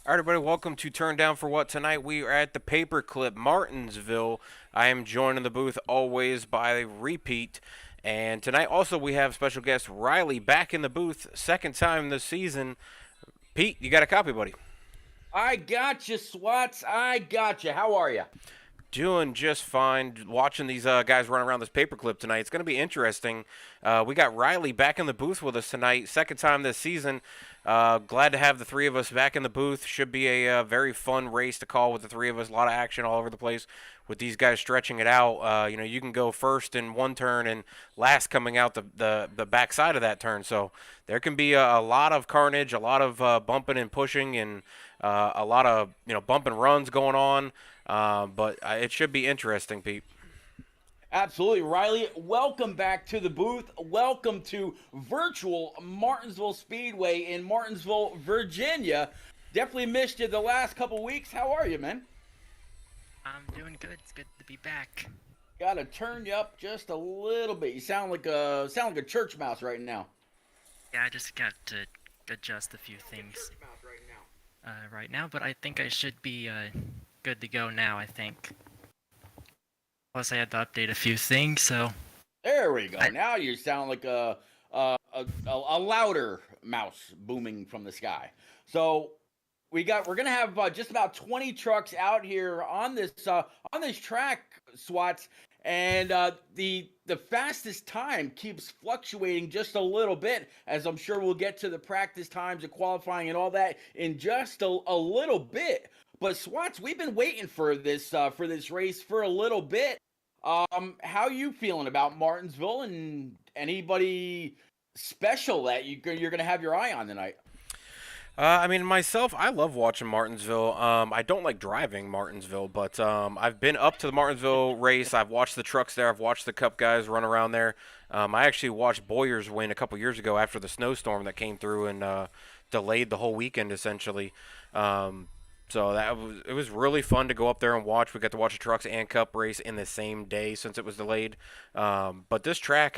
All right, everybody, welcome to Turn Down for What. Tonight we are at the Paperclip, Martinsville. I am joined in the booth always by Repeat. And tonight also we have special guest Riley back in the booth, second time this season. Pete, you got a copy, buddy? I got you, Swats. I got you. How are you? Doing just fine. Watching these guys run around this paperclip tonight. It's going to be interesting. We got Riley back in the booth with us tonight. Second time this season. Glad to have the three of us back in the booth. Should be a very fun race to call with the three of us. A lot of action all over the place with these guys stretching it out. You can go first in one turn and last coming out the back side of that turn. So there can be a lot of carnage, a lot of bumping and pushing, and a lot of bump and runs going on. But it should be interesting, Pete. Absolutely, Riley. Welcome back to the booth. Welcome to virtual Martinsville Speedway in Martinsville, Virginia. Definitely missed you the last couple weeks. How are you, man? I'm doing good. It's good to be back. Gotta turn you up just a little bit. You sound like a church mouse right now. Yeah, I just got to adjust a few things right now, but I think I should be good to go now, I think. Plus, I had to update a few things, so... There we go. Now you sound like a louder mouse booming from the sky. So we're gonna have just about 20 trucks out here on this track, Swats, and the fastest time keeps fluctuating just a little bit, as I'm sure we'll get to the practice times and qualifying and all that in just a little bit. But Swats, we've been waiting for this race for a little bit. How you feeling about Martinsville, and anybody special that you're gonna have your eye on tonight? Myself, I love watching Martinsville. I don't like driving Martinsville, but I've been up to the Martinsville race. I've watched the trucks there. I've watched the Cup guys run around there. I actually watched Boyers win a couple years ago after the snowstorm that came through and delayed the whole weekend, essentially. So it was really fun to go up there and watch. We got to watch the trucks and Cup race in the same day since it was delayed. But this track,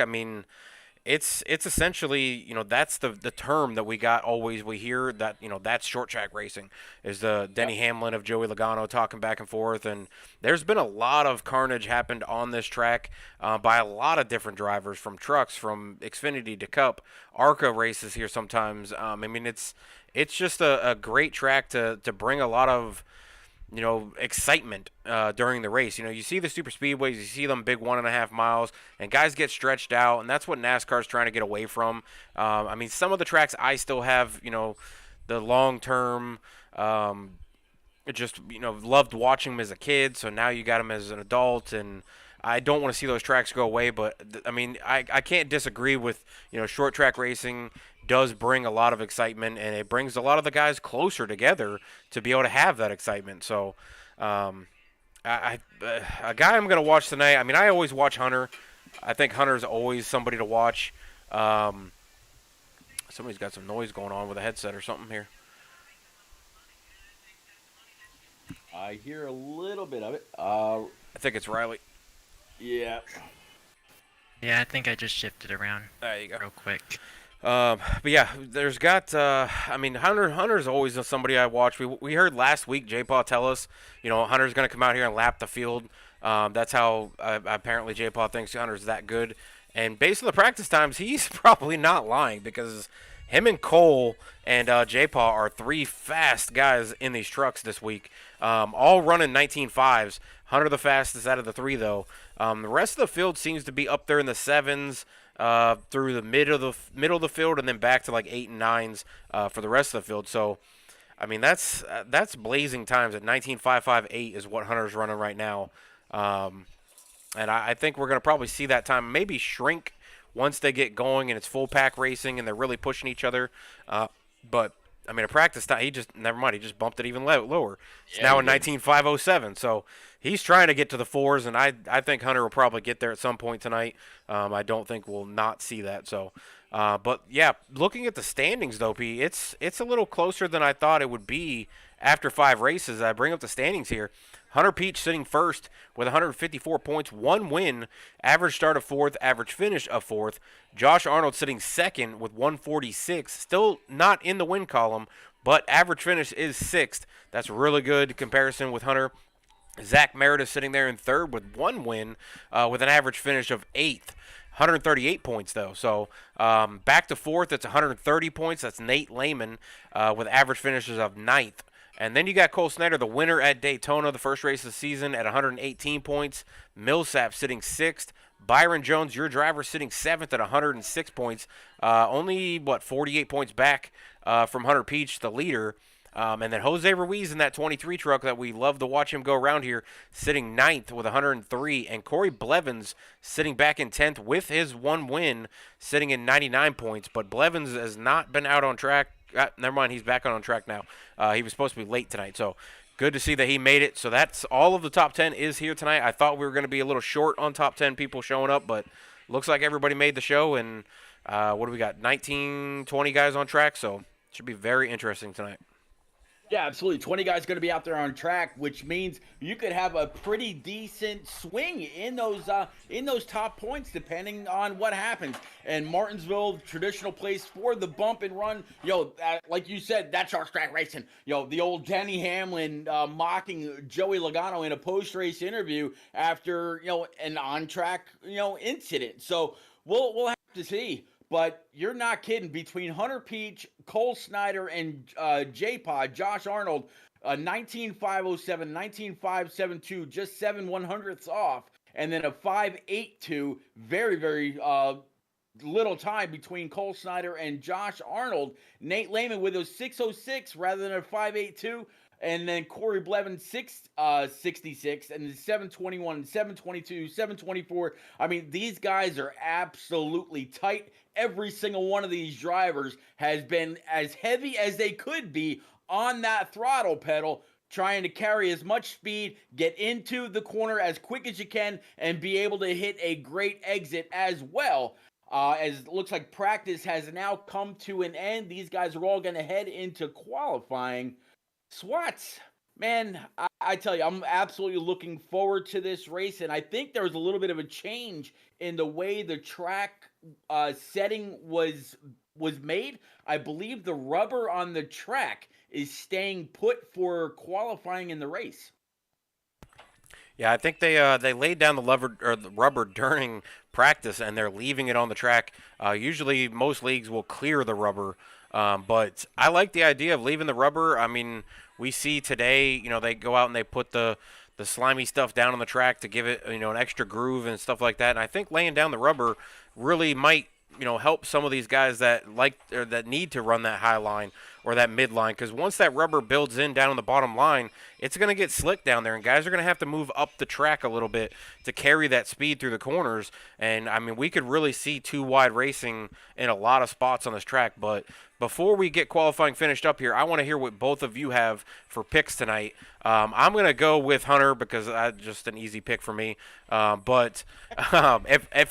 it's essentially, that's the term that we hear that, that's short track racing, is the Denny Hamlin of Joey Logano talking back and forth. And there's been a lot of carnage happened on this track by a lot of different drivers, from trucks, from Xfinity to Cup. ARCA races here sometimes. It's just a great track to bring a lot of excitement during the race. You see the super speedways, you see them big 1.5 miles, and guys get stretched out, and that's what NASCAR's trying to get away from. Some of the tracks I still have, the long term. Loved watching them as a kid, so now you got them as an adult, and I don't want to see those tracks go away. But I can't disagree with short track racing does bring a lot of excitement, and it brings a lot of the guys closer together to be able to have that excitement. So, a guy I'm going to watch tonight, I always watch Hunter. I think Hunter's always somebody to watch. Somebody's got some noise going on with a headset or something here. I hear a little bit of it. I think it's Riley. Yeah. Yeah, I think I just shifted around. There you go. Real quick. But yeah, there's got. Hunter's always somebody I watch. We heard last week J-Paw tell us, Hunter's going to come out here and lap the field. That's how apparently J-Paw thinks Hunter's that good. And based on the practice times, he's probably not lying, because him and Cole and J-Paw are three fast guys in these trucks this week, all running 19.5s. Hunter the fastest out of the three, though. The rest of the field seems to be up there in the 7s. Through the middle of the field, and then back to like 8 and 9s for the rest of the field. So, that's blazing times. At 19.558 is what Hunter's running right now, and I think we're going to probably see that time maybe shrink once they get going and it's full pack racing and they're really pushing each other. But a practice time, he just bumped it even lower. It's now in 19.507, so he's trying to get to the 4s, and I think Hunter will probably get there at some point tonight. I don't think we'll not see that. So, but yeah, looking at the standings though, P, it's a little closer than I thought it would be after 5 races. I bring up the standings here. Hunter Peach sitting first with 154 points, 1 win, average start of 4th, average finish of 4th. Josh Arnold sitting second with 146, still not in the win column, but average finish is 6th. That's really good comparison with Hunter. Zach Meredith sitting there in 3rd with 1 win, with an average finish of 8th. 138 points though. So back to 4th, it's 130 points. That's Nate Lehman with average finishes of 9th. And then you got Cole Snyder, the winner at Daytona, the first race of the season, at 118 points. Millsap sitting 6th. Byron Jones, your driver, sitting 7th at 106 points. Only, 48 points back from Hunter Peach, the leader. And then Jose Ruiz in that 23 truck that we love to watch him go around here, sitting 9th with 103. And Corey Blevins sitting back in 10th with his 1 win, sitting in 99 points. But Blevins has not been out on track. Never mind, he's back on track now. He was supposed to be late tonight, so good to see that he made it. So that's all of the top 10 is here tonight. I thought we were going to be a little short on top 10 people showing up, but looks like everybody made the show. And what do we got? 19, 20 guys on track, so it should be very interesting tonight. Yeah, absolutely. 20 guys going to be out there on track, which means you could have a pretty decent swing in those top points, depending on what happens. And Martinsville, traditional place for the bump and run. Like you said, that's our track racing. The old Denny Hamlin mocking Joey Logano in a post-race interview after an on-track incident. So we'll have to see. But you're not kidding. Between Hunter Peach, Cole Snyder, and J-Pod, Josh Arnold, 19.507, 19.572, just 7/100ths off, and then a 5.82, very, very little time between Cole Snyder and Josh Arnold. Nate Lehman with those 6.06 rather than a 5.82. And then Corey Blevins, 6.66, and then 7.21, 7.22, 7.24. I mean, these guys are absolutely tight. Every single one of these drivers has been as heavy as they could be on that throttle pedal, trying to carry as much speed, get into the corner as quick as you can, and be able to hit a great exit as well. As it looks like practice has now come to an end. These guys are all going to head into qualifying. Swats, man, I tell you, I'm absolutely looking forward to this race, and I think there was a little bit of a change in the way the track setting was made. I believe the rubber on the track is staying put for qualifying in the race. Yeah, I think they laid down the rubber during practice, and they're leaving it on the track. Usually, most leagues will clear the rubber. But I like the idea of leaving the rubber. I mean, we see today, they go out and they put the slimy stuff down on the track to give it, an extra groove and stuff like that. And I think laying down the rubber really might, help some of these guys that that need to run that high line or that mid line. Because once that rubber builds in down on the bottom line, it's going to get slick down there, and guys are going to have to move up the track a little bit to carry that speed through the corners. And I mean, we could really see two wide racing in a lot of spots on this track. But before we get qualifying finished up here, I want to hear what both of you have for picks tonight. I'm going to go with Hunter because that's just an easy pick for me. But if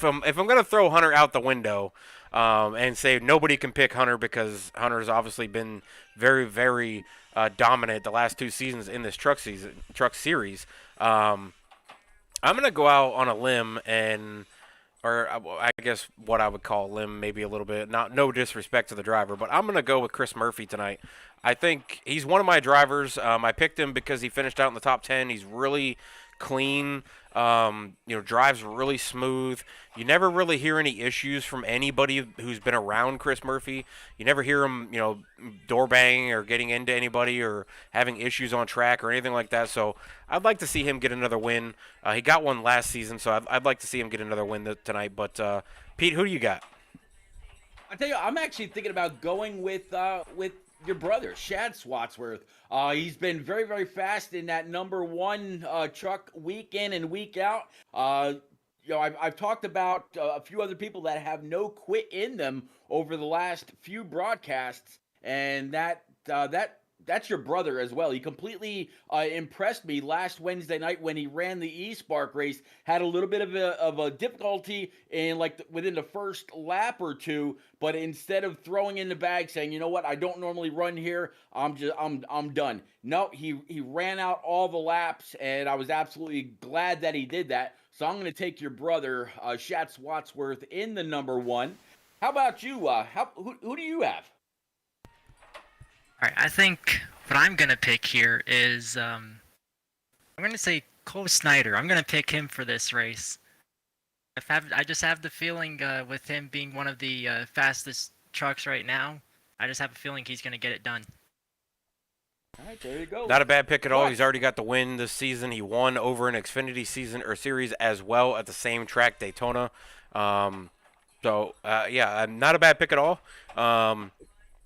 I'm going to throw Hunter out the window and say nobody can pick Hunter because Hunter's obviously been very, very dominant the last 2 seasons in this truck series, I'm going to go out on a limb or I guess what I would call a limb, maybe a little bit. No disrespect to the driver, but I'm going to go with Chris Murphy tonight. I think he's one of my drivers. I picked him because he finished out in the top 10. He's really clean. Drives really smooth. You never really hear any issues from anybody who's been around Chris Murphy. You never hear him, door banging or getting into anybody or having issues on track or anything like that. So I'd like to see him get another win. He got one last season, so I'd like to see him get another win tonight. But Pete, who do you got? I tell you, I'm actually thinking about going with your brother, Shad Swatsworth. He's been very, very fast in that number 1 truck week in and week out. I've talked about a few other people that have no quit in them over the last few broadcasts, and that's your brother as well. He completely impressed me last Wednesday night when he ran the eSpark race. Had a little bit of a difficulty in within the first lap or two, but instead of throwing in the bag saying, you know what, I don't normally run here, I'm done. No, he ran out all the laps, and I was absolutely glad that he did that. So I'm going to take your brother, Shad Swatsworth, in the number 1. How about you? Who do you have? All right, I think what I'm gonna pick here is I'm gonna say Cole Snyder. I'm gonna pick him for this race. I just have the feeling with him being one of the fastest trucks right now, I just have a feeling he's gonna get it done. All right, there you go. Not a bad pick at all. What? He's already got the win this season. He won over an Xfinity season or series as well at the same track, Daytona. Yeah, not a bad pick at all.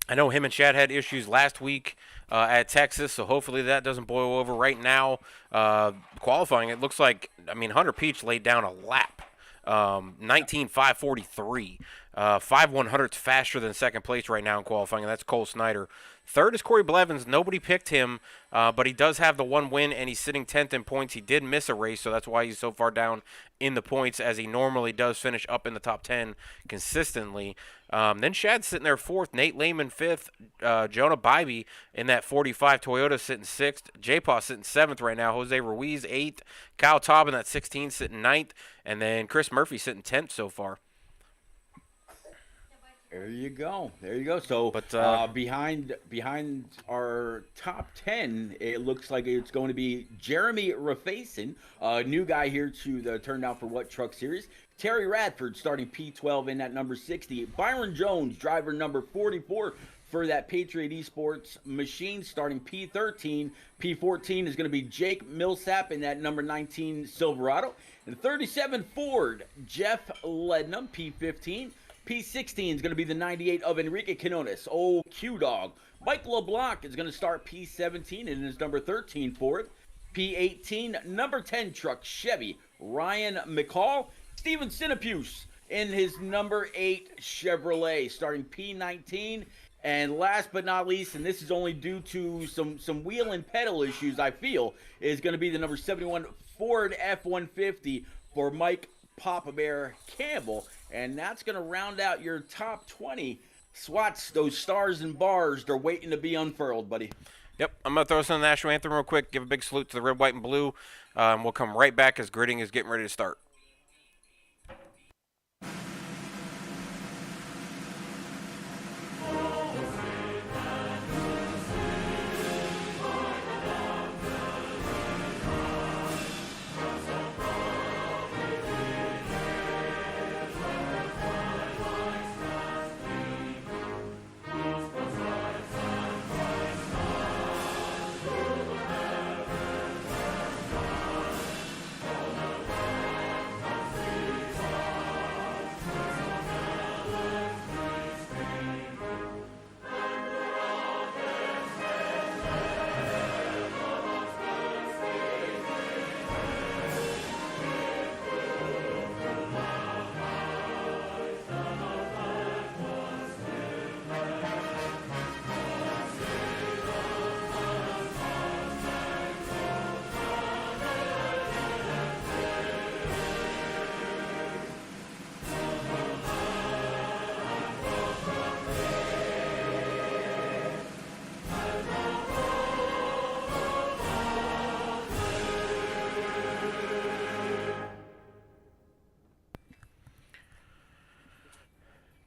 I know him and Chad had issues last week at Texas, so hopefully that doesn't boil over right now. Qualifying, it looks like, Hunter Peach laid down a lap. 19.543. 5/100ths faster than second place right now in qualifying, and that's Cole Snyder. Third is Corey Blevins. Nobody picked him, but he does have the one win, and he's sitting 10th in points. He did miss a race, so that's why he's so far down in the points, as he normally does finish up in the top 10 consistently. Then Shad's sitting there fourth, Nate Lehman fifth, Jonah Bybee in that 45 Toyota sitting sixth, J-Paw sitting seventh right now, Jose Ruiz eighth, Kyle Taub in that 16 sitting ninth, and then Chris Murphy sitting 10th so far. There you go. There you go. So, But, behind our top 10, it looks like it's going to be Jeremy Rafason, a new guy here to the Turn Down for What Truck Series. Terry Radford starting P12 in that number 60. Byron Jones, driver number 44 for that Patriot Esports machine, starting P13. P14 is going to be Jake Millsap in that number 19 Silverado. And 37 Ford, Jeff Lednam, P15. P16 is going to be the 98 of Enrique Quinones, old Q-Dog. Mike LeBlanc is going to start P17 in his number 13 Ford. P18, number 10 truck, Chevy, Ryan McCall. Steven Sinapuse in his number 8 Chevrolet, starting P19. And last but not least, and this is only due to some wheel and pedal issues, I feel, is going to be the number 71 Ford F-150 for Mike Papa Bear Campbell. And that's going to round out your top 20. Swats, those stars and bars, they're waiting to be unfurled, buddy. Yep, I'm going to throw us on the national anthem real quick, give a big salute to the red, white, and blue. We'll come right back as gridding is getting ready to start.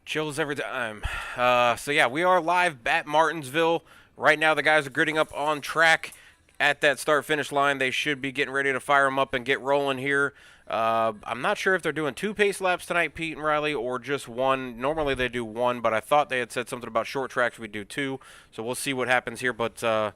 Chills every time. We are live at Martinsville. Right now, the guys are gridding up on track at that start-finish line. They should be getting ready to fire them up and get rolling here. I'm not sure if they're doing 2 pace laps tonight, Pete and Riley, or just 1. Normally they do 1, but I thought they had said something about short tracks. We do 2, so we'll see what happens here. But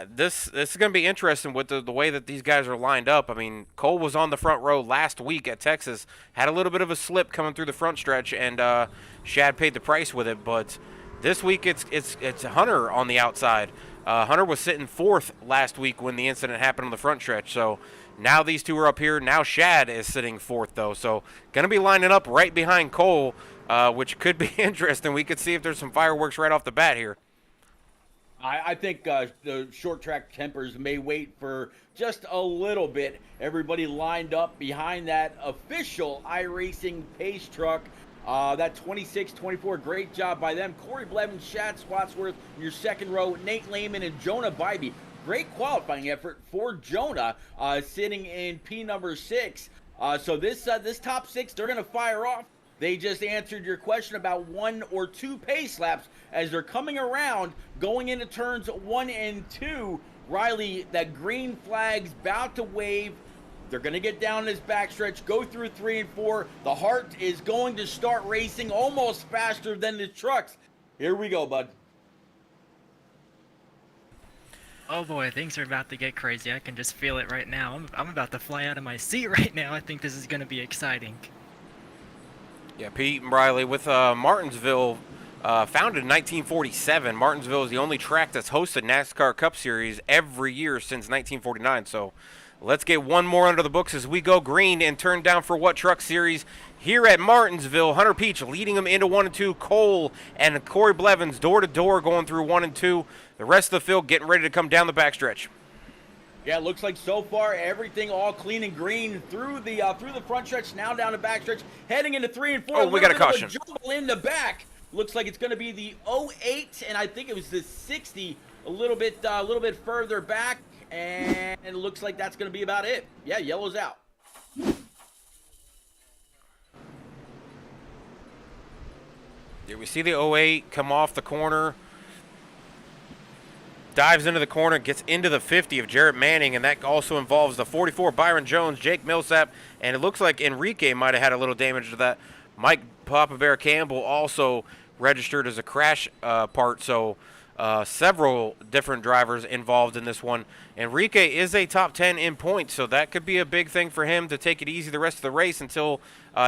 this is going to be interesting with the way that these guys are lined up. I mean, Cole was on the front row last week at Texas, had a little bit of a slip coming through the front stretch, and Shad paid the price with it. But this week it's Hunter on the outside. Hunter was sitting 4th last week when the incident happened on the front stretch. So now these two are up here. Now Shad is sitting 4th, though. So going to be lining up right behind Cole, which could be interesting. We could see if there's some fireworks right off the bat here. I think the short track tempers may wait for just a little bit. Everybody lined up behind that official iRacing pace truck. That 26-24, great job by them. Corey Blevins, Shad Swatsworth in your second row. Nate Lehman and Jonah Bybee. Great qualifying effort for Jonah, sitting in P number 6. So this top 6, they're going to fire off. They just answered your question about 1 or 2 pace laps as they're coming around, going into turns 1 and 2. Riley, that green flag's about to wave. They're going to get down this backstretch, go through 3 and 4. The Hart is going to start racing almost faster than the trucks. Here we go, bud. Oh boy, things are about to get crazy. I can just feel it right now. I'm about to fly out of my seat right now. I think this is going to be exciting. Yeah, Pete and Riley with Martinsville, founded in 1947. Martinsville is the only track that's hosted NASCAR Cup Series every year since 1949. So let's get one more under the books as we go green and turn down for what truck series here at Martinsville. Hunter Peach leading them into 1 and 2. Cole and Corey Blevins door to door going through 1 and 2. The rest of the field getting ready to come down the backstretch. Yeah, it looks like so far everything all clean and green through the front stretch, now down the back stretch, heading into 3 and 4. Oh, we got a caution. Jumble in the back. Looks like it's going to be the 08, and I think it was the 60 a little bit further back, and it looks like that's going to be about it. Yeah, yellow's out. Here we see the 08 come off the corner. Dives into the corner, gets into the 50 of Jarrett Manning, and that also involves the 44 Byron Jones, Jake Millsap, and it looks like Enrique might have had a little damage to that. Mike Papa Bear Campbell also registered as a crash part, so several different drivers involved in this one. Enrique is a top 10 in points, so that could be a big thing for him to take it easy the rest of the race until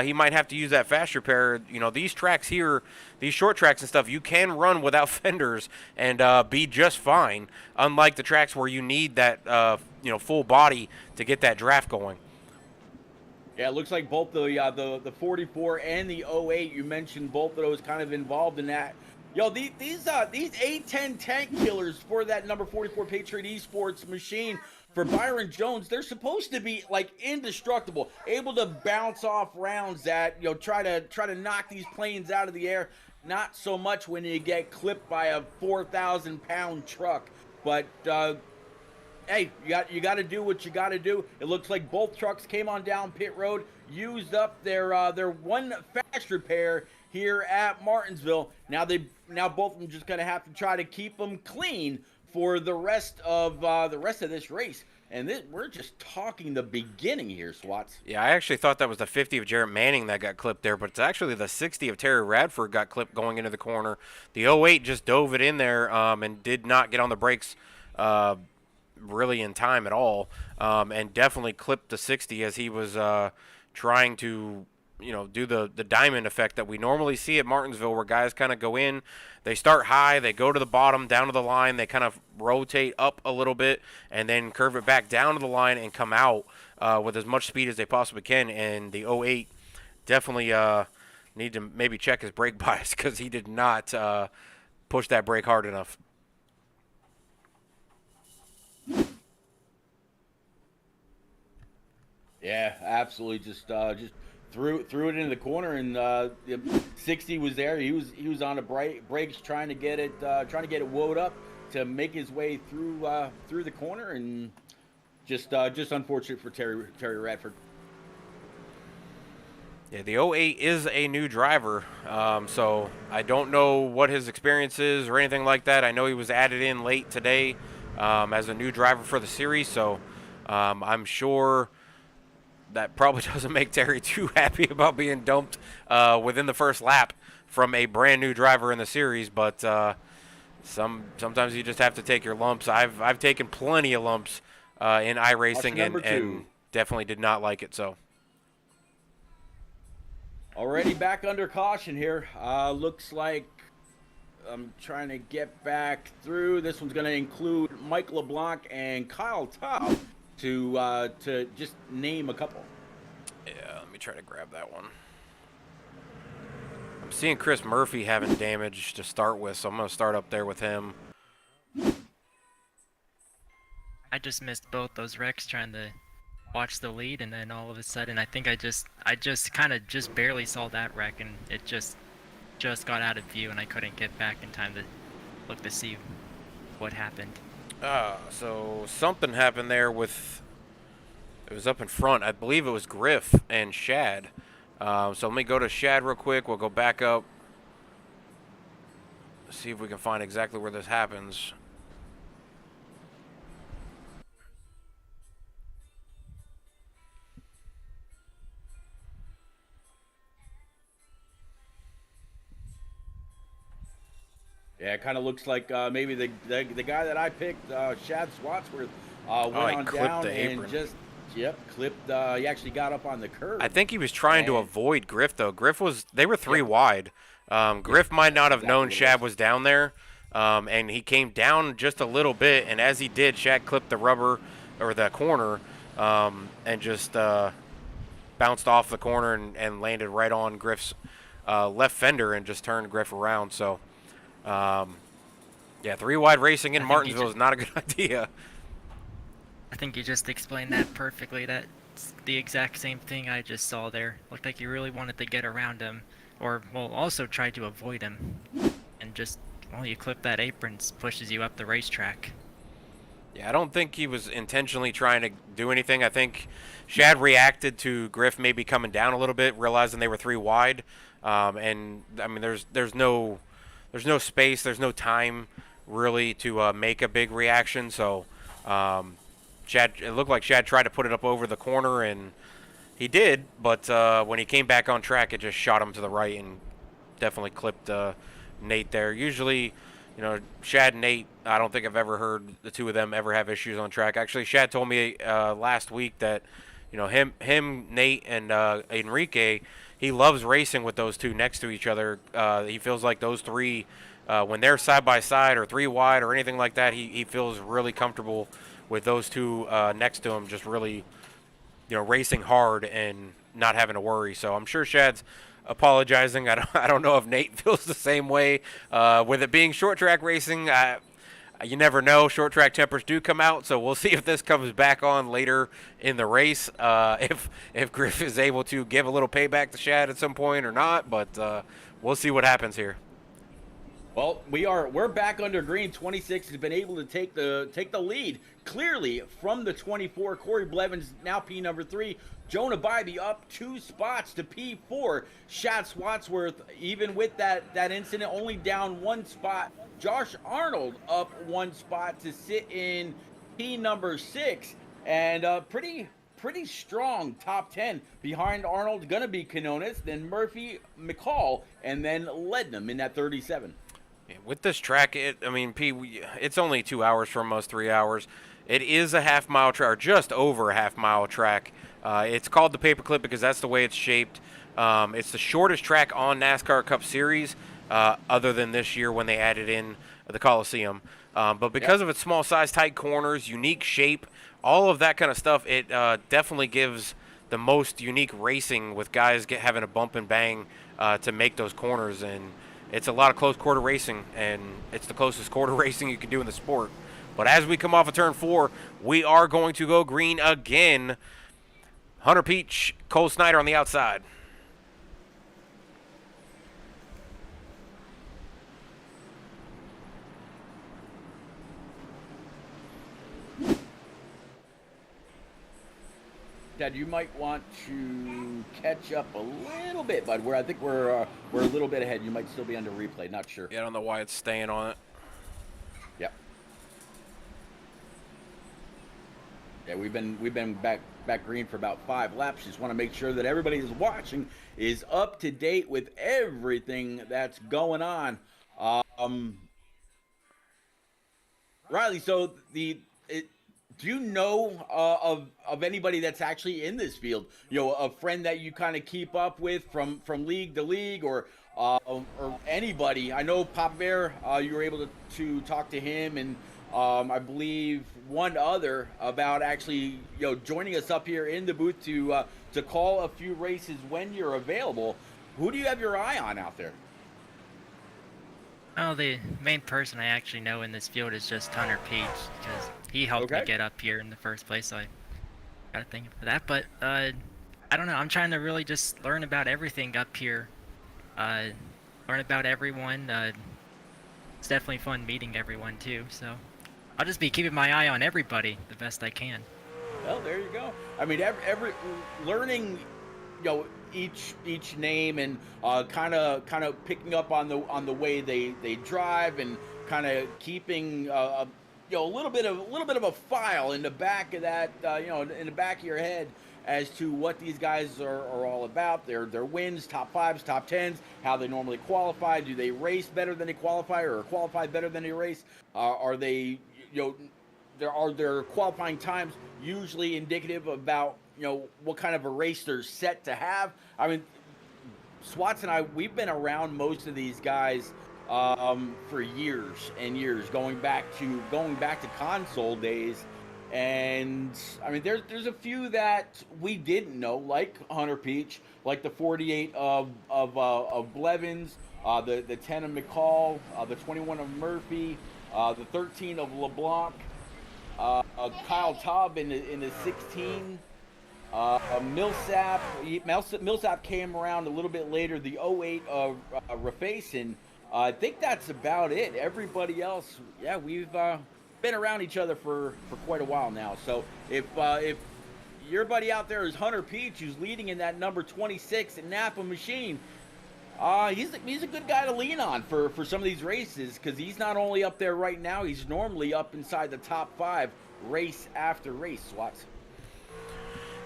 he might have to use that fast repair. You know, these tracks here, these short tracks and stuff, you can run without fenders and be just fine, unlike the tracks where you need that full body to get that draft going. Yeah, it looks like both the 44 and the 08, you mentioned both of those kind of involved in that. Yo, these A10 tank killers for that number 44 Patriot Esports machine for Byron Jones, they're supposed to be like indestructible, able to bounce off rounds that, try to knock these planes out of the air. Not so much when you get clipped by a 4,000-pound truck, but hey, you got to do what you got to do. It looks like both trucks came on down pit road, used up their one fast repair here at Martinsville. Now both of them just gonna have to try to keep them clean for the rest of this race. And we're just talking the beginning here, Swats. Yeah, I actually thought that was the 50 of Jarrett Manning that got clipped there, but it's actually the 60 of Terry Radford got clipped going into the corner. The 08 just dove it in there and did not get on the brakes really in time at all, and definitely clipped the 60 as he was trying to do the diamond effect that we normally see at Martinsville, where guys kind of go in, they start high, they go to the bottom, down to the line, they kind of rotate up a little bit, and then curve it back down to the line and come out with as much speed as they possibly can. And the 08 definitely need to maybe check his brake bias because he did not push that brake hard enough. Yeah, absolutely. Just threw it into the corner, and 60 was there. He was on the brakes trying to get it woed up to make his way through the corner, and just unfortunate for Terry Radford. Yeah, the 08 is a new driver, so I don't know what his experience is or anything like that. I know he was added in late today as a new driver for the series, so I'm sure that probably doesn't make Terry too happy about being dumped within the first lap from a brand new driver in the series. But sometimes you just have to take your lumps. I've taken plenty of lumps in iRacing and definitely did not like it. So already back under caution here. Looks like I'm trying to get back through. This one's going to include Mike LeBlanc and Kyle Taub. To just name a couple. Yeah, let me try to grab that one. I'm seeing Chris Murphy having damage to start with, so I'm going to start up there with him. I just missed both those wrecks trying to watch the lead, and then all of a sudden I think I just kind of just barely saw that wreck, and it just got out of view, and I couldn't get back in time to look to see what happened. So something happened there with, it was up in front. I believe it was Griff and Shad. So let me go to Shad real quick. We'll go back up. See if we can find exactly where this happens. Yeah, it kind of looks like maybe the guy that I picked, Shad Swatsworth, went Oh, he on clipped down the and apron. just clipped. He actually got up on the curb. I think he was trying to And- avoid Griff, though. They were three Yep. wide. Griff might not have Exactly known what it Shad was. was down there, and he came down just a little bit. And as he did, Shad clipped the rubber or the corner, and just bounced off the corner and landed right on Griff's left fender and just turned Griff around. So, yeah, three wide racing in I think he Martinsville is not a good idea. I think you just explained that perfectly. That's the exact same thing I just saw there. Looked like you really wanted to get around him, or well, also tried to avoid him, and just well, you clip that apron, pushes you up the racetrack. Yeah, I don't think he was intentionally trying to do anything. I think Shad reacted to Griff maybe coming down a little bit, realizing they were three wide, and I mean, there's no space, there's no time really to make a big reaction. So, Shad, it looked like Shad tried to put it up over the corner, and he did, but when he came back on track, it just shot him to the right and definitely clipped Nate there. Usually, Shad and Nate, I don't think I've ever heard the two of them ever have issues on track. Actually, Shad told me last week that, him, Nate, and Enrique, he loves racing with those two next to each other. He feels like those three, when they're side by side or three wide or anything like that, he feels really comfortable with those two next to him, just really, racing hard and not having to worry. So I'm sure Shad's apologizing. I don't know if Nate feels the same way. With it being short track racing, you never know. Short track tempers do come out, so we'll see if this comes back on later in the race. If Griff is able to give a little payback to Shad at some point or not, but we'll see what happens here. Well, we're back under green. 26 has been able to take the lead clearly from the 24. Corey Blevins now P number 3. Jonah Bybee up 2 spots to P4. Shad Swatsworth, even with that incident, only down 1 spot. Josh Arnold up 1 spot to sit in P number 6, and pretty strong top 10. Behind Arnold gonna be Canonis, then Murphy, McCall, and then Lednam in that 37. Yeah, with this track, it's only 2 hours from us, 3 hours. It is a half-mile track, or just over a half-mile track. It's called the Paperclip because that's the way it's shaped. It's the shortest track on NASCAR Cup Series, other than this year when they added in the Coliseum. But because of its small size, tight corners, unique shape, all of that kind of stuff, it definitely gives the most unique racing with guys having a bump and bang to make those corners. And it's a lot of close quarter racing, and it's the closest quarter racing you can do in the sport. But as we come off of turn 4, we are going to go green again. Hunter Peach, Cole Snyder on the outside. Dad, you might want to catch up a little bit, bud. I think we're a little bit ahead. You might still be under replay. Not sure. Yeah, I don't know why it's staying on it. Yep. Yeah, we've been back green for about 5 laps. Just want to make sure that everybody who's watching is up to date with everything that's going on. Riley, so do you know of anybody that's actually in this field? A friend that you kind of keep up with from league to league, or anybody? I know Papa Bear, you were able to talk to him, and I believe one other about actually joining us up here in the booth to call a few races when you're available. Who do you have your eye on out there? Oh, the main person I actually know in this field is just Hunter Peach, because he helped me get up here in the first place, so I gotta thank him for that. But, I don't know, I'm trying to really just learn about everything up here. Learn about everyone. It's definitely fun meeting everyone, too, so I'll just be keeping my eye on everybody the best I can. Well, there you go. I mean, every learning each name and kind of picking up on the way they drive and kind of keeping a little bit of a file in the back of that in the back of your head as to what these guys are all about, their wins, top fives, top tens, how they normally qualify. Do they race better than they qualify, or qualify better than they race? Are they, their qualifying times usually indicative about what kind of a race they're set to have? I mean, Swats and I, we've been around most of these guys for years and years, going back to console days. And I mean, there's a few that we didn't know, like Hunter Peach, like the 48 of Blevins, the 10 of McCall, the 21 of Murphy, the 13 of LeBlanc, Kyle Taub in the 16. Millsap came around a little bit later, the '08 of Rafacin. I think that's about it. Everybody else, yeah, we've been around each other for quite a while now. So if your buddy out there is Hunter Peach, who's leading in that number 26 at Napa Machine, he's a good guy to lean on for some of these races, because he's not only up there right now, he's normally up inside the top 5 race after race, Swats.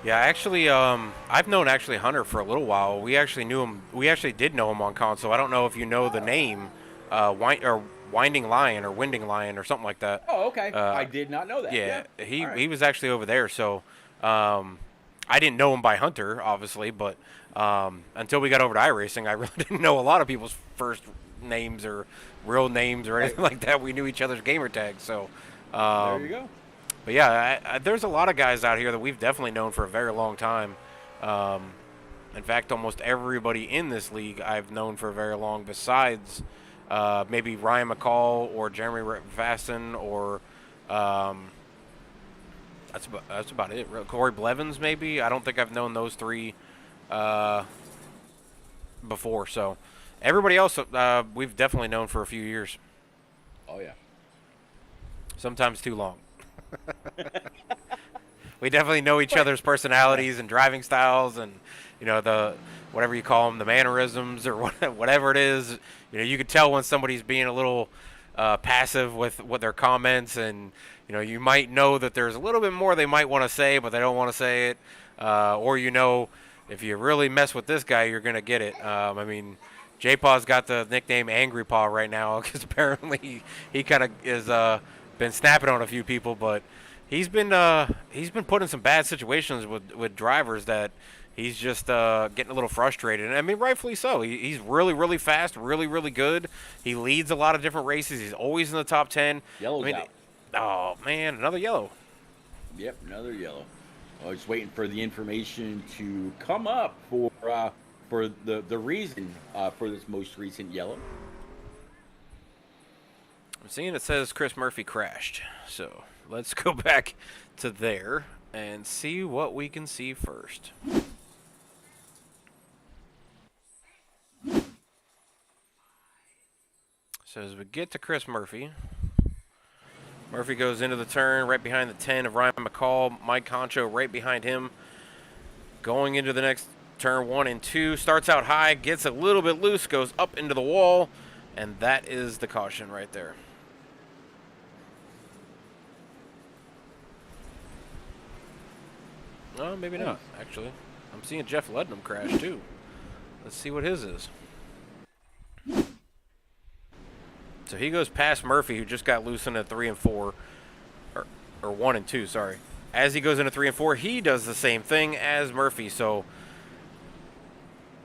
Yeah, actually, I've known Hunter for a little while. We actually knew him. We actually did know him on console. I don't know if you know the name, Winding Lion or Winding Lion or something like that. Oh, okay. I did not know that. Yeah, Yeah. he was actually over there. So I didn't know him by Hunter, obviously, but until we got over to iRacing, I really didn't know a lot of people's first names or real names or anything like that. We knew each other's gamer tags. So there you go. But yeah, there's a lot of guys out here that we've definitely known for a very long time. In fact, almost everybody in this league I've known for very long, besides maybe Ryan McCall or Jeremy Vasson or that's about it. Corey Blevins, maybe. I don't think I've known those 3 before. So everybody else we've definitely known for a few years. Oh yeah. Sometimes too long. We definitely know each other's personalities and driving styles, and the whatever you call them, the mannerisms or whatever it is. You could tell when somebody's being a little passive with their comments, and you might know that there's a little bit more they might want to say, but they don't want to say it. Or if you really mess with this guy, you're gonna get it. I mean, J-Paw's got the nickname Angry Paw right now because apparently he kind of is been snapping on a few people, but he's been put in some bad situations with drivers that he's just getting a little frustrated. And I mean, rightfully so. He's really, really fast, really, really good. He leads a lot of different races. He's always in the top 10. Yellow's out. Oh man, another yellow. Yep, another yellow. I was waiting for the information to come up for the reason for this most recent yellow. I'm seeing it says Chris Murphy crashed, so let's go back to there and see what we can see first. So as we get to Chris Murphy, Murphy goes into the turn right behind the 10 of Ryan McCall. Mike Concho right behind him. Going into the next turn 1 and 2. Starts out high, gets a little bit loose, goes up into the wall, and that is the caution right there. No, maybe not, actually. I'm seeing Jeff Ludnam crash, too. Let's see what his is. So he goes past Murphy, who just got loose into 3 and 4. Or 1 and 2, sorry. As he goes into 3 and 4, he does the same thing as Murphy. So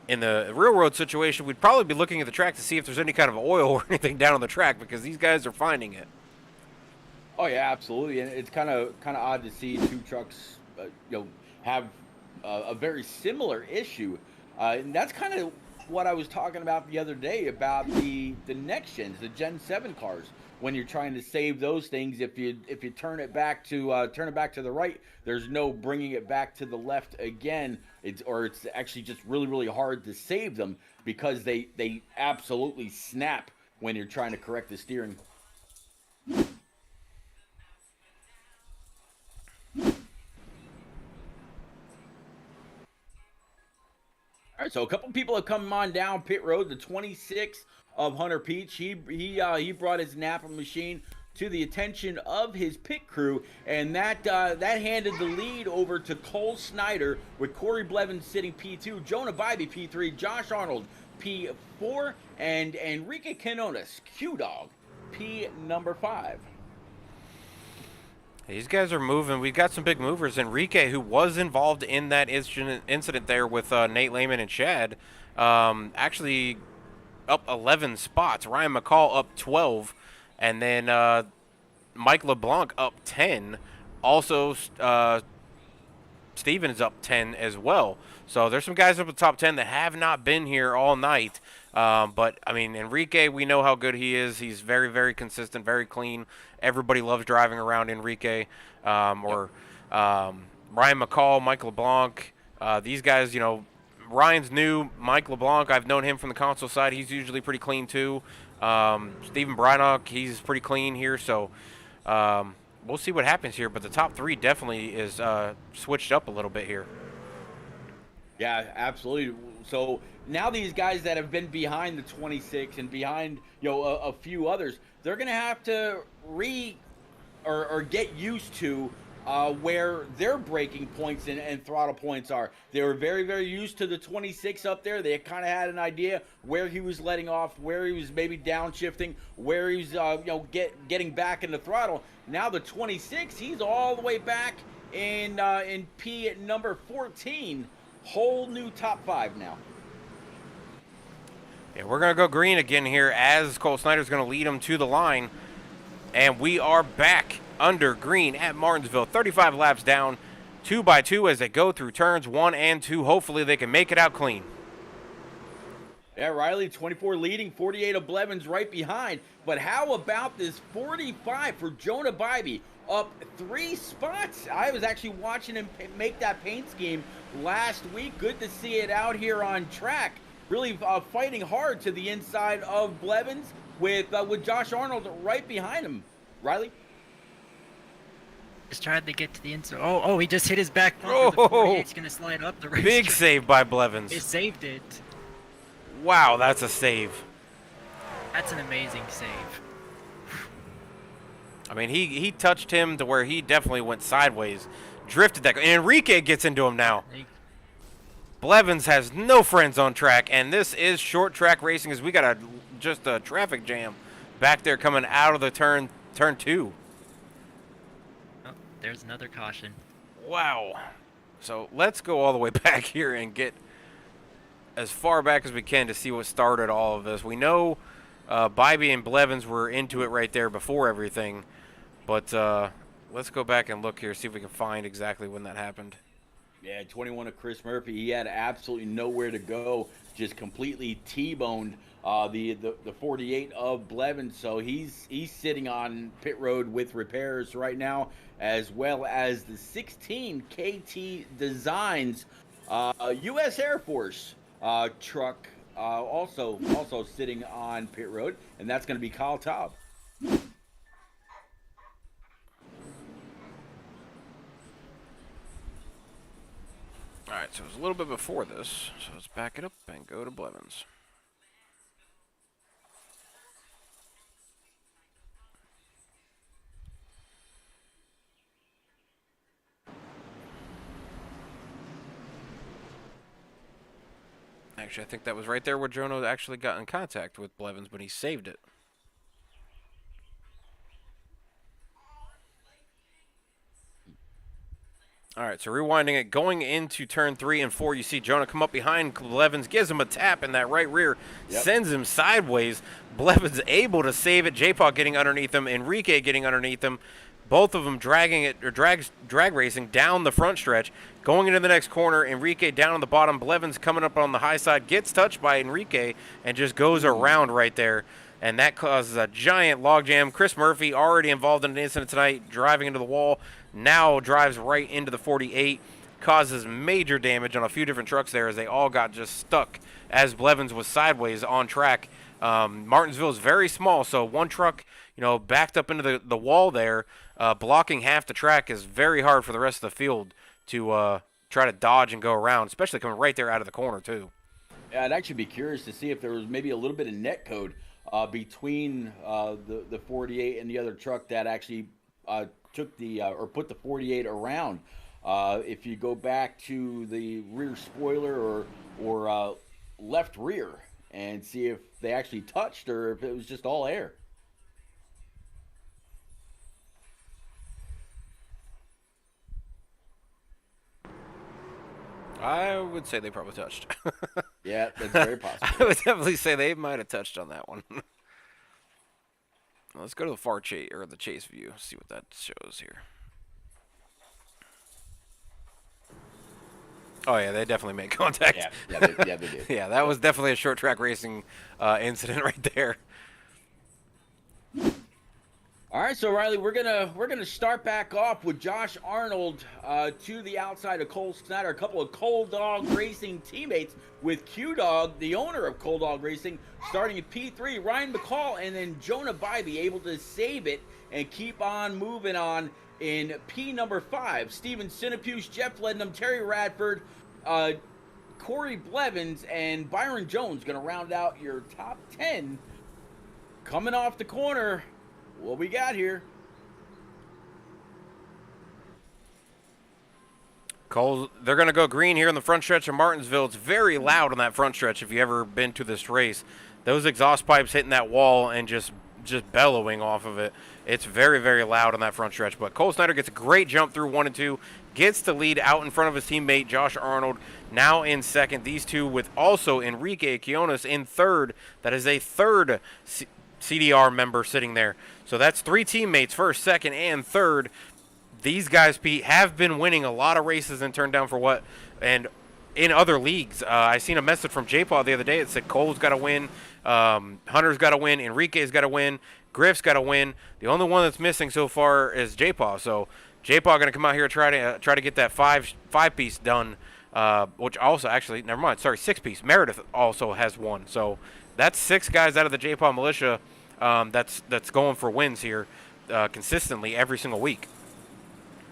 in the real-world situation, we'd probably be looking at the track to see if there's any kind of oil or anything down on the track, because these guys are finding it. Oh, yeah, absolutely. And it's kind of odd to see 2 trucks have a very similar issue, and that's kind of what I was talking about the other day about the next gens, the Gen 7 cars. When you're trying to save those things, if you turn it back to the right, there's no bringing it back to the left again. It's actually just really, really hard to save them, because they absolutely snap when you're trying to correct the steering. so a couple people have come on down pit road. The 26 of Hunter Peach, he brought his Napa machine to the attention of his pit crew, and that handed the lead over to Cole Snyder, with Corey Blevins sitting P2, Jonah Bybee P3, Josh Arnold P4, and Enrique Quinones, Q-Dog, P number 5. These guys are moving. We've got some big movers. Enrique, who was involved in that incident there with Nate Lehman and Chad, actually up 11 spots. Ryan McCall up 12. And then Mike LeBlanc up 10. Also, Stevens up 10 as well. So there's some guys up at the top 10 that have not been here all night. But, I mean, Enrique, we know how good he is. He's very, very consistent, very clean. Everybody loves driving around Enrique. Ryan McCall, Mike LeBlanc. These guys, you know, Ryan's new. Mike LeBlanc, I've known him from the console side. He's usually pretty clean, too. Steven Brynock, he's pretty clean here. So we'll see what happens here. But the top 3 definitely is switched up a little bit here. Yeah, absolutely. So now these guys that have been behind the 26 and behind, you know, a few others, they're going to have to get used to where their braking points and throttle points are. They were very, very used to the 26 up there. They kind of had an idea where he was letting off, where he was maybe downshifting, where he was getting back in the throttle. Now the 26, he's all the way back in P at number 14. Whole new top 5 now. Yeah, we're going to go green again here as Cole Snyder's going to lead them to the line. And we are back under green at Martinsville. 35 laps down, 2 by 2 as they go through turns 1 and 2. Hopefully they can make it out clean. Yeah, Riley, 24 leading, 48 of Blevins right behind. But how about this 45 for Jonah Bybee? Up 3 spots. I was actually watching him make that paint scheme last week. Good to see it out here on track. Really fighting hard to the inside of Blevins with Josh Arnold right behind him. Riley? Just tried to get to the inside. Oh, he just hit his back bumper. Oh, The 48's going to slide up the racetrack. Big save by Blevins. It saved it. Wow, that's a save. That's an amazing save. I mean, he touched him to where he definitely went sideways. Drifted that. And Enrique gets into him now. Blevins has no friends on track, and this is short track racing as we got just a traffic jam back there coming out of the turn 2. Oh, there's another caution. Wow. So let's go all the way back here and get as far back as we can to see what started all of this. We know Bybee and Blevins were into it right there before everything, but let's go back and look here, see if we can find exactly when that happened. Yeah, 21 of Chris Murphy. He had absolutely nowhere to go. Just completely T-boned the 48 of Blevins. So he's sitting on pit road with repairs right now, as well as the 16 KT Designs U.S. Air Force truck also sitting on pit road, and that's going to be Kyle Taub. All right, so it was a little bit before this, so let's back it up and go to Blevins. Actually, I think that was right there where Jono actually got in contact with Blevins, but he saved it. All right, so rewinding it, going into turn 3 and 4, you see Jonah come up behind Blevins, gives him a tap in that right rear, sends him sideways. Blevins able to save it. J-Paw getting underneath him, Enrique getting underneath him. Both of them dragging it, or drag racing down the front stretch. Going into the next corner, Enrique down on the bottom. Blevins coming up on the high side, gets touched by Enrique, and just goes around right there. And that causes a giant logjam. Chris Murphy, already involved in an incident tonight, driving into the wall. Now drives right into the 48, causes major damage on a few different trucks there as they all got just stuck as Blevins was sideways on track. Martinsville is very small, so one truck, backed up into the wall there, blocking half the track is very hard for the rest of the field to try to dodge and go around, especially coming right there out of the corner too. I'd actually be curious to see if there was maybe a little bit of net code between the 48 and the other truck that actually took the or put the 48 around. If you go back to the rear spoiler or left rear and see if they actually touched or if it was just all air. I would say they probably touched. Yeah, that's very possible. I would definitely say they might have touched on that one. Let's go to the far chase or the chase view. See what that shows here. Oh yeah, they definitely made contact. Yeah, they did. Yeah, that was definitely a short track racing incident right there. All right, so Riley, we're gonna start back off with Josh Arnold to the outside of Cole Snyder, a couple of Cold Dog Racing teammates with Q Dog, the owner of Cold Dog Racing, starting at P3. Ryan McCall and then Jonah Bybee able to save it and keep on moving on in P number 5. Steven Sinapuse, Jeff Lednam, Terry Radford, Corey Blevins, and Byron Jones gonna round out your top 10. Coming off the corner. What we got here? Cole, they're going to go green here in the front stretch of Martinsville. It's very loud on that front stretch if you've ever been to this race. Those exhaust pipes hitting that wall and just bellowing off of it. It's very, very loud on that front stretch. But Cole Snyder gets a great jump through 1 and 2, gets the lead out in front of his teammate Josh Arnold, now in second. These two with also Enrique Quiones in third. That is a third CDR member sitting there. So that's 3 teammates, first, second, and third. These guys, Pete, have been winning a lot of races and turned down for what? And in other leagues, I seen a message from J-Paw the other day. It said Cole's got to win, Hunter's got to win, Enrique's got to win, Griff's got to win. The only one that's missing so far is J-Paw. So J-Paw going to come out here and try to get that five-piece done, which also actually, never mind, sorry, 6-piece. Meredith also has one. So that's 6 guys out of the J-Paw militia that's going for wins here consistently every single week.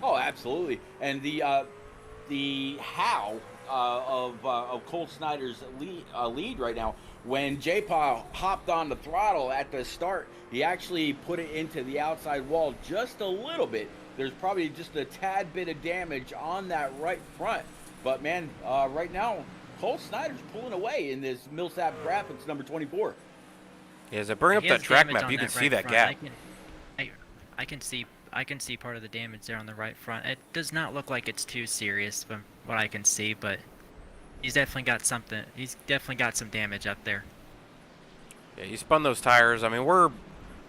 Oh, absolutely. And the how of Cole Snyder's lead right now, when J-Paw hopped on the throttle at the start, he actually put it into the outside wall just a little bit. There's probably just a tad bit of damage on that right front. But, man, right now, Cole Snyder's pulling away in this Millsap Graphics number 24. Yeah, as I bring up that track map, you can see that gap. I can see part of the damage there on the right front. It does not look like it's too serious from what I can see, but he's definitely got something. He's definitely got some damage up there. Yeah, he spun those tires. I mean, we're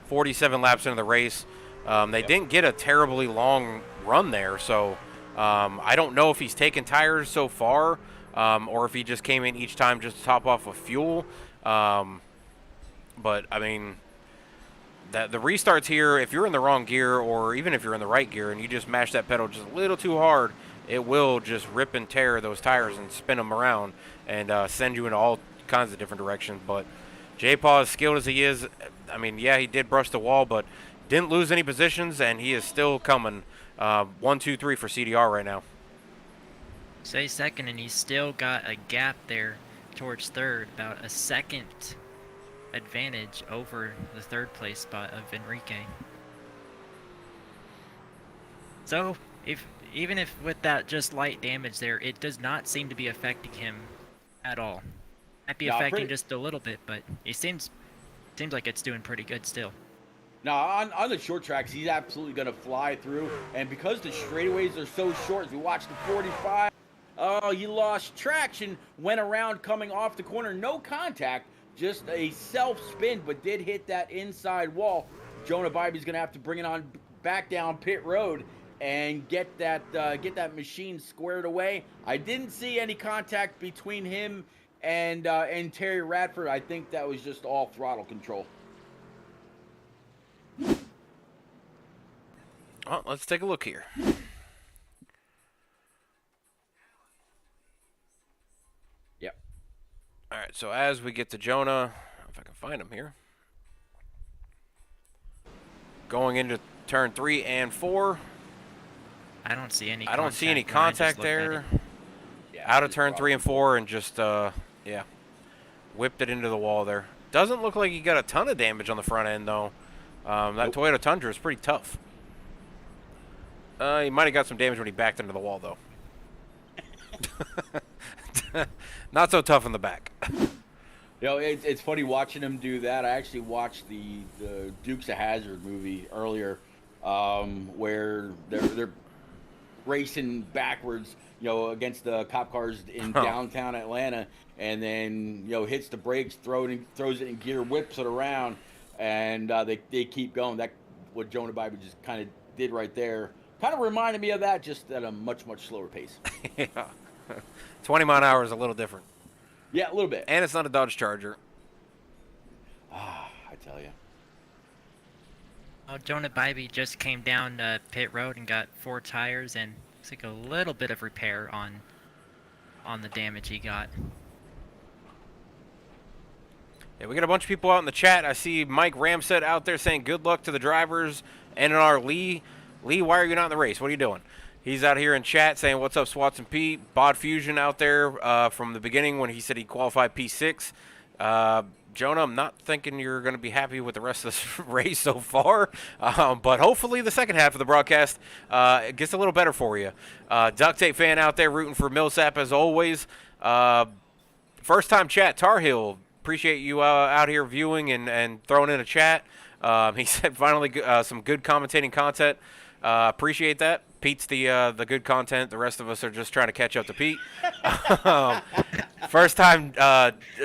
47 laps into the race. They didn't get a terribly long run there, so I don't know if he's taken tires so far or if he just came in each time just to top off of fuel. But, I mean, the restarts here, if you're in the wrong gear or even if you're in the right gear and you just mash that pedal just a little too hard, it will just rip and tear those tires and spin them around and send you in all kinds of different directions. But J-Paw, as skilled as he is, I mean, yeah, he did brush the wall, but didn't lose any positions, and he is still coming 1, 2, 3 for CDR right now. Say second, and he's still got a gap there towards third, about a second advantage over the third place spot of Enrique. So even if with that just light damage there, it does not seem to be affecting him at all. Might be affecting just a little bit, but it seems like it's doing pretty good still. Now, on the short tracks, he's absolutely going to fly through. And because the straightaways are so short, as we watch the 45, he lost traction, went around coming off the corner, no contact, just a self-spin, but did hit that inside wall. Jonah Bybee's going to have to bring it on back down pit road and get that machine squared away. I didn't see any contact between him and Terry Radford. I think that was just all throttle control. Well, let's take a look here. Yep. All right, so as we get to Jonah, if I can find him here. Going into turn 3 and 4. I don't see any contact there. Yeah, out of turn 3 and 4 and just, yeah. Whipped it into the wall there. Doesn't look like he got a ton of damage on the front end, though. That Nope. Toyota Tundra is pretty tough. He might have got some damage when he backed into the wall, though. Not so tough in the back. It's funny watching him do that. I actually watched the Dukes of Hazzard movie earlier, where they're racing backwards, against the cop cars in downtown Atlanta, and then hits the brakes, throws it in gear, whips it around, and they keep going. That what Jonah Bybee just kind of did right there. Kind of reminded me of that, just at a much slower pace. Yeah. 20-mile-an-hour is a little different. Yeah, a little bit. And it's not a Dodge Charger. I tell you. Oh, Jonah Bybee just came down pit road and got 4 tires and looks like a little bit of repair on the damage he got. Yeah, we got a bunch of people out in the chat. I see Mike Ramsett out there saying good luck to the drivers. NR Lee. Lee, why are you not in the race? What are you doing? He's out here in chat saying, what's up, Swats and Pete? Bod Fusion out there from the beginning when he said he qualified P6. Jonah, I'm not thinking you're going to be happy with the rest of this race so far, but hopefully the second half of the broadcast gets a little better for you. Duct Tape fan out there rooting for Millsap as always. First-time chat, Tar Heel. Appreciate you out here viewing and throwing in a chat. He said finally some good commentating content. Appreciate that. Pete's the good content. The rest of us are just trying to catch up to Pete. First time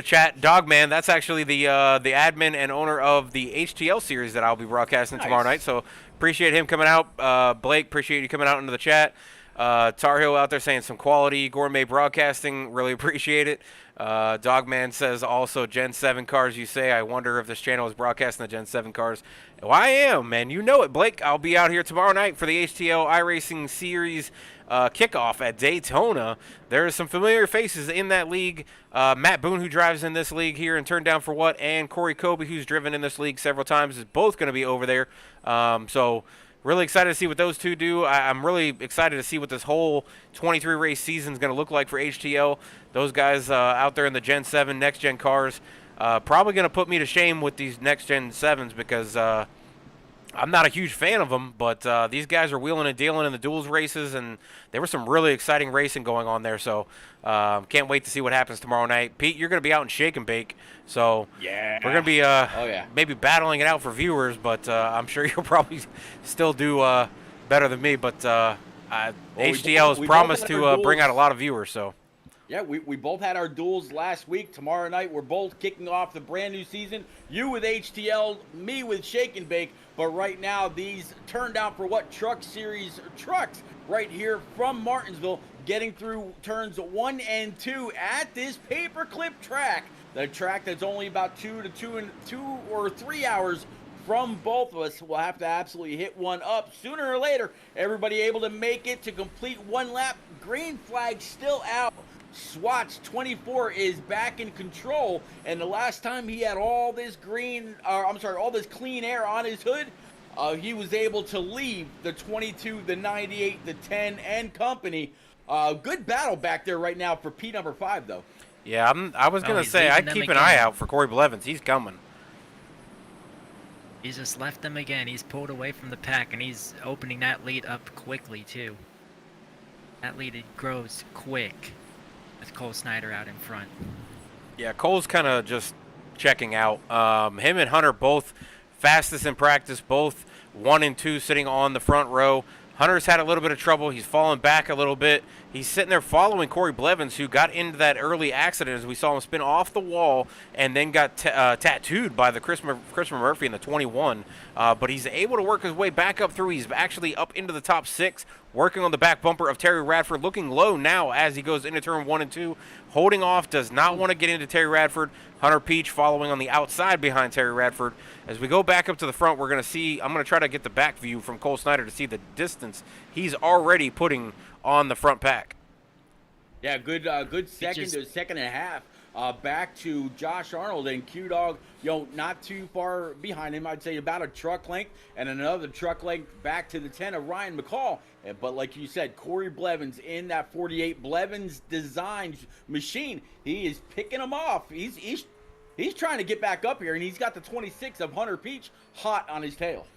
chat, Dogman. That's actually the admin and owner of the HTL series that I'll be broadcasting tomorrow night. So appreciate him coming out. Blake, appreciate you coming out into the chat. Tar Heel out there saying some quality gourmet broadcasting. Really appreciate it. Dogman says also Gen 7 cars, you say. I wonder if this channel is broadcasting the Gen 7 cars. Well, I am, man. You know it, Blake. I'll be out here tomorrow night for the HTL iRacing Series kickoff at Daytona. There are some familiar faces in that league. Matt Boone, who drives in this league here and Turned Down for What, and Corey Kobe, who's driven in this league several times, is both going to be over there. So really excited to see what those two do. I'm really excited to see what this whole 23 race season is going to look like for HTL. Those guys out there in the Gen 7 next gen cars probably going to put me to shame with these next gen 7s because I'm not a huge fan of them, but these guys are wheeling and dealing in the duels races, and there was some really exciting racing going on there. So can't wait to see what happens tomorrow night. Pete, you're going to be out in Shake and Bake, so yeah, we're going to be maybe battling it out for viewers, but I'm sure you'll probably still do better than me. But HDL has promised to bring out a lot of viewers. So yeah, we both had our duels last week. Tomorrow night, we're both kicking off the brand new season. You with HTL, me with Shake and Bake. But right now, these Turned Out for What Truck Series trucks right here from Martinsville, getting through turns 1 and 2 at this paperclip track. The track that's only about 2 or 3 hours from both of us. We'll have to absolutely hit one up sooner or later. Everybody able to make it to complete one lap. Green flag still out. Swatch 24 is back in control, and the last time he had all this clean air on his hood, he was able to leave the 22, the 98, the 10, and company. Good battle back there right now for P number 5, though. Yeah, I was gonna say I'd keep an eye out for Corey Blevins. He's coming. He's just left them again. He's pulled away from the pack, and he's opening that lead up quickly too. That lead grows quick with Cole Snyder out in front. Yeah, Cole's kind of just checking out. Him and Hunter both fastest in practice, both 1 and 2 sitting on the front row. Hunter's had a little bit of trouble. He's fallen back a little bit. He's sitting there following Corey Blevins, who got into that early accident as we saw him spin off the wall and then got tattooed by the Chris Murphy in the 21. But he's able to work his way back up through. He's actually up into the top 6, working on the back bumper of Terry Radford, looking low now as he goes into turn 1 and 2. Holding off, does not want to get into Terry Radford. Hunter Peach following on the outside behind Terry Radford. As we go back up to the front, we're going to see, I'm going to try to get the back view from Cole Snyder to see the distance he's already putting on the front pack. Yeah, good second to second and a half. Back to Josh Arnold and Q-Dog, not too far behind him. I'd say about a truck length, and another truck length back to the 10 of Ryan McCall. But like you said, Corey Blevins in that 48 Blevins designed machine. He is picking them off. He's he's trying to get back up here, and he's got the 26 of Hunter Peach hot on his tail.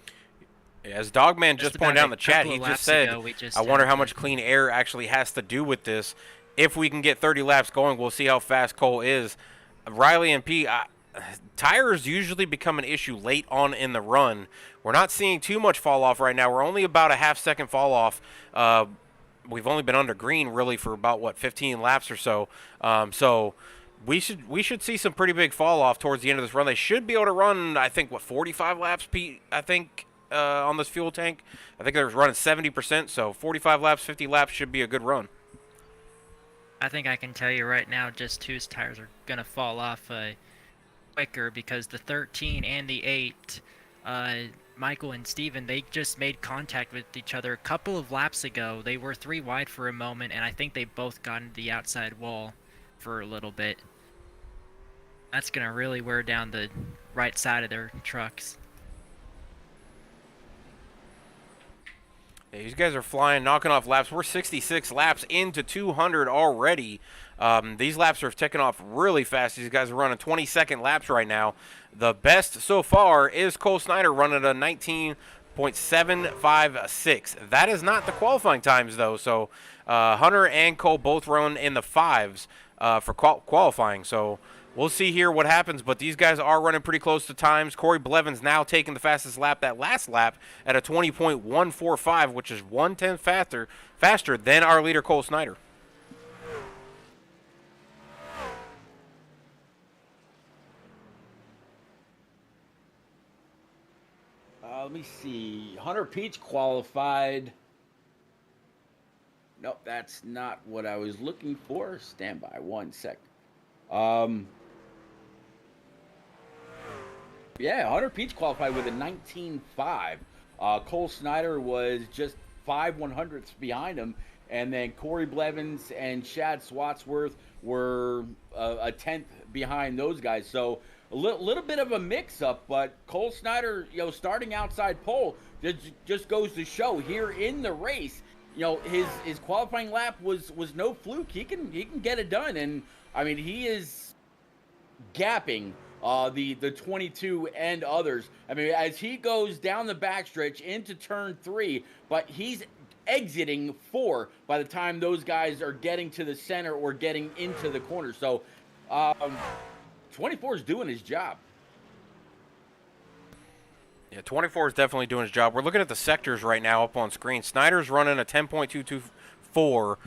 As Dogman just pointed out in the chat, he just said, I wonder how much to- clean air actually has to do with this. If we can get 30 laps going, we'll see how fast Cole is. Riley and P, tires usually become an issue late on in the run. We're not seeing too much fall off right now. We're only about a half-second fall off. We've only been under green really for about 15 laps or so. So we should see some pretty big fall off towards the end of this run. They should be able to run, I think, 45 laps, Pete, I think, on this fuel tank. I think they're running 70%, so 45 laps, 50 laps should be a good run. I think I can tell you right now just whose tires are going to fall off quicker, because the 13 and the 8, Michael and Steven, they just made contact with each other a couple of laps ago. They were 3 wide for a moment, and I think they both got into the outside wall for a little bit. That's going to really wear down the right side of their trucks. Yeah, these guys are flying, knocking off laps. We're 66 laps into 200 already. These laps are ticking off really fast. These guys are running 20-second laps right now. The best so far is Cole Snyder running a 19.756. That is not the qualifying times, though. So Hunter and Cole both run in the 5s for qualifying. So we'll see here what happens, but these guys are running pretty close to times. Corey Blevins now taking the fastest lap, that last lap, at a 20.145, which is 1/10 faster than our leader, Cole Snyder. Let me see. Hunter Peach qualified. Nope, that's not what I was looking for. Stand by 1 sec. Yeah, Hunter Peach qualified with a 19.5. Cole Snyder was just 5/100ths behind him. And then Corey Blevins and Shad Swatsworth were a 10th behind those guys. So a little bit of a mix-up, but Cole Snyder, starting outside pole, just goes to show here in the race, his qualifying lap was no fluke. He can get it done, and I mean he is gapping the 22 and others. I mean, as he goes down the backstretch into turn 3, but he's exiting 4 by the time those guys are getting to the center or getting into the corner. So 24 is doing his job. Yeah, 24 is definitely doing his job. We're looking at the sectors right now up on screen. Snyder's running a 10.224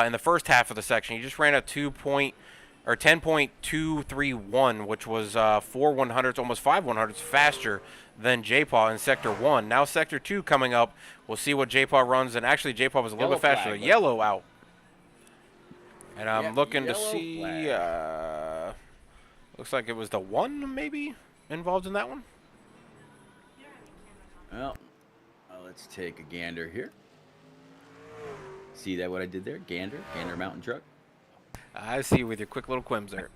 in the first half of the section. He just ran a 10.231, which was 4/100ths, almost 5/100ths faster than J-Paw in Sector 1. Now Sector 2 coming up. We'll see what J-Paw runs, and actually J-Paw was a little bit faster. Flag, yellow out. And I'm looking to yellow see, looks like it was the 1 maybe involved in that one. Well, let's take a gander here. See that what I did there? Gander mountain truck. I see you with your quick little quims there.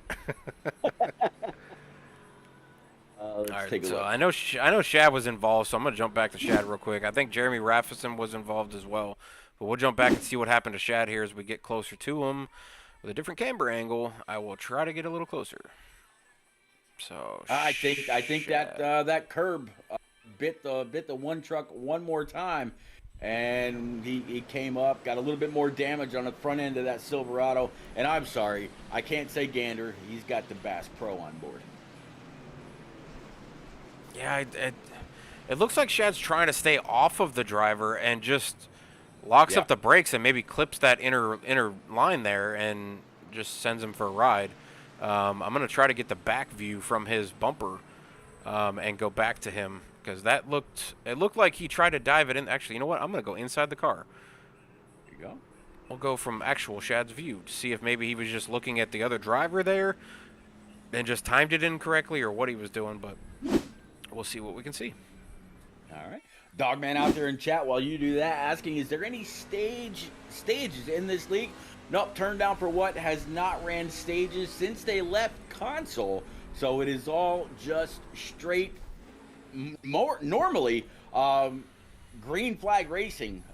Let's take a look. I know Shad was involved, so I'm gonna jump back to Shad real quick. I think Jeremy Raffison was involved as well, but we'll jump back and see what happened to Shad here as we get closer to him with a different camera angle. I will try to get a little closer. So I think that curb bit the one truck one more time, and he came up, got a little bit more damage on the front end of that Silverado. And I'm sorry, I can't say gander. He's got the Bass Pro on board. Yeah, it looks like Shad's trying to stay off of the driver and just locks up the brakes and maybe clips that inner line there and just sends him for a ride. I'm going to try to get the back view from his bumper and go back to him, because it looked like he tried to dive it in. Actually, you know what? I'm going to go inside the car. There you go. We'll go from actual Shad's view to see if maybe he was just looking at the other driver there and just timed it incorrectly or what he was doing, but we'll see what we can see. All right. Dogman out there in chat while you do that, asking, is there any stages in this league? Nope, turned down for what? Has not ran stages since they left console. So it is all just straight, normally, green flag racing.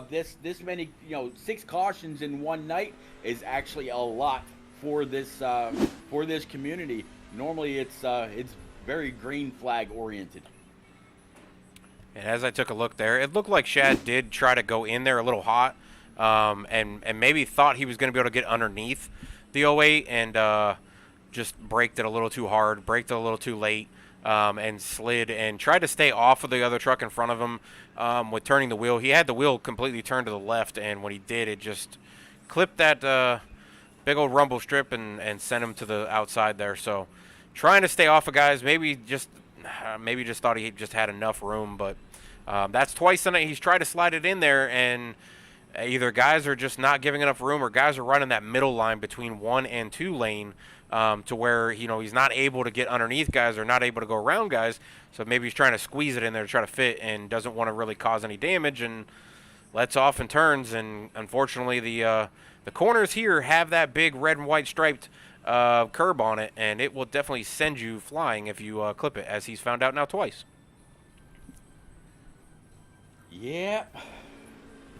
This many, 6 cautions in one night is actually a lot for this community. Normally, it's very green flag oriented. And as I took a look there, it looked like Shad did try to go in there a little hot, and maybe thought he was going to be able to get underneath the '08 and just braked it a little too hard, braked it a little too late, and slid and tried to stay off of the other truck in front of him with turning the wheel. He had the wheel completely turned to the left, and when he did, it just clipped that big old rumble strip and sent him to the outside there. So trying to stay off of guys, maybe just thought he just had enough room, but that's twice tonight he's tried to slide it in there, and either guys are just not giving enough room or guys are running that middle line between 1 and 2 lane to where he's not able to get underneath guys or not able to go around guys. So maybe he's trying to squeeze it in there to try to fit and doesn't want to really cause any damage and lets off and turns. And unfortunately, the corners here have that big red and white striped curb on it, and it will definitely send you flying if you clip it, as he's found out now twice. Yeah.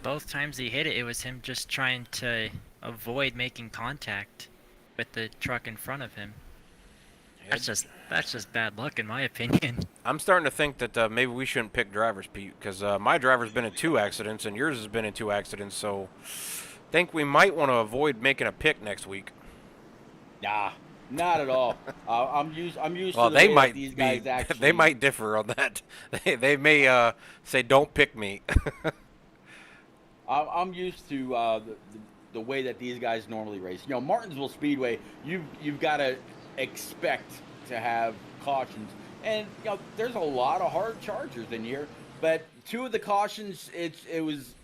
Both times he hit it, it was him just trying to avoid making contact with the truck in front of him. That's just bad luck, in my opinion. I'm starting to think that maybe we shouldn't pick drivers, Pete, because my driver's been in 2 accidents and yours has been in 2 accidents. So I think we might want to avoid making a pick next week. Nah, not at all. I'm used Well, to the way that these guys actually. They might differ on that. They may say don't pick me. I'm used to the way that these guys normally race. Martinsville Speedway, you've got to expect to have cautions, and there's a lot of hard chargers in here. But 2 of the cautions, it was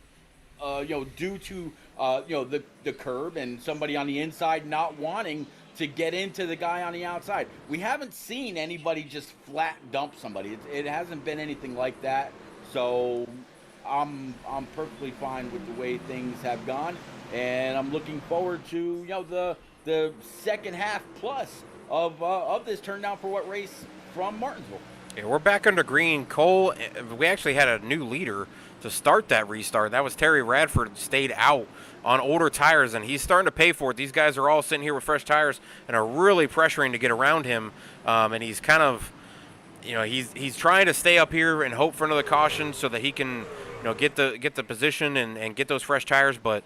due to the curb and somebody on the inside not wanting to get into the guy on the outside. We haven't seen anybody just flat dump somebody. It hasn't been anything like that. So I'm perfectly fine with the way things have gone, and I'm looking forward to the second half plus of this turn down for what race from Martinsville. Yeah, we're back under green. Cole, we actually had a new leader to start that restart. That was Terry Radford, stayed out on older tires, and he's starting to pay for it. These guys are all sitting here with fresh tires and are really pressuring to get around him, and he's kind of, he's trying to stay up here and hope for another caution so that he can, get the position and get those fresh tires. But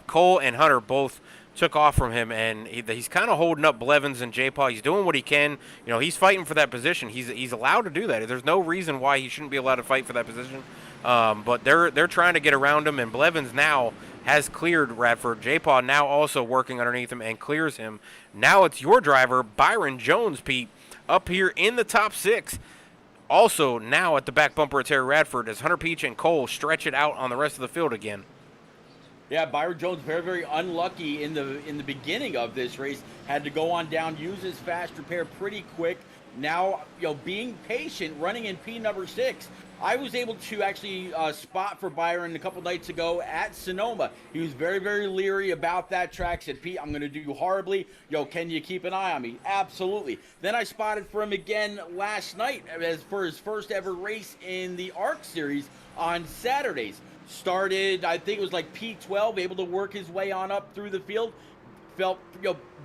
Cole and Hunter both took off from him, and he's kind of holding up Blevins and J-Paw. He's doing what he can. He's fighting for that position. He's allowed to do that. There's no reason why he shouldn't be allowed to fight for that position. But they're trying to get around him, and Blevins now has cleared Radford. J-Paw now also working underneath him and clears him. Now it's your driver, Byron Jones, Pete, up here in the top 6. Also now at the back bumper of Terry Radford as Hunter Peach and Cole stretch it out on the rest of the field again. Yeah, Byron Jones very, very unlucky in the beginning of this race. Had to go on down, use his fast repair pretty quick. Now, being patient, running in P number 6. I was able to actually spot for Byron a couple nights ago at Sonoma. He was very, very leery about that track. Said, Pete, I'm going to do horribly. Can you keep an eye on me? Absolutely. Then I spotted for him again last night as for his first ever race in the ARC Series on Saturdays. Started, I think it was like P12, able to work his way on up through the field. Felt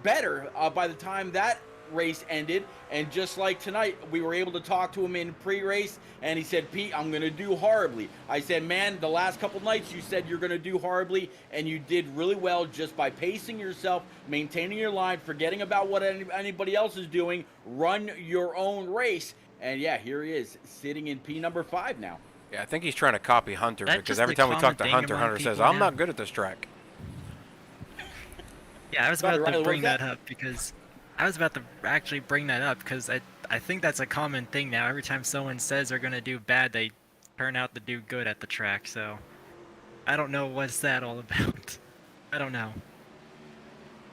better by the time that race ended, and just like tonight, we were able to talk to him in pre-race, and he said, Pete, I'm going to do horribly. I said, man, the last couple nights you said you're going to do horribly, and you did really well just by pacing yourself, maintaining your line, forgetting about what anybody else is doing, run your own race. And yeah, here he is, sitting in P number 5 now. Yeah, I think he's trying to copy Hunter, That's because just every the time we talk to common Hunter, thing Hunter among says, people I'm now. not good at this track. Yeah, I was Right, about to Riley, bring what's that up because I was about to actually bring that up because I think that's a common thing now. Every time someone says they're gonna do bad, they turn out to do good at the track. So I don't know what's that all about. I don't know.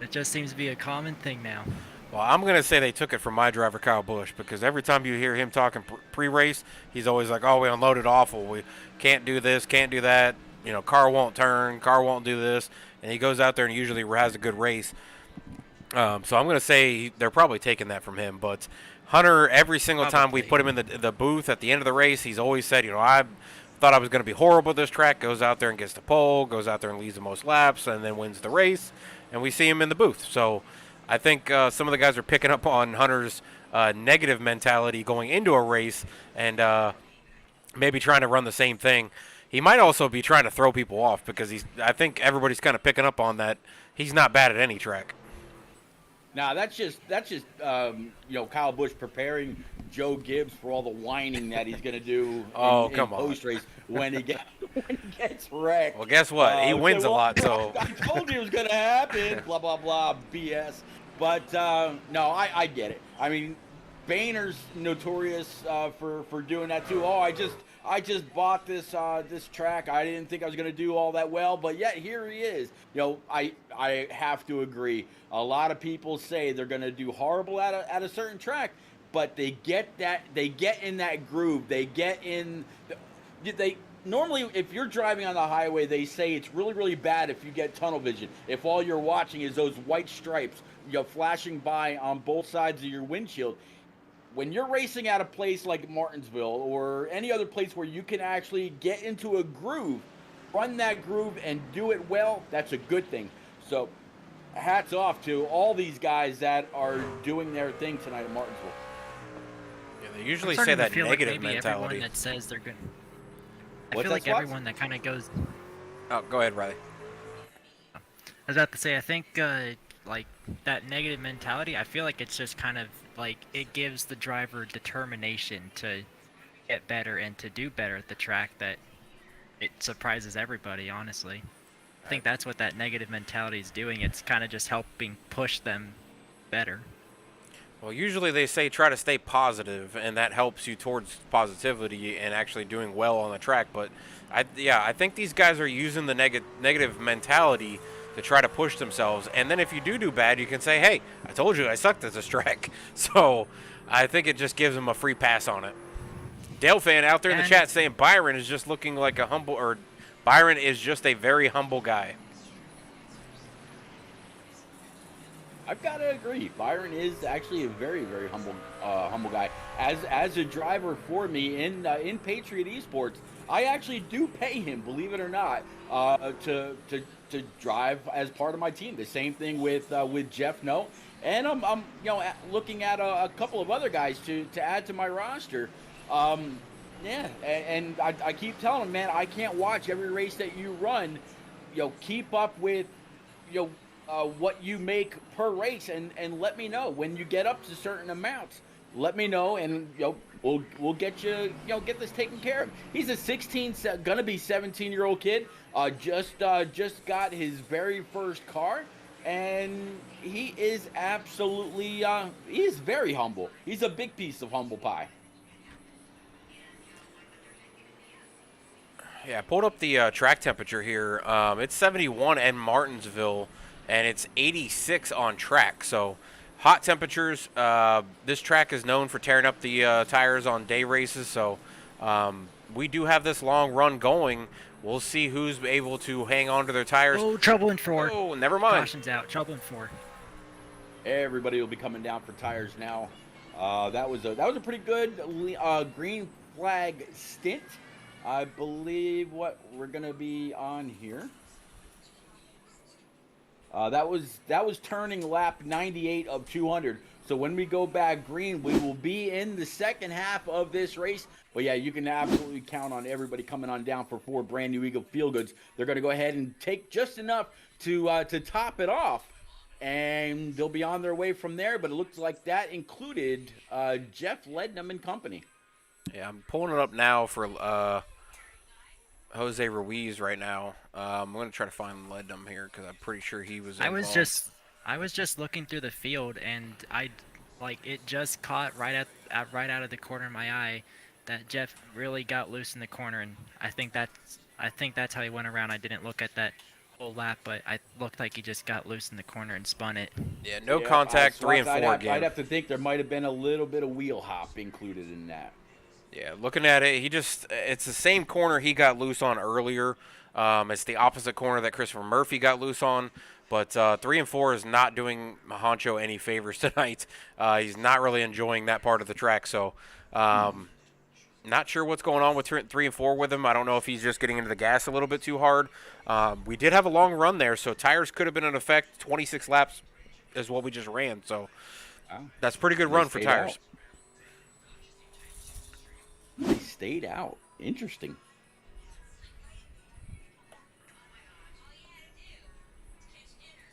It just seems to be a common thing now. Well, I'm going to say they took it from my driver, Kyle Busch, because every time you hear him talking pre-race, he's always like, oh, we unloaded awful. We can't do this, can't do that. Car won't turn, car won't do this. And he goes out there and usually has a good race. So I'm going to say they're probably taking that from him. But Hunter, every single time we put him in the booth at the end of the race, he's always said, I thought I was going to be horrible at this track, goes out there and gets the pole, goes out there and leads the most laps, and then wins the race. And we see him in the booth. So I think some of the guys are picking up on Hunter's negative mentality going into a race and maybe trying to run the same thing. He might also be trying to throw people off because I think everybody's kind of picking up on that. He's not bad at any track. Now that's just Kyle Busch preparing Joe Gibbs for all the whining that he's going to do in post race when he gets wrecked. Well, guess what? He wins a lot, so I told you it was going to happen. Blah blah blah BS. But no, I get it. I mean, Boehner's notorious for doing that too. Oh, I just bought this track. I didn't think I was going to do all that well, but yet here he is. I have to agree. A lot of people say they're going to do horrible at a certain track, but they get in that groove. They normally, if you're driving on the highway, they say it's really, really bad if you get tunnel vision. If all you're watching is those white stripes, flashing by on both sides of your windshield. When you're racing at a place like Martinsville or any other place where you can actually get into a groove, run that groove and do it well, that's a good thing. So hats off to all these guys that are doing their thing tonight at Martinsville. Yeah, they usually say that negative mentality. Everyone that says they're good. I What's feel like that, everyone that kind of goes. Oh, go ahead, Riley. I was about to say, I think like that negative mentality, I feel like it's just kind of like it gives the driver determination to get better and to do better at the track, that it surprises everybody, honestly. I think that's what that negative mentality is doing. It's kind of just helping push them better. Well, usually they say try to stay positive, and that helps you towards positivity and actually doing well on the track. But I think these guys are using the negative mentality to try to push themselves. And then if you do bad, you can say, hey, I told you I sucked at this track. So I think it just gives them a free pass on it. Dale fan out there in the chat saying Byron is just looking like a humble, or Byron is just a very humble guy. I've got to agree. Byron is actually a very, very humble guy. As a driver for me in Patriot Esports, I actually do pay him, believe it or not, to drive as part of my team. The same thing with Jeff No, and I'm looking at a couple of other guys to add to my roster. Yeah, and I keep telling him, man, I can't watch every race that you run. Keep up with what you make per race, and let me know when you get up to certain amounts. Let me know, and we'll get you get this taken care of. He's a gonna be 17-year-old kid. Just got his very first car, and he is absolutely he is very humble. He's a big piece of humble pie. Yeah, I pulled up the track temperature here. It's 71 in Martinsville, and it's 86 on track. So hot temperatures. This track is known for tearing up the tires on day races. So we do have this long run going. We'll see who's able to hang on to their tires. Oh, trouble in 4. Oh, never mind. Caution's out. Trouble in 4. Everybody will be coming down for tires now. That was a pretty good green flag stint. I believe what we're gonna be on here. That was turning lap 98 of 200. So when we go back green, we will be in the second half of this race. But yeah, you can absolutely count on everybody coming on down for 4 brand new Eagle Feel Goods. They're gonna go ahead and take just enough to top it off, and they'll be on their way from there. But it looks like that included Jeff Lednam and company. Yeah, I'm pulling it up now for Jose Ruiz right now. I'm going to try to find Lednam here because I'm pretty sure he was involved. I was just looking through the field, and it just caught right out of the corner of my eye that Jeff really got loose in the corner, and I think that's how he went around. I didn't look at that whole lap, but I looked like he just got loose in the corner and spun it. Yeah, no contact, 3 and 4 again. I'd have to think there might have been a little bit of wheel hop included in that. Yeah, looking at it, it's the same corner he got loose on earlier. It's the opposite corner that Christopher Murphy got loose on. But 3 and 4 is not doing Honcho any favors tonight. He's not really enjoying that part of the track. So not sure what's going on with 3 and 4 with him. I don't know if he's just getting into the gas a little bit too hard. We did have a long run there, so tires could have been in effect. 26 laps as what we just ran. So Wow. that's a pretty good They run for stayed tires. out. They stayed out. Interesting.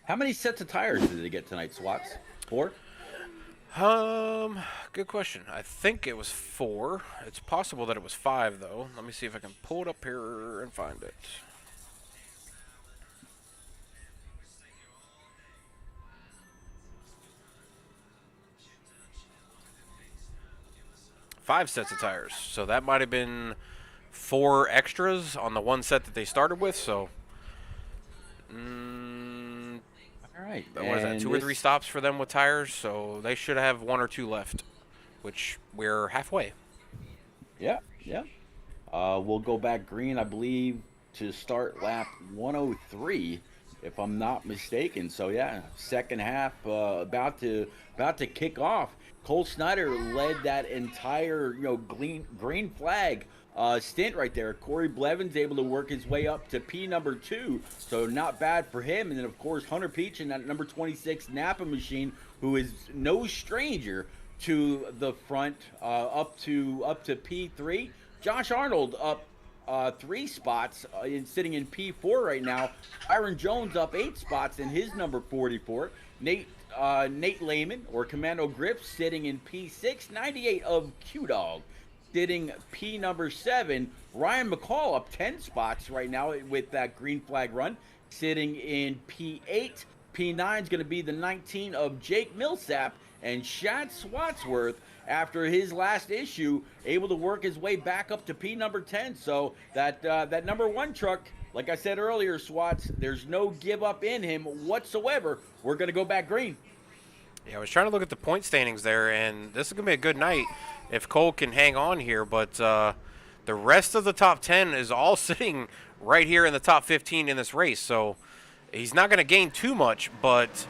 How many sets of tires did they get tonight, Swats? 4? Good question. I think it was 4. It's possible that it was 5 though. Let me see if I can pull it up here and find it. Five sets of tires. So that might have been 4 extras on the one set that they started with. So, All right. what is that? 2 or 3 stops for them with tires. So they should have 1 or 2 left, which we're halfway. Yeah, yeah. We'll go back green, I believe, to start lap 103, if I'm not mistaken. So yeah, second half about to kick off. Cole Snyder led that entire green flag stint right there. Corey Blevins able to work his way up to P number 2, so not bad for him. And then of course Hunter Peach in that number 26 Napa machine, who is no stranger to the front, up to P3. Josh Arnold up 3 spots, sitting in P4 right now. Byron Jones up 8 spots in his number 44. Nate Lehman, or Commando Grips, sitting in P6. 98 of Q-Dog sitting P number 7. Ryan McCall up 10 spots right now with that green flag run, sitting in P8. P9 is going to be the 19 of Jake Millsap, and Shad Swatsworth, after his last issue, able to work his way back up to P number 10. So that number 1 truck, like I said earlier, Swats, there's no give up in him whatsoever. We're going to go back green. Yeah, I was trying to look at the point standings there, and this is going to be a good night if Cole can hang on here. But the rest of the top 10 is all sitting right here in the top 15 in this race. So he's not going to gain too much, but,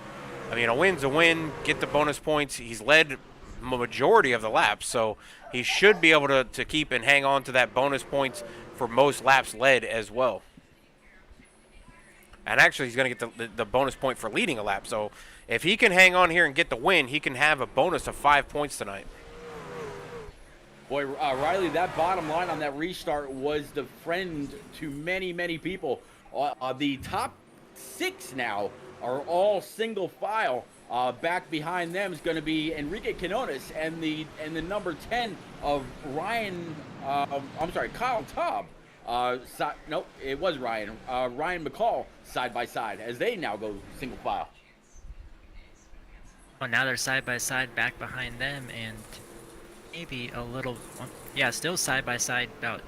I mean, a win's a win. Get the bonus points. He's led majority of the laps, so he should be able to keep and hang on to that bonus points for most laps led as well. And actually, he's going to get the bonus point for leading a lap. So if he can hang on here and get the win, he can have a bonus of 5 points tonight. Boy, Riley, that bottom line on that restart was the friend to many, many people. The top 6 now are all single file. Back behind them is going to be Enrique Quinones and the number 10 of Kyle Taub. Nope, it was Ryan. Ryan McCall side by side as they now go single file. Well, now they're side by side back behind them, and maybe a little, yeah, still side by side, about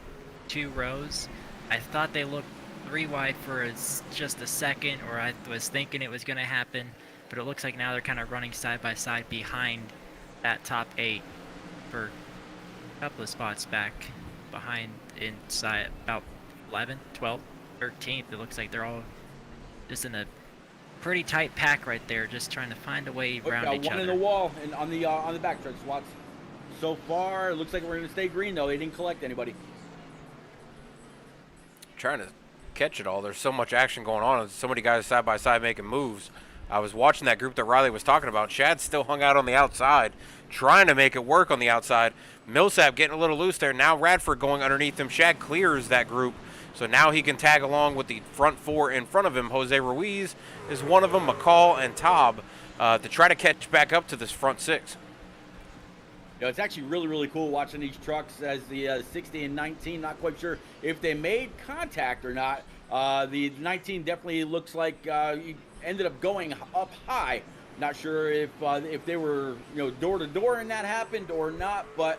2 rows. I thought they looked 3 wide for just a second, or I was thinking it was going to happen, but it looks like now they're kind of running side by side behind that top 8 for a couple of spots back behind, inside about 11th, 12th, 13th. It looks like they're all just in a pretty tight pack right there, just trying to find a way around each one other. in the wall and on the back stretch, Swats. So far, it looks like we're going to stay green, though. They didn't collect anybody. Trying to catch it all. There's so much action going on. So many guys side by side making moves. I was watching that group that Riley was talking about. Chad still hung out on the outside, trying to make it work on the outside. Millsap getting a little loose there. Now Radford going underneath him. Chad clears that group, so now he can tag along with the front 4 in front of him. Jose Ruiz is one of them, McCall and Taub, to try to catch back up to this front 6. You know, it's actually really, really cool watching these trucks as the 60 and 19. Not quite sure if they made contact or not. The 19 definitely looks like he ended up going up high. Not sure if they were door to door and that happened or not, but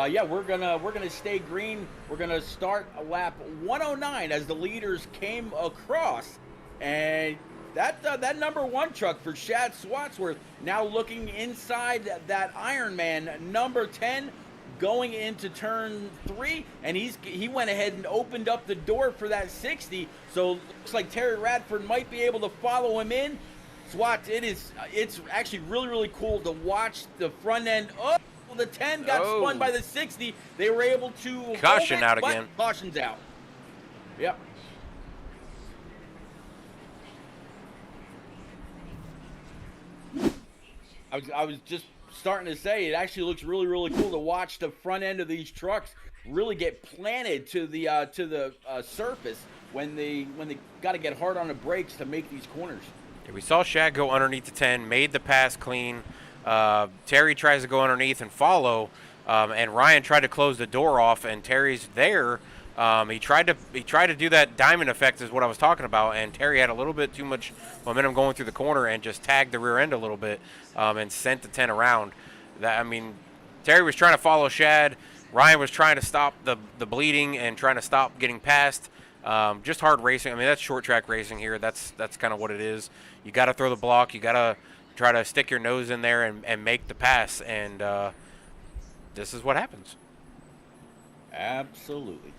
yeah, we're gonna stay green. We're gonna start a lap 109 as the leaders came across, and that number 1 truck for Shad Swatsworth now looking inside that Ironman number 10, going into turn 3, and he went ahead and opened up the door for that 60. So looks like Terry Radford might be able to follow him in. Swats, it's actually really, really cool to watch the front end. Oh, the 10 got spun by the 60. They were able to caution hold it, out but again. Caution's out. Yep. I was just starting to say it actually looks really really cool to watch the front end of these trucks really get planted to the surface when they got to get hard on the brakes to make these corners. Yeah, we saw Shad go underneath the 10, made the pass clean. Terry tries to go underneath and follow, and Ryan tried to close the door off, and Terry's there. He tried to do that diamond effect is what I was talking about, and Terry had a little bit too much momentum going through the corner and just tagged the rear end a little bit and sent the 10 around. Terry was trying to follow Shad. Ryan was trying to stop the bleeding and trying to stop getting past. Just hard racing. I mean, that's short track racing here. That's kind of what it is. You got to throw the block. You got to try to stick your nose in there and make the pass. And this is what happens. Absolutely.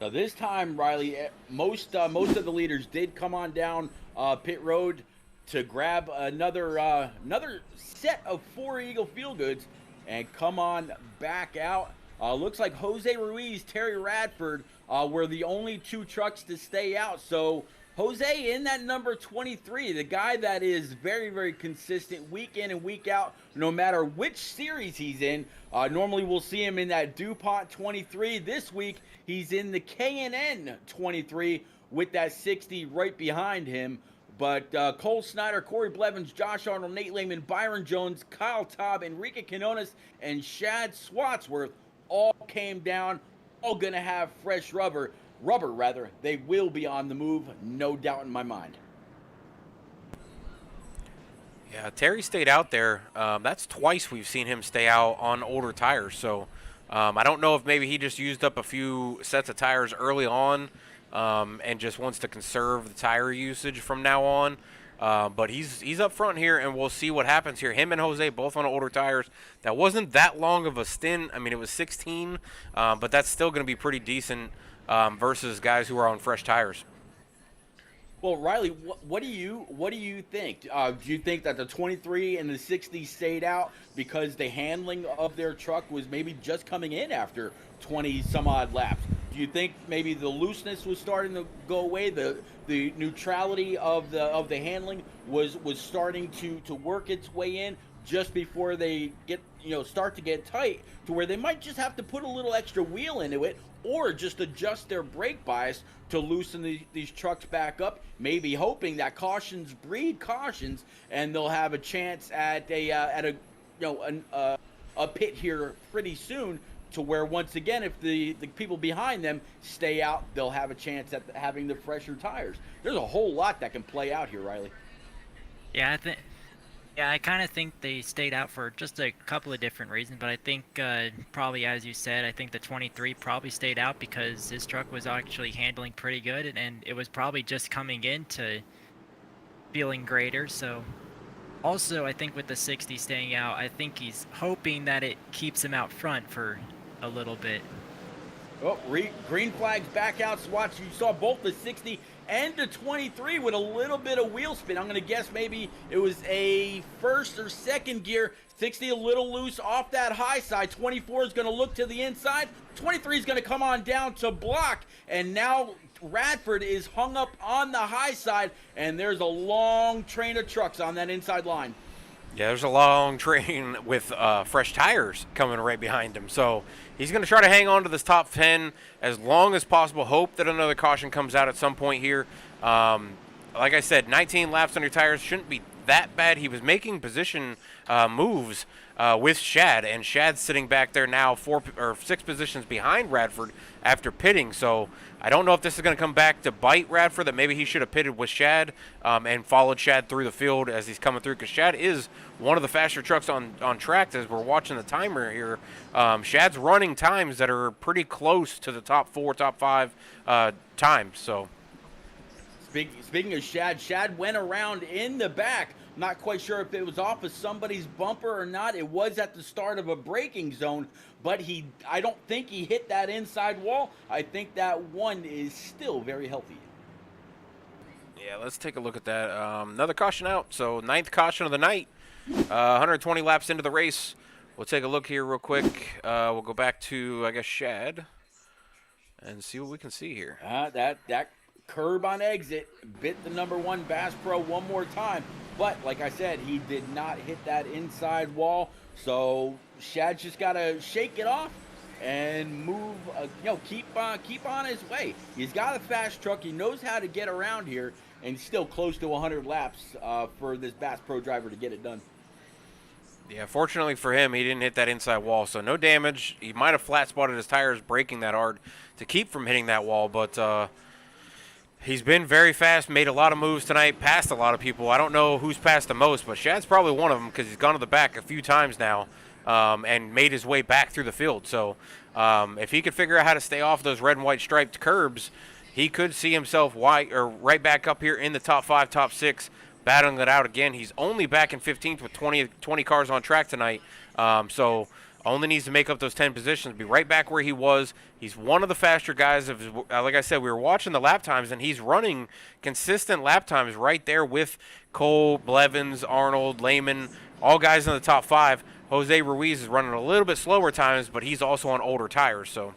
So this time, Riley, most of the leaders did come on down pit road to grab another set of 4 Eagle Feel Goods and come on back out. Looks like Jose Ruiz, Terry Radford were the only 2 trucks to stay out. So Jose in that number 23, the guy that is very, very consistent week in and week out, no matter which series he's in. Normally we'll see him in that DuPont 23. This week he's in the K&N 23 with that 60 right behind him. But Cole Snyder, Corey Blevins, Josh Arnold, Nate Lehman, Byron Jones, Kyle Taub, Enrique Quinones, and Shad Swatsworth all came down, all going to have fresh rubber. They will be on the move, no doubt in my mind. Yeah, Terry stayed out there. That's twice we've seen him stay out on older tires. So I don't know if maybe he just used up a few sets of tires early on and just wants to conserve the tire usage from now on. But he's up front here, and we'll see what happens here. Him and Jose both on older tires. That wasn't that long of a stint. I mean, it was 16, but that's still going to be pretty decent versus guys who are on fresh tires. Well, Riley, what do you think? Do you think that the 23 and the 60 stayed out because the handling of their truck was maybe just coming in after 20 some odd laps? Do you think maybe the looseness was starting to go away? The neutrality of the handling was starting to work its way in just before they start to get tight, to where they might just have to put a little extra wheel into it, or just adjust their brake bias to loosen these trucks back up, maybe hoping that cautions breed cautions, and they'll have a chance at a pit here pretty soon, to where once again, if the people behind them stay out, they'll have a chance at having the fresher tires. There's a whole lot that can play out here, Riley. Yeah, I kind of think they stayed out for just a couple of different reasons, but I think probably, as you said, I think the 23 probably stayed out because his truck was actually handling pretty good, and it was probably just coming into feeling greater. So also, I think with the 60 staying out, I think he's hoping that it keeps him out front for a little bit. Oh, green flags back out. Swatch, you saw both the 60 and the 23 with a little bit of wheel spin. I'm going to guess maybe it was a first or second gear. 60 a little loose off that high side. 24 is going to look to the inside. 23 is going to come on down to block. And now Radford is hung up on the high side, and there's a long train of trucks on that inside line. Yeah, there's a long train with fresh tires coming right behind him. So he's going to try to hang on to this top 10 as long as possible. Hope that another caution comes out at some point here. Like I said, 19 laps on your tires shouldn't be that bad. He was making position moves with Shad, and Shad's sitting back there now 4 or 6 positions behind Radford after pitting. So I don't know if this is going to come back to bite Radford, that maybe he should have pitted with Shad and followed Shad through the field as he's coming through, because Shad is one of the faster trucks on track as we're watching the timer here. Shad's running times that are pretty close to the top 4, top 5 times. So Speaking of Shad went around in the back. Not quite sure if it was off of somebody's bumper or not. It was at the start of a braking zone, but I don't think he hit that inside wall. I think that one is still very healthy. Yeah, let's take a look at that. Another caution out. So 9th caution of the night. 120 laps into the race. We'll take a look here real quick. We'll go back to, I guess, Shad. and see what we can see here. That curb on exit bit the number 1 Bass Pro one more time. But like I said, he did not hit that inside wall. So Shad's just got to shake it off and move, keep on his way. He's got a fast truck. He knows how to get around here, and still close to 100 laps for this Bass Pro driver to get it done. Yeah, fortunately for him, he didn't hit that inside wall, so no damage. He might have flat spotted his tires braking that hard to keep from hitting that wall, but he's been very fast, made a lot of moves tonight, passed a lot of people. I don't know who's passed the most, but Shad's probably one of them because he's gone to the back a few times now and made his way back through the field. So if he could figure out how to stay off those red and white striped curbs, he could see himself right back up here in the top 5, top 6, battling it out again. He's only back in 15th with 20 cars on track tonight. So only needs to make up those 10 positions, be right back where he was. He's one of the faster guys. Like I said, we were watching the lap times, and he's running consistent lap times right there with Cole, Blevins, Arnold, Lehman, all guys in the top 5. Jose Ruiz is running a little bit slower times, but he's also on older tires. So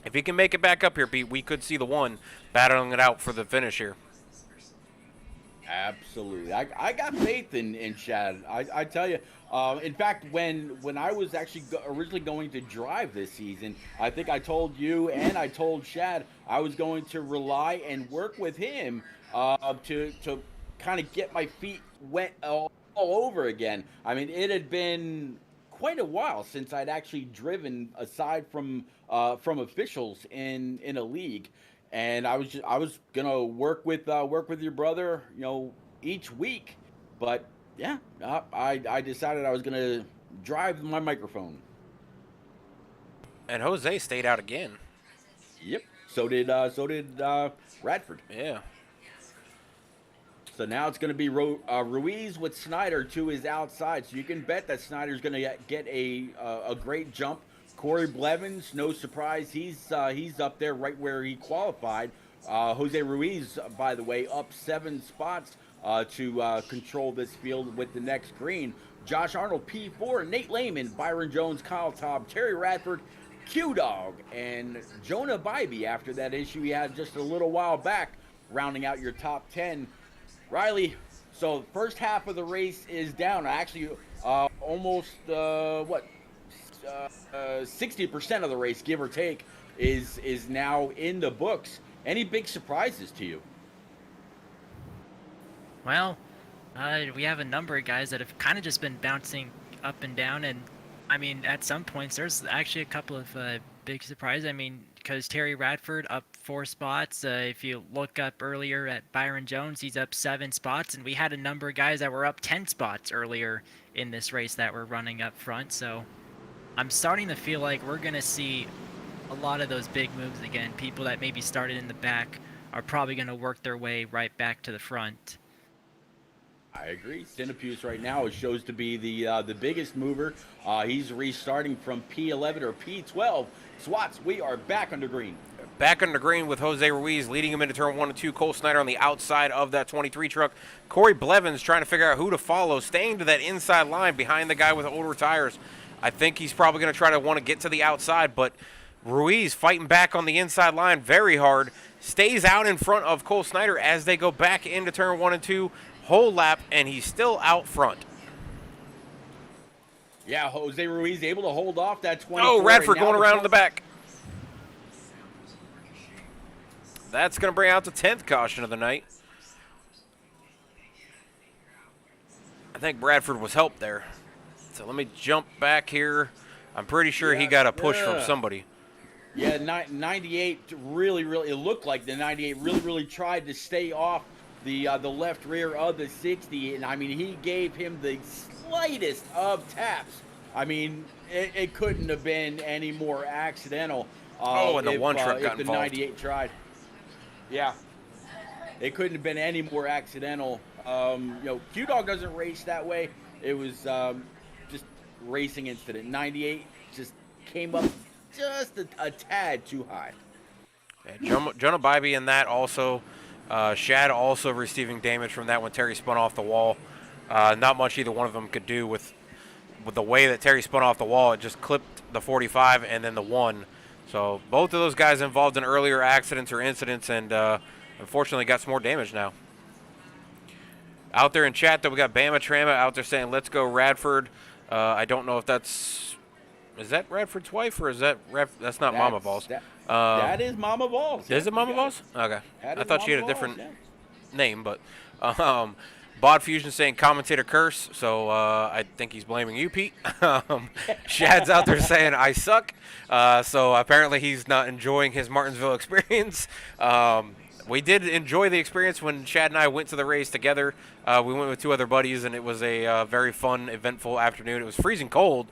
if he can make it back up here, Pete, we could see the one battling it out for the finish here. Absolutely. I got faith in Shad. I tell you. In fact, when I was actually originally going to drive this season, I think I told you and I told Shad I was going to rely and work with him to kind of get my feet wet all over again. I mean, it had been quite a while since I'd actually driven aside from officials in a league. And I was gonna work with your brother, each week, but yeah, I decided I was gonna drive my microphone. And Jose stayed out again. Yep. So did Radford. Yeah. So now it's going to be Ruiz with Snyder to his outside. So you can bet that Snyder's going to get a great jump. Corey Blevins, no surprise, he's up there right where he qualified. Jose Ruiz, by the way, up 7 spots to control this field with the next green. Josh Arnold, P4, Nate Lehman, Byron Jones, Kyle Taub, Terry Radford, Q-Dog, and Jonah Bybee after that issue he had just a little while back, rounding out your top 10. Riley, so the first half of the race is down. Actually, almost 60% of the race, give or take, is now in the books. Any big surprises to you? Well, we have a number of guys that have kind of just been bouncing up and down, and I mean, at some points, there's actually a couple of big surprises. I mean, because Terry Radford up 4 spots. If you look up earlier at Byron Jones, he's up 7 spots, and we had a number of guys that were up 10 spots earlier in this race that were running up front. So I'm starting to feel like we're going to see a lot of those big moves again. People that maybe started in the back are probably going to work their way right back to the front. I agree. Cinepuse right now shows to be the biggest mover. He's restarting from P11 or P12. Swats, we are back under green. Back under green with Jose Ruiz leading him into turn 1 and 2. Cole Snyder on the outside of that 23 truck. Corey Blevins trying to figure out who to follow, staying to that inside line behind the guy with older tires. I think he's probably going to try to want to get to the outside, but Ruiz fighting back on the inside line very hard. Stays out in front of Cole Snyder as they go back into turn 1 and 2. Whole lap, and he's still out front. Yeah, Jose Ruiz able to hold off that 24. Oh, Radford going around in the back. That's going to bring out the 10th caution of the night. I think Bradford was helped there. So let me jump back here. I'm pretty sure he got a push from somebody. Yeah, 98 really, it looked like the 98 really tried to stay off the left rear of the 60, and I mean, he gave him the slightest of taps. I mean, it couldn't have been any more accidental. And the one truck got if the involved. 98 tried. Yeah, it couldn't have been any more accidental. Q-Dog doesn't race that way. It was just racing incident. 98 just came up just a tad too high. Yeah, Jonah Bybee in that also. Shad also receiving damage from that when Terry spun off the wall. Not much either one of them could do with the way that Terry spun off the wall. It just clipped the 45 and then the 1. So both of those guys involved in earlier accidents or incidents, and unfortunately got some more damage now. Out there in chat, though, we got Bama Trama out there saying, let's go Radford. I don't know if that's... Is that Radford's wife, or is that... That's not Mama Balls. That is Mama Balls. Is it Mama Balls? Okay. I thought she had a different name, but... Bod Fusion saying commentator curse, so I think he's blaming you, Pete. Shad's out there saying I suck, so apparently he's not enjoying his Martinsville experience. We did enjoy the experience when Shad and I went to the race together. We went with 2 other buddies, and it was a very fun, eventful afternoon. It was freezing cold,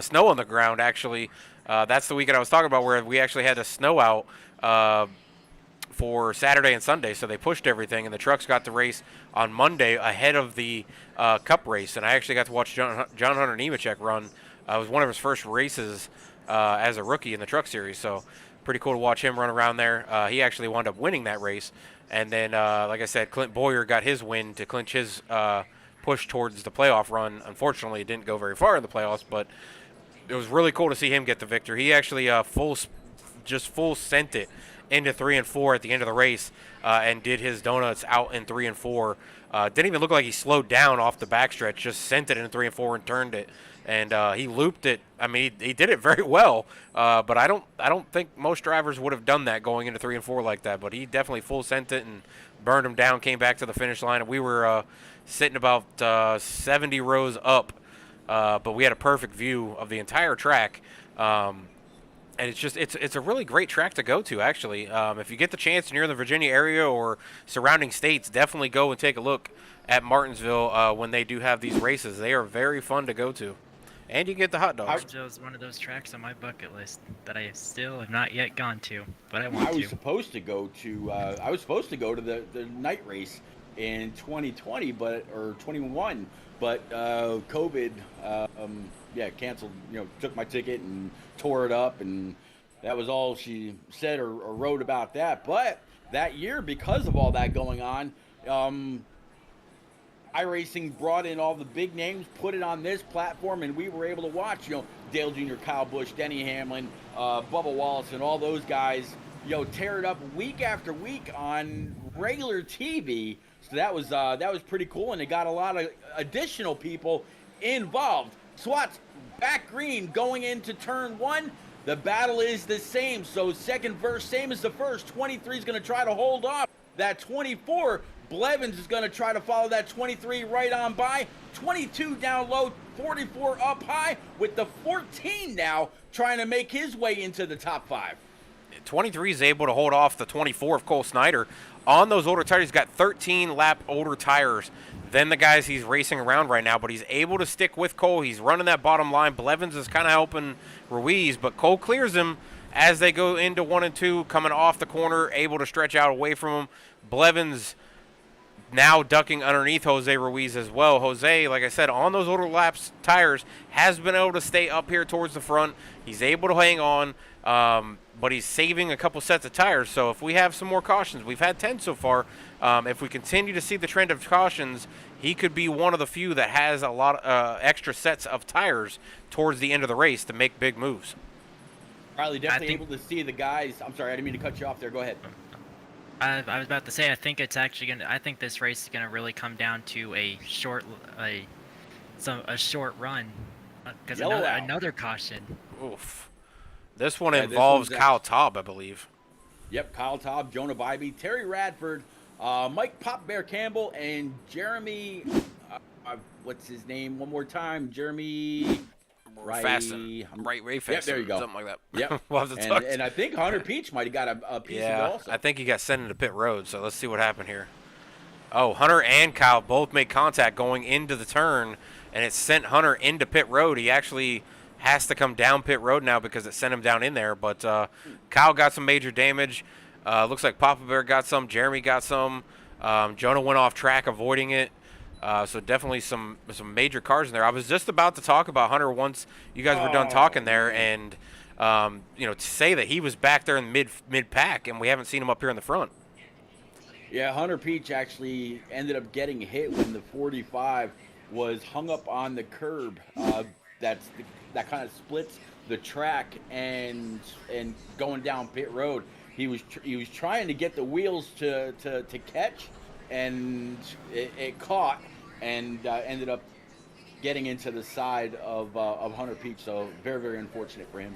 snow on the ground, actually. That's the weekend I was talking about where we actually had to snow out for Saturday and Sunday, so they pushed everything, and the trucks got the race on Monday ahead of the Cup race. And I actually got to watch John Hunter Nemechek run. It was one of his first races as a rookie in the truck series, so pretty cool to watch him run around there. He actually wound up winning that race. And then, like I said, Clint Boyer got his win to clinch his push towards the playoff run. Unfortunately, it didn't go very far in the playoffs, but it was really cool to see him get the victory. He actually full sent it into 3 and 4 at the end of the race and did his donuts out in 3 and 4. Didn't even look like he slowed down off the backstretch, just sent it in 3 and 4 and turned it. And he looped it. I mean, he did it very well. But I don't think most drivers would have done that going into 3 and 4 like that. But he definitely full sent it and burned him down. Came back to the finish line, and we were sitting about 70 rows up. But we had a perfect view of the entire track. And it's a really great track to go to, actually. If you get the chance and you're in the Virginia area or surrounding states, definitely go and take a look at Martinsville when they do have these races. They are very fun to go to. And you get the hot dogs. Martinsville is one of those tracks on my bucket list that I still have not yet gone to, but I want to. I was supposed to go to the night race in 2020, or 21, but COVID, canceled. Took my ticket and tore it up, and that was all she said or wrote about that. But that year, because of all that going on, iRacing brought in all the big names, put it on this platform, and we were able to watch, Dale Jr., Kyle Busch, Denny Hamlin, Bubba Wallace, and all those guys, tear it up week after week on regular TV. So that was pretty cool, and it got a lot of additional people involved. Swats back green going into turn 1. The battle is the same. So second verse, same as the first. 23 is going to try to hold off that 24. Blevins is going to try to follow that 23 right on by. 22 down low, 44 up high, with the 14 now trying to make his way into the top 5. 23 is able to hold off the 24 of Cole Snyder. On those older tires, he's got 13 lap older tires than the guys he's racing around right now, but he's able to stick with Cole. He's running that bottom line. Blevins is kind of helping Ruiz, but Cole clears him as they go into 1 and 2, coming off the corner, able to stretch out away from him. Blevins now ducking underneath Jose Ruiz as well. Jose, like I said, on those older laps tires, has been able to stay up here towards the front. He's able to hang on, but he's saving a couple sets of tires. So if we have some more cautions, we've had 10 so far. If we continue to see the trend of cautions, he could be one of the few that has a lot of extra sets of tires towards the end of the race to make big moves. Riley, definitely able to see the guys. I'm sorry, I didn't mean to cut you off there. Go ahead. I was about to say, I think it's actually gonna. I think this race is gonna really come down to a short run, because another caution. Oof. This one involves Kyle Taub, I believe. Yep, Kyle Taub, Jonah Bybee, Terry Radford, Mike Pop Bear Campbell, and Jeremy. What's his name? One more time, Jeremy. Ray Fasten. Yep, there you go. Something like that. Yep. We'll have to talk. And I think Hunter Peach might have got a piece of it also. I think he got sent into pit road, so let's see what happened here. Oh, Hunter and Kyle both made contact going into the turn, and it sent Hunter into pit road. He actually has to come down pit road now because it sent him down in there. But Kyle got some major damage. Looks like Papa Bear got some. Jeremy got some. Jonah went off track avoiding it. So definitely some major cars in there. I was just about to talk about Hunter once you guys were done talking there, and to say that he was back there in mid pack, and we haven't seen him up here in the front. Yeah, Hunter Peach actually ended up getting hit when the 45 was hung up on the curb. that kind of splits the track and going down pit road. He was trying to get the wheels to catch, and it caught and ended up getting into the side of Hunter Peach. So very, very unfortunate for him.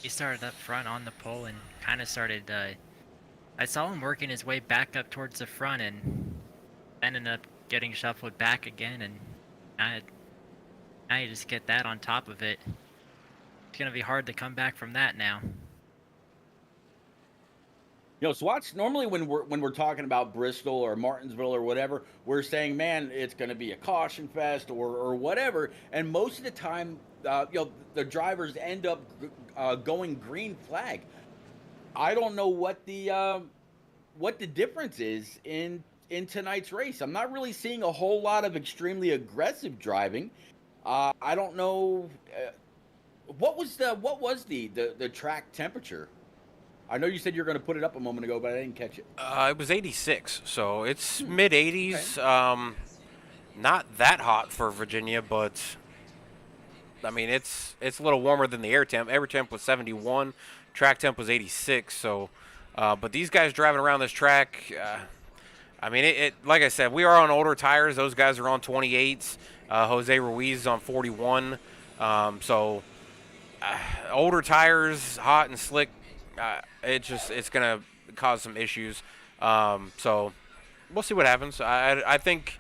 He started up front on the pole and kind of started. I saw him working his way back up towards the front and ended up getting shuffled back again. And now you just get that on top of it. It's gonna be hard to come back from that now. You know, Swats, normally when we're talking about Bristol or Martinsville or whatever, we're saying, man, it's going to be a caution fest or whatever. And most of the time, you know, the drivers end up going green flag. I don't know what the difference is in tonight's race. I'm not really seeing a whole lot of extremely aggressive driving. I don't know what was the track temperature. I know you said you were going to put it up a moment ago, but I didn't catch it. It was 86, so it's mid 80s. Okay. Not that hot for Virginia, but I mean it's a little warmer than the air temp. Air temp was 71, track temp was 86. So, but these guys driving around this track, I mean it. Like I said, we are on older tires. Those guys are on 28s. Jose Ruiz is on 41. So older tires, hot and slick. It's gonna cause some issues. So we'll see what happens. I think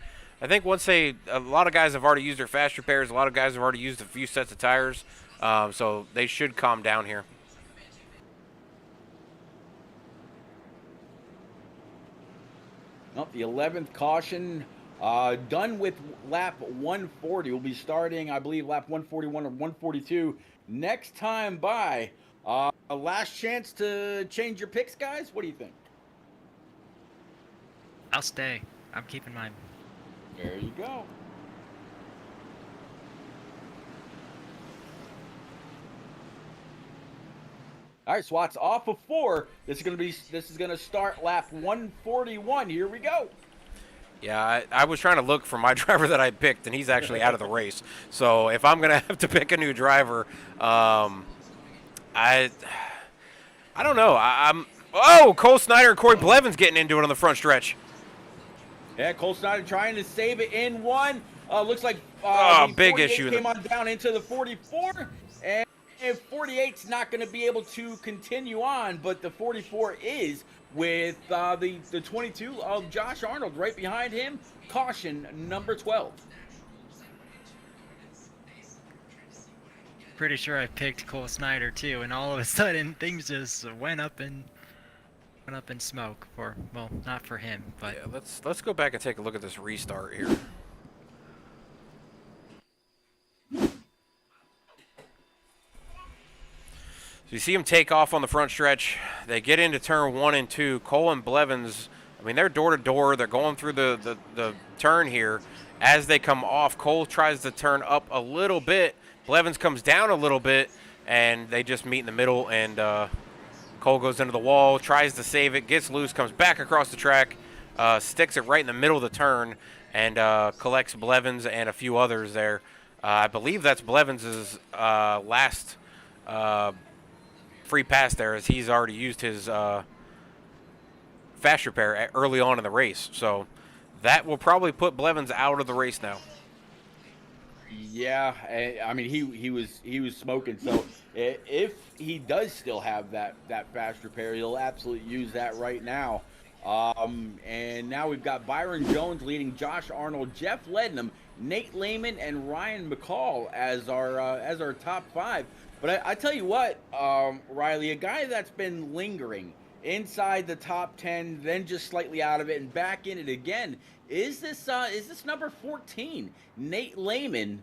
once a lot of guys have already used their fast repairs. A lot of guys have already used a few sets of tires. So they should calm down here. Well, the 11th caution done with lap 140. We'll be starting, I believe, lap 141 or 142 next time by. A last chance to change your picks, guys? What do you think? I'll stay. I'm keeping mine. There you go. All right, Swats off of 4. This is gonna start lap 141. Here we go. Yeah, I was trying to look for my driver that I picked, and he's actually out of the race. So if I'm gonna have to pick a new driver, I don't know. Cole Snyder and Corey Blevins getting into it on the front stretch. Yeah, Cole Snyder trying to save it in one. Looks like big issue. Came on down into the 44, and 48's not going to be able to continue on, but the 44 is with the 22 of Josh Arnold right behind him. Caution number 12. Pretty sure I picked Cole Snyder too, and all of a sudden things just went up in smoke. Well, not for him, but yeah, let's go back and take a look at this restart here. So you see him take off on the front stretch. They get into turn 1 and 2. Cole and Blevins, I mean, they're door to door. They're going through the turn here. As they come off, Cole tries to turn up a little bit. Blevins comes down a little bit, and they just meet in the middle, and Cole goes into the wall, tries to save it, gets loose, comes back across the track, sticks it right in the middle of the turn, and collects Blevins and a few others there. I believe that's Blevins' last free pass there, as he's already used his fast repair early on in the race. So that will probably put Blevins out of the race now. Yeah, I mean he was smoking. So if he does still have that fast repair, he'll absolutely use that right now. And now we've got Byron Jones leading Josh Arnold, Jeff Lednam, Nate Lehman, and Ryan McCall as our top 5. But I tell you what, Riley, a guy that's been lingering inside the top 10, then just slightly out of it and back in it again, is this number 14, Nate Lehman,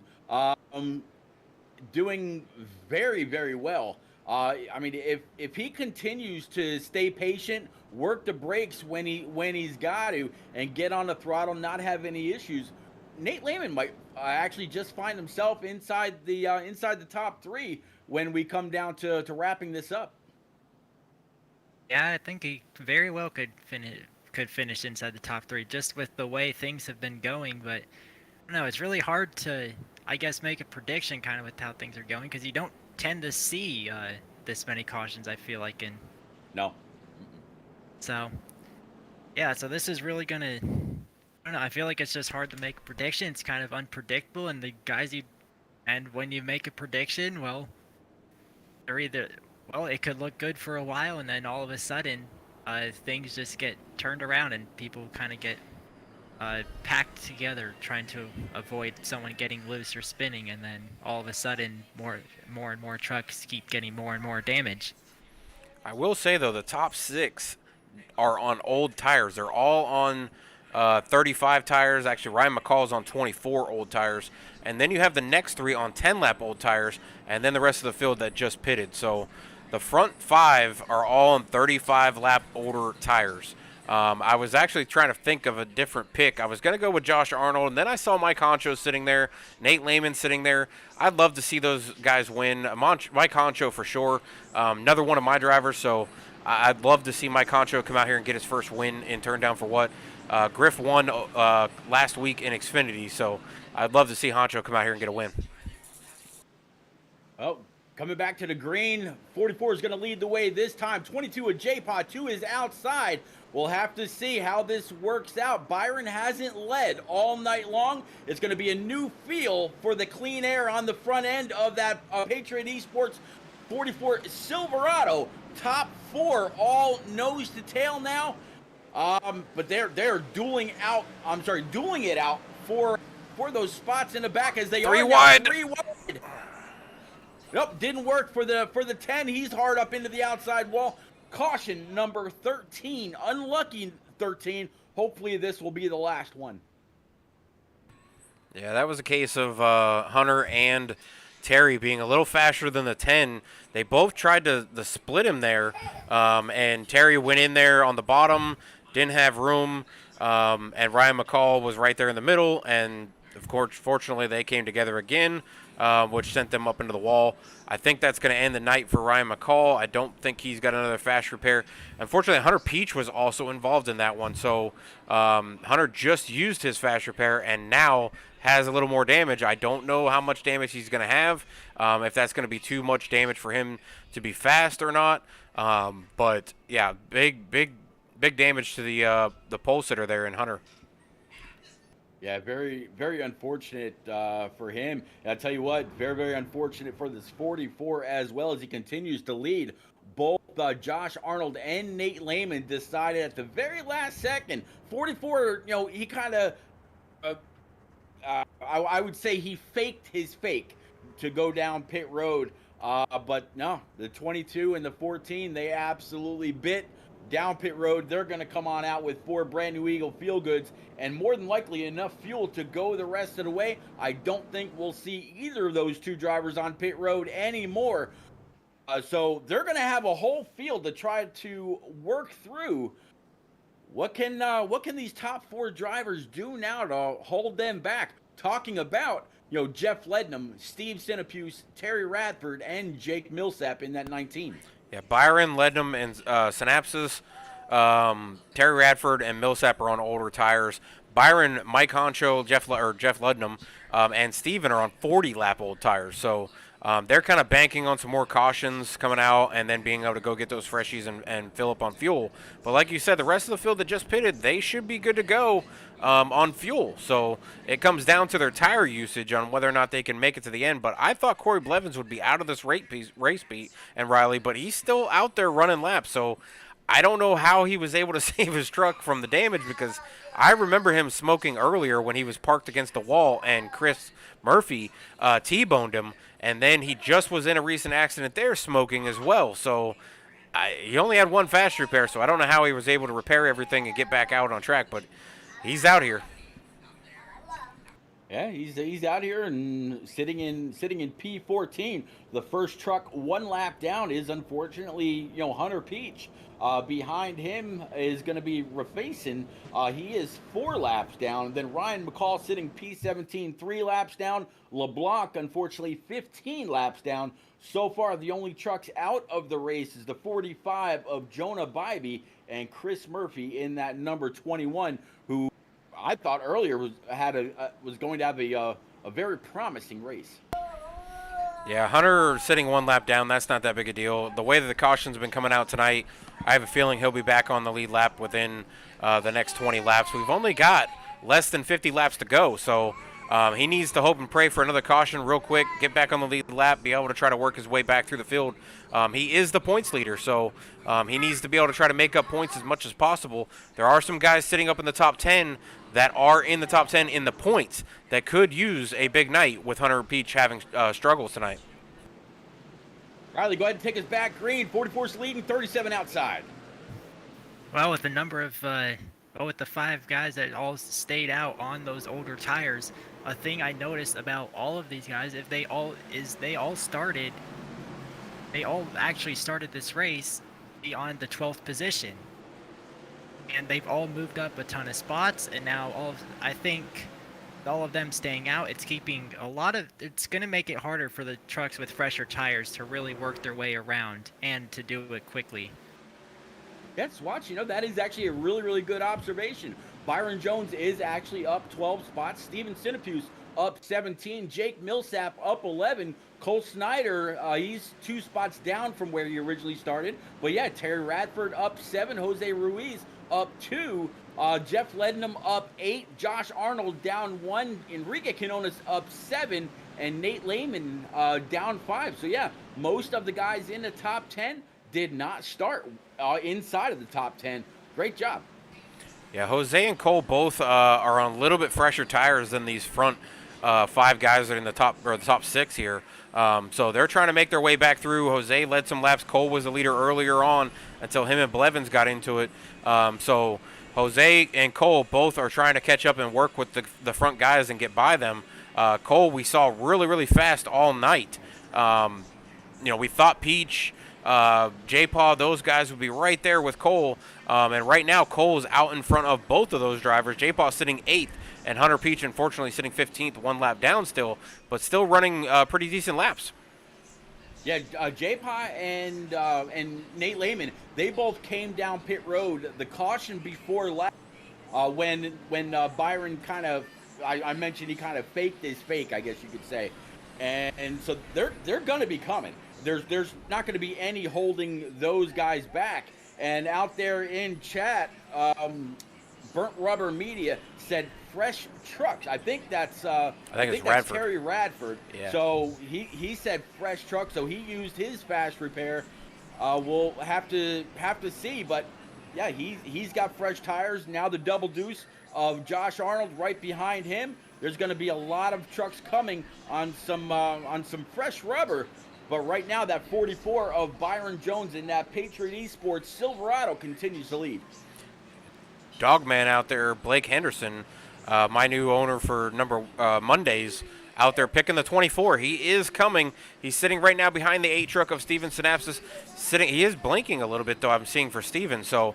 doing very, very well. I mean, if he continues to stay patient, work the brakes when he's got to, and get on the throttle, not have any issues, Nate Lehman might actually just find himself inside the top 3 when we come down to wrapping this up. Yeah, I think he very well could finish inside the top three just with the way things have been going. But I don't know, it's really hard to, I guess, make a prediction kind of with how things are going because you don't tend to see this many cautions. I feel like in No. so yeah, so this is really gonna. I don't know. I feel like it's just hard to make a prediction. It's kind of unpredictable, and the guys you and when you make a prediction, well, they're either it could look good for a while, and then all of a sudden, things just get turned around, and people kind of get packed together, trying to avoid someone getting loose or spinning, and then all of a sudden, more and more trucks keep getting more and more damage. I will say though, the top six are on old tires. They're all on 35 tires. Actually, Ryan McCall's on 24 old tires. And then you have the next three on 10 lap old tires, and then the rest of the field that just pitted. So the front five are all on 35 lap older tires. I was actually trying to think of a different pick. I was going to go with Josh Arnold, and then I saw Mike Honcho sitting there, Nate Lehman sitting there. I'd love to see those guys win. Mike Honcho for sure. Another one of my drivers, so I'd love to see Mike Honcho come out here and get his first win in Turn Down for What. Griff won last week in Xfinity, so I'd love to see Honcho come out here and get a win. Oh, coming back to the green, 44 is going to lead the way this time. 22 of J-Pod, 2 is outside. We'll have to see how this works out. Byron hasn't led all night long. It's going to be a new feel for the clean air on the front end of that Patriot Esports 44 Silverado. Top 4, all nose to tail now. But they're dueling it out for those spots in the back as they Three are wide. now 3 wide. Nope, didn't work for the 10. He's hard up into the outside wall. Caution number 13. Unlucky 13. Hopefully this will be the last one. Yeah, that was a case of Hunter and Terry being a little faster than the 10. They both tried to split him there, and Terry went in there on the bottom, didn't have room, and Ryan McCall was right there in the middle, and of course, fortunately, they came together again, which sent them up into the wall. I think that's going to end the night for Ryan McCall. I don't think he's got another fast repair. Unfortunately, Hunter Peach was also involved in that one, so Hunter just used his fast repair and now has a little more damage. I don't know how much damage he's going to have, if that's going to be too much damage for him to be fast or not. But yeah, big damage to the pole sitter there in Hunter. Yeah, very, very unfortunate for him. And I tell you what, very, very unfortunate for this 44 as well as he continues to lead. Both Josh Arnold and Nate Lehman decided at the very last second. 44, he kind of, I would say he faked his fake to go down pit road. But no, the 22 and the 14, they absolutely bit down pit road. They're going to come on out with 4 brand new Eagle Feel Goods and more than likely enough fuel to go the rest of the way. I don't think we'll see either of those 2 drivers on pit road anymore. So they're going to have a whole field to try to work through. What can these top 4 drivers do now to hold them back? Talking about Jeff Lednam, Steve Sinapuse, Terry Radford, and Jake Millsap in that 19. Yeah, Byron, Lednam, and Synapsis, Terry Radford, and Millsap are on older tires. Byron, Mike Honcho, Jeff Lednam, and Steven are on 40-lap old tires. So they're kind of banking on some more cautions coming out and then being able to go get those freshies and fill up on fuel. But like you said, the rest of the field that just pitted, they should be good to go on fuel. So it comes down to their tire usage on whether or not they can make it to the end. But I thought Corey Blevins would be out of this race beat and Riley, but he's still out there running laps. So I don't know how he was able to save his truck from the damage because I remember him smoking earlier when he was parked against the wall and Chris Murphy T-boned him. And then he just was in a recent accident there smoking as well. So he only had 1 fast repair, so I don't know how he was able to repair everything and get back out on track. But he's out here. Yeah, he's out here and sitting in P14. The first truck 1 lap down is unfortunately Hunter Peach. Behind him is going to be Rafacin. He is 4 laps down. Then Ryan McCall sitting P17, 3 laps down. LeBlanc, unfortunately, 15 laps down. So far, the only trucks out of the race is the 45 of Jonah Bybee and Chris Murphy in that number 21, who I thought earlier was going to have a very promising race. Yeah, Hunter sitting one lap down, that's not that big a deal. The way that the caution's been coming out tonight, I have a feeling he'll be back on the lead lap within the next 20 laps. We've only got less than 50 laps to go, so he needs to hope and pray for another caution real quick, get back on the lead lap, be able to try to work his way back through the field. He is the points leader, so he needs to be able to try to make up points as much as possible. There are some guys sitting up in the top 10 that are in the top 10 in the points that could use a big night with Hunter Peach having struggles tonight. Riley, go ahead and take us back green. 44's leading, 37 outside. Well, with the number of, with the 5 guys that all stayed out on those older tires, a thing I noticed about all of these guys, they all actually started this race beyond the 12th position. And they've all moved up a ton of spots, and now I think all of them staying out, it's going to make it harder for the trucks with fresher tires to really work their way around and to do it quickly. Yes, watch, that is actually a really, really good observation. Byron Jones is actually up 12 spots. Steven Sinapuse up 17. Jake Millsap up 11. Cole Snyder, he's 2 spots down from where he originally started. But yeah, Terry Radford up 7. Jose Ruiz up 2. Jeff Lednam up 8. Josh Arnold down 1. Enrique Quinones up 7. And Nate Lehman down 5. So yeah, most of the guys in the top 10 did not start inside of the top 10. Great job. Yeah, Jose and Cole both are on a little bit fresher tires than these front 5 guys that are in the top 6 here. So they're trying to make their way back through. Jose led some laps. Cole was the leader earlier on until him and Blevins got into it. So Jose and Cole both are trying to catch up and work with the front guys and get by them. Cole, we saw really, really fast all night. We thought Peach, J-Paw, those guys would be right there with Cole. And right now, Cole is out in front of both of those drivers. J-Paw sitting 8th, and Hunter Peach, unfortunately, sitting 15th, 1 lap down still, but still running pretty decent laps. Yeah, J-Paw and Nate Lehman, they both came down pit road. The caution before lap, when Byron kind of, I mentioned he kind of faked his fake, I guess you could say. And so they're going to be coming. There's not going to be any holding those guys back. And out there in chat, Burnt Rubber Media said fresh trucks. I think that's Radford. Terry Radford. Yeah. So he said fresh trucks. So he used his fast repair. We'll have to see, but yeah, he's got fresh tires. Now the double deuce of Josh Arnold right behind him. There's going to be a lot of trucks coming on some fresh rubber. But right now, that 44 of Byron Jones in that Patriot Esports Silverado continues to lead. Dogman out there, Blake Henderson, my new owner for Mondays, out there picking the 24. He is coming. He's sitting right now behind the 8 truck of Steven Synapsis. He is blinking a little bit, though, I'm seeing for Steven. So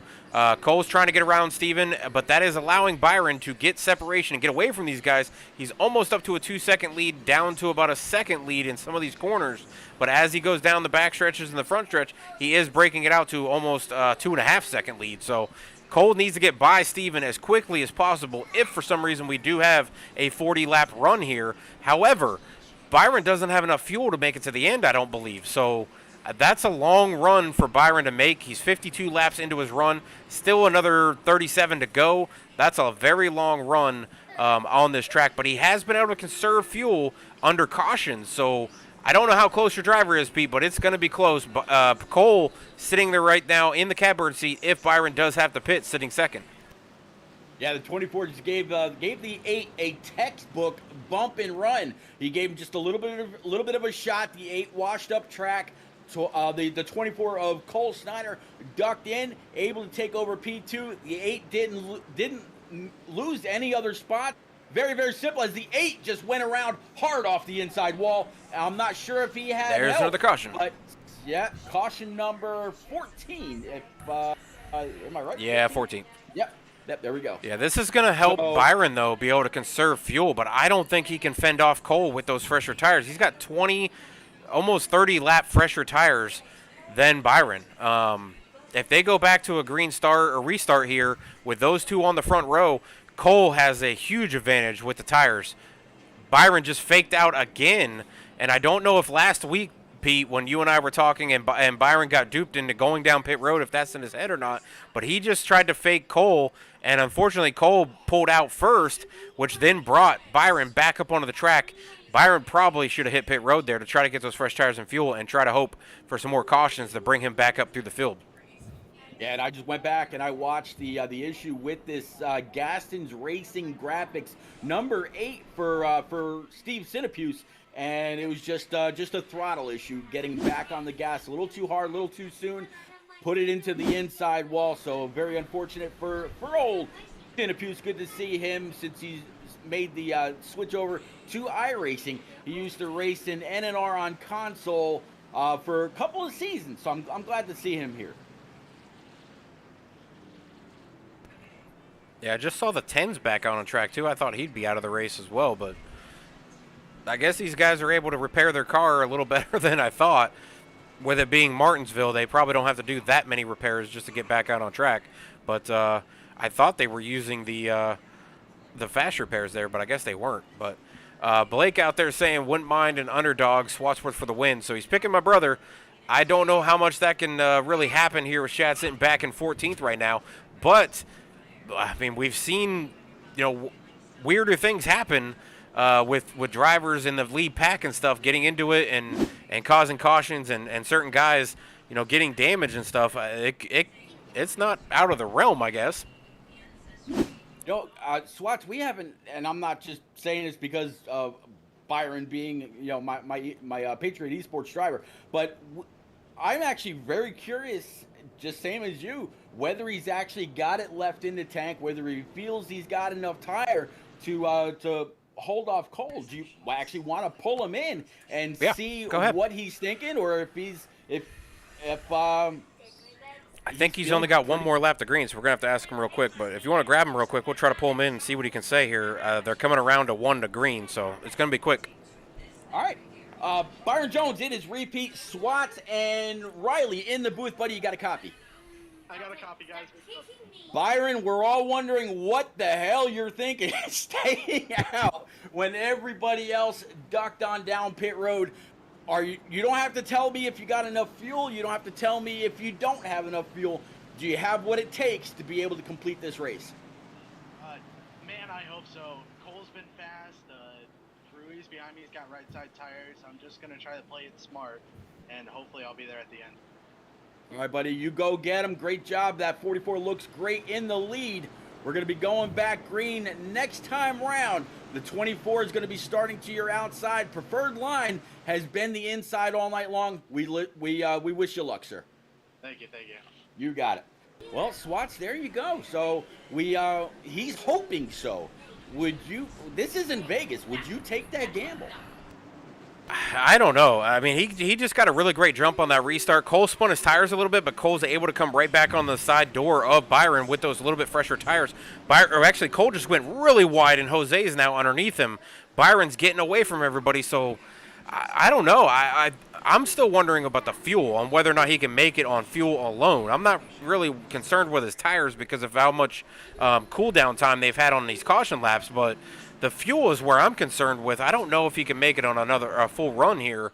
Cole's trying to get around Steven, but that is allowing Byron to get separation and get away from these guys. He's almost up to a 2-second lead, down to about a 2nd lead in some of these corners. But as he goes down the back stretches and the front stretch, he is breaking it out to almost 2.5-second lead. So Cole needs to get by Steven as quickly as possible if for some reason we do have a 40-lap run here. However, Byron doesn't have enough fuel to make it to the end, I don't believe. So that's a long run for Byron to make. He's 52 laps into his run, still another 37 to go. That's a very long run on this track, but he has been able to conserve fuel under caution. So I don't know how close your driver is, Pete, but it's going to be close. Cole sitting there right now in the catbird seat if Byron does have to pit, sitting 2nd. Yeah, the 24 just gave the 8 a textbook bump and run. He gave him just a little bit of a shot. The 8 washed up track. So the 24 of Cole Snyder ducked in, able to take over P2. The 8 didn't lose any other spot. Very, very simple, as the 8 just went around hard off the inside wall. I'm not sure if he had There's help, another caution. But yeah, caution number 14. Am I right? Yeah, 14. Yep, there we go. Yeah, this is going to help Byron, though, be able to conserve fuel, but I don't think he can fend off Cole with those fresher tires. He's got 20 almost 30 lap fresher tires than Byron. If they go back to a green start or restart here with those two on the front row, Cole has a huge advantage with the tires. Byron just faked out again, and I don't know if last week, Pete, when you and I were talking and Byron got duped into going down pit road, if that's in his head or not, but he just tried to fake Cole, and unfortunately Cole pulled out first, which then brought Byron back up onto the track. Byron probably should have hit pit road there to try to get those fresh tires and fuel and try to hope for some more cautions to bring him back up through the field. Yeah, and I just went back and I watched the issue with this Gaston's Racing Graphics number 8 for Steve Sinopuse, and it was just a throttle issue, getting back on the gas a little too hard, a little too soon, put it into the inside wall. So very unfortunate for old Sinopuse. Good to see him since he's made the switch over to iRacing. He used to race in NNR on console for a couple of seasons, so I'm glad to see him here. Yeah, I just saw the 10s back on track, too. I thought he'd be out of the race as well, but I guess these guys are able to repair their car a little better than I thought. With it being Martinsville, they probably don't have to do that many repairs just to get back out on track. But I thought they were using the fast repairs there, but I guess they weren't. But Blake out there saying wouldn't mind an underdog, Swatsworth for the win. So he's picking my brother. I don't know how much that can really happen here with Shad sitting back in 14th right now. But I mean, we've seen, weirder things happen with drivers in the lead pack and stuff getting into it and causing cautions and certain guys, getting damage and stuff. It's not out of the realm, I guess. Swats, we haven't, and I'm not just saying this because of Byron being, my Patriot Esports driver, but I'm actually very curious, just same as you, whether he's actually got it left in the tank, whether he feels he's got enough tire to hold off Cole. Do you actually want to pull him in and see what he's thinking, or if I think he's only got one more lap to green, so we're gonna have to ask him real quick. But if you want to grab him real quick, we'll try to pull him in and see what he can say here. They're coming around to 1 to green, so it's gonna be quick. All right. Byron Jones in his repeat. Swats and Riley in the booth. Buddy, you got a copy? I got a copy, guys. Byron, we're all wondering what the hell you're thinking staying out when everybody else ducked on down pit road. You don't have to tell me if you got enough fuel. You don't have to tell me if you don't have enough fuel. Do you have what it takes to be able to complete this race? Man, I hope so. Cole's been fast. Ruiz behind me's got right side tires. I'm just going to try to play it smart, and hopefully I'll be there at the end. All right, buddy, you go get him. Great job. That 44 looks great in the lead. We're going to be going back green next time round. The 24 is going to be starting to your outside. Preferred line has been the inside all night long. We wish you luck, sir. Thank you. You got it. Well, Swats, there you go. So he's hoping so. This is in Vegas. Would you take that gamble? I don't know. I mean, he just got a really great jump on that restart. Cole spun his tires a little bit, but Cole's able to come right back on the side door of Byron with those little bit fresher tires. Cole just went really wide, and Jose's now underneath him. Byron's getting away from everybody, so I don't know. I'm still wondering about the fuel, on whether or not he can make it on fuel alone. I'm not really concerned with his tires because of how much cool-down time they've had on these caution laps, but the fuel is where I'm concerned with. I don't know if he can make it on a full run here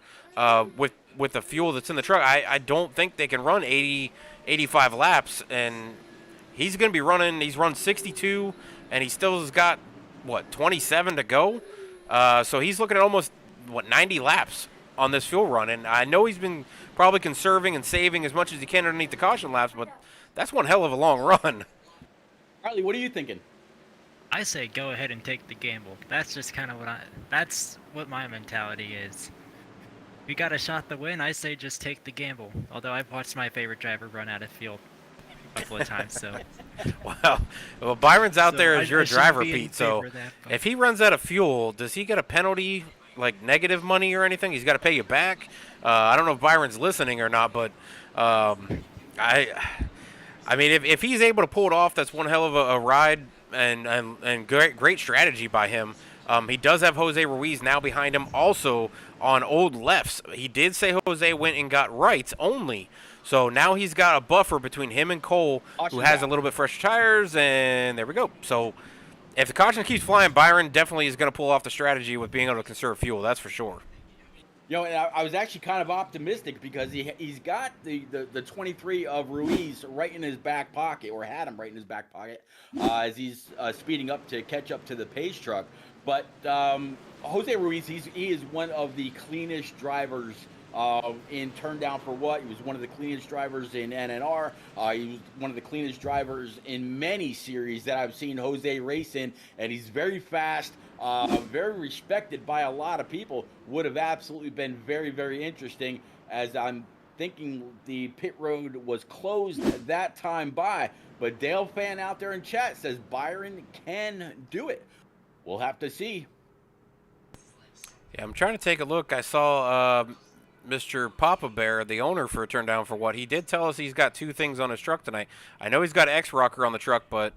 with the fuel that's in the truck. I don't think they can run 80, 85 laps, and he's going to be running. He's run 62, and he still has got, 27 to go? So he's looking at almost, 90 laps on this fuel run, and I know he's been probably conserving and saving as much as he can underneath the caution laps, but that's one hell of a long run. Harley, what are you thinking? I say go ahead and take the gamble. That's just kind of that's what my mentality is. If you got a shot to win, I say just take the gamble. Although I've watched my favorite driver run out of fuel a couple of times, so. Well, Byron's out there as your I driver, shouldn't be in Pete, so favor of that, but- if he runs out of fuel, does he get a penalty, like negative money or anything? He's got to pay you back? I don't know if Byron's listening or not, but I mean, if he's able to pull it off, that's one hell of a ride and great strategy by him. He does have Jose Ruiz now behind him, also on old lefts. He did say Jose went and got rights only. So now he's got a buffer between him and Cole, who has a little bit fresh tires, and there we go. So if the caution keeps flying, Byron definitely is going to pull off the strategy with being able to conserve fuel. That's for sure. You know, and I was actually kind of optimistic because he's got the 23 of Ruiz right in his back pocket, or had him right in his back pocket, as he's speeding up to catch up to the pace truck. But Jose Ruiz, he is one of the cleanest drivers in Turn Down for What. He was one of the cleanest drivers in NNR. He was one of the cleanest drivers in many series that I've seen Jose race in, and he's very fast. Very respected by a lot of people. Would have absolutely been very, very interesting, as I'm thinking the pit road was closed at that time by. But Dale Fan out there in chat says Byron can do it. We'll have to see. Yeah, I'm trying to take a look. I saw Mr. Papa Bear, the owner for Turn Down for What. He did tell us he's got 2 things on his truck tonight. I know he's got X-Rocker on the truck, but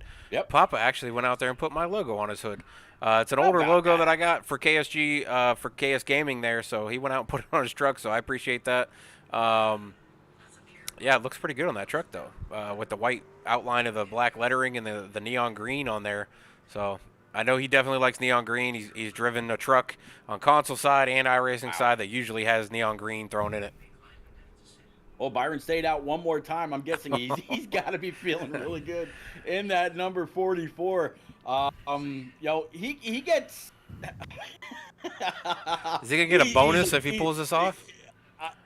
Papa actually went out there and put my logo on his hood. It's an older logo that I got for KSG, for KS Gaming there, so he went out and put it on his truck, so I appreciate that. Yeah, it looks pretty good on that truck, though, with the white outline of the black lettering and the neon green on there. So I know he definitely likes neon green. He's driven a truck on console side and iRacing side that usually has neon green thrown in it. Well, Byron stayed out one more time. I'm guessing he's got to be feeling really good in that number 44. He gets. Is he gonna get a bonus if he pulls this off?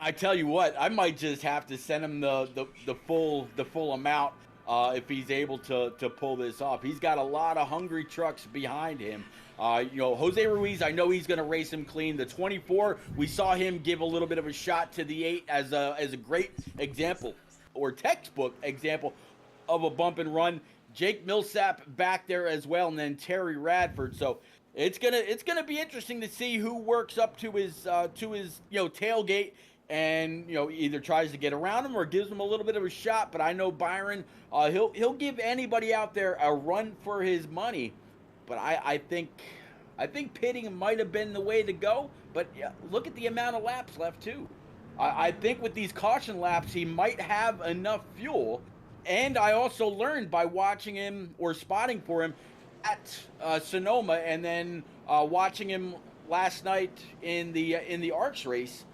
I tell you what, I might just have to send him the full amount if he's able to pull this off. He's got a lot of hungry trucks behind him. Jose Ruiz, I know he's going to race him clean. The 24, we saw him give a little bit of a shot to the 8 as a great example, or textbook example, of a bump and run. Jake Millsap back there as well, and then Terry Radford. So it's gonna be interesting to see who works up to his tailgate and either tries to get around him or gives him a little bit of a shot. But I know Byron, he'll give anybody out there a run for his money. But I think pitting might have been the way to go. But look at the amount of laps left too. I think with these caution laps, he might have enough fuel. And I also learned by watching him or spotting for him at Sonoma, and then watching him last night in the Arcs race.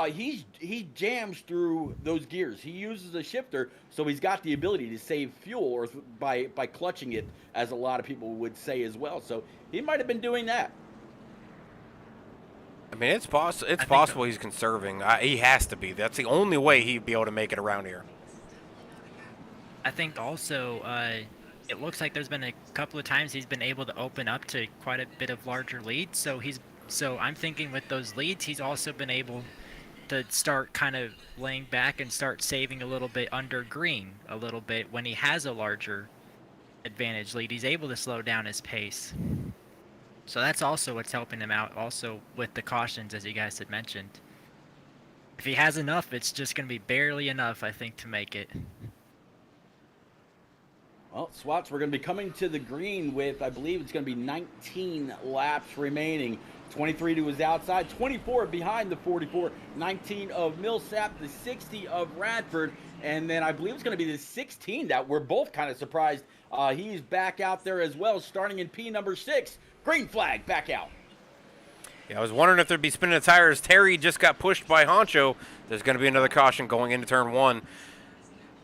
He jams through those gears. He uses a shifter, so he's got the ability to save fuel, or by clutching it, as a lot of people would say as well. So he might have been doing that. I mean, it's possible he's conserving. He has to be. That's the only way he'd be able to make it around here. I think also it looks like there's been a couple of times he's been able to open up to quite a bit of larger leads. So I'm thinking with those leads, he's also been able to start kind of laying back and start saving a little bit under green a little bit when he has a larger advantage lead. He's able to slow down his pace. So that's also what's helping him out, also with the cautions, as you guys had mentioned. If he has enough, it's just going to be barely enough, I think, to make it. Well, Swats, we're going to be coming to the green with, I believe it's going to be 19 laps remaining. 23 to his outside, 24 behind the 44, 19 of Millsap, the 60 of Radford, and then I believe it's going to be the 16 that we're both kind of surprised. He's back out there as well, starting in P number 6. Green flag, back out. Yeah, I was wondering if there'd be spinning the tires. Terry just got pushed by Honcho. There's going to be another caution going into turn 1.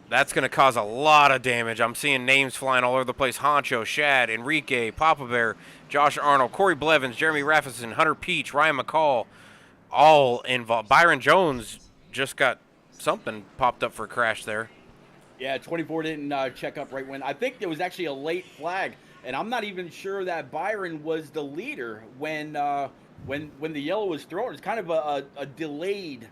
That's going to cause a lot of damage. I'm seeing names flying all over the place. Honcho, Shad, Enrique, Papa Bear, Josh Arnold, Corey Blevins, Jeremy Raffison, Hunter Peach, Ryan McCall, all involved. Byron Jones just got something popped up for a crash there. Yeah, 24 didn't check up right when. I think there was actually a late flag, and I'm not even sure that Byron was the leader when the yellow was thrown. It's kind of a delayed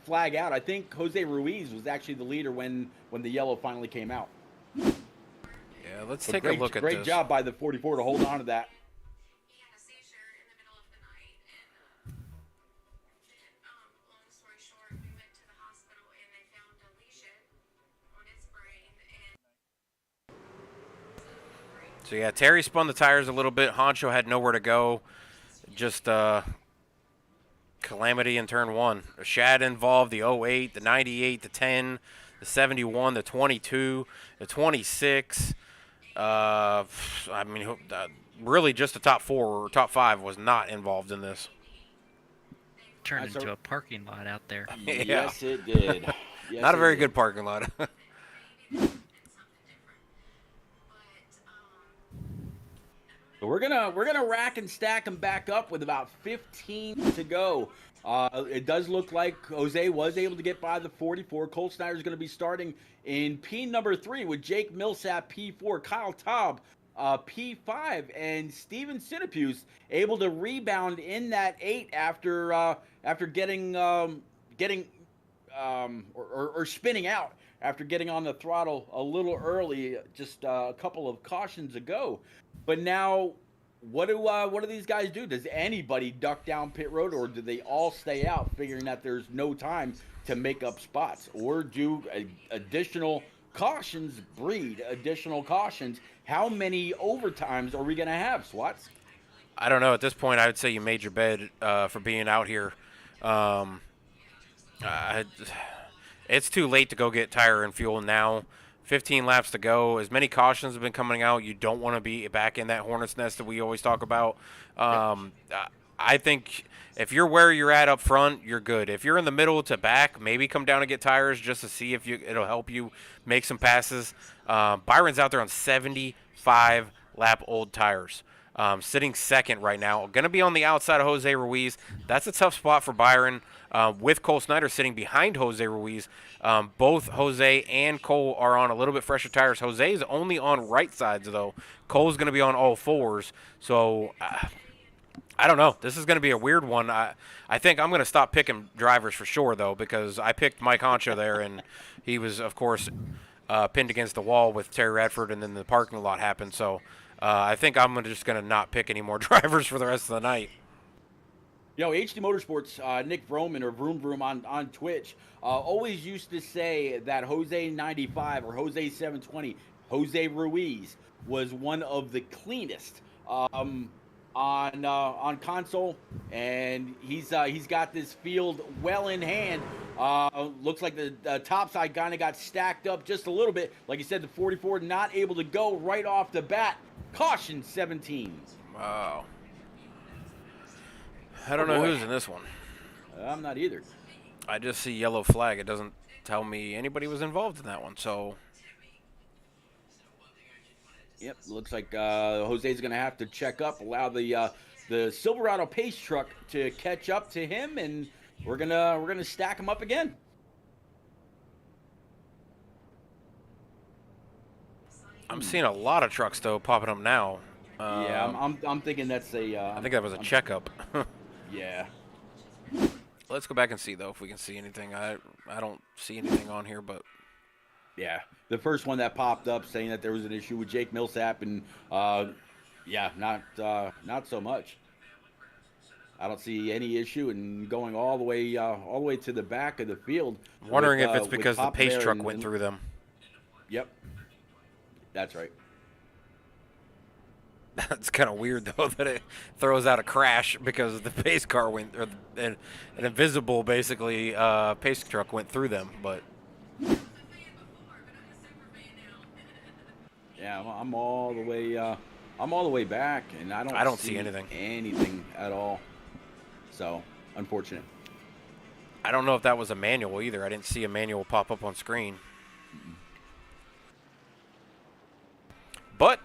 flag out. I think Jose Ruiz was actually the leader when the yellow finally came out. Yeah, let's take a look at this. Great job by the 44 to hold on to that. So, yeah, Terry spun the tires a little bit. Honcho had nowhere to go. Just calamity in turn 1. Shad involved, the 08, the 98, the 10, the 71, the 22, the 26. I mean, really just the top 4 or top 5 was not involved in this. Turned into a parking lot out there. Yeah. Yes, it did. Yes, Not a very it good did. parking lot. So we're gonna rack and stack them back up with about 15 to go. It does look like Jose was able to get by the 44. Cole Snyder's going to be starting in P number 3 with Jake Millsap P4, Kyle Taub P5, and Steven Sinapuse able to rebound in that 8 after getting spinning out after getting on the throttle a little early, just a couple of cautions ago. But now, what do these guys do? Does anybody duck down pit road, or do they all stay out, figuring that there's no time to make up spots, or do additional cautions breed additional cautions? How many overtimes are we gonna have, Swats? I don't know. At this point, I would say you made your bed for being out here. It's too late to go get tire and fuel now. 15 laps to go. As many cautions have been coming out, you don't want to be back in that hornet's nest that we always talk about. I think if you're where you're at up front, you're good. If you're in the middle to back, maybe come down and get tires just to see if it'll help you make some passes. Byron's out there on 75 lap old tires. Sitting second right now. Going to be on the outside of Jose Ruiz. That's a tough spot for Byron. With Cole Snyder sitting behind Jose Ruiz. Both Jose and Cole are on a little bit fresher tires. Jose is only on right sides, though. Cole's going to be on all 4s. So, I don't know. This is going to be a weird one. I think I'm going to stop picking drivers for sure, though, because I picked Mike Honcho there, and he was, of course, pinned against the wall with Terry Radford, and then the parking lot happened. So, I think I'm just going to not pick any more drivers for the rest of the night. You know, HD Motorsports, Nick Vroman or Vroom Vroom on Twitch, always used to say that Jose 95 or Jose 720, Jose Ruiz, was one of the cleanest on console, and he's got this field well in hand. Looks like the top side kind of got stacked up just a little bit. Like you said, the 44 not able to go right off the bat. Caution 17. Wow. I don't know who's in this one. I'm not either. I just see yellow flag. It doesn't tell me anybody was involved in that one. So, yep, looks like Jose's going to have to check up, allow the Silverado pace truck to catch up to him, and we're gonna stack him up again. I'm seeing a lot of trucks though popping up now. Yeah, I'm thinking that's a. I think that was a checkup. Yeah. Let's go back and see though if we can see anything. I don't see anything on here, but Yeah, the first one that popped up saying that there was an issue with Jake Millsap, and yeah, not so much. I don't see any issue in going all the way to the back of the field. I'm wondering with, if it's with because the Papa pace Bear truck and- went through them. Yep, that's right. That's kind of weird though that it throws out a crash because the pace car went, or an invisible basically pace truck went through them. But Yeah, I'm all the way back, and I don't see anything. anything at all. So unfortunate. I don't know if that was a manual either. I didn't see a manual pop up on screen. But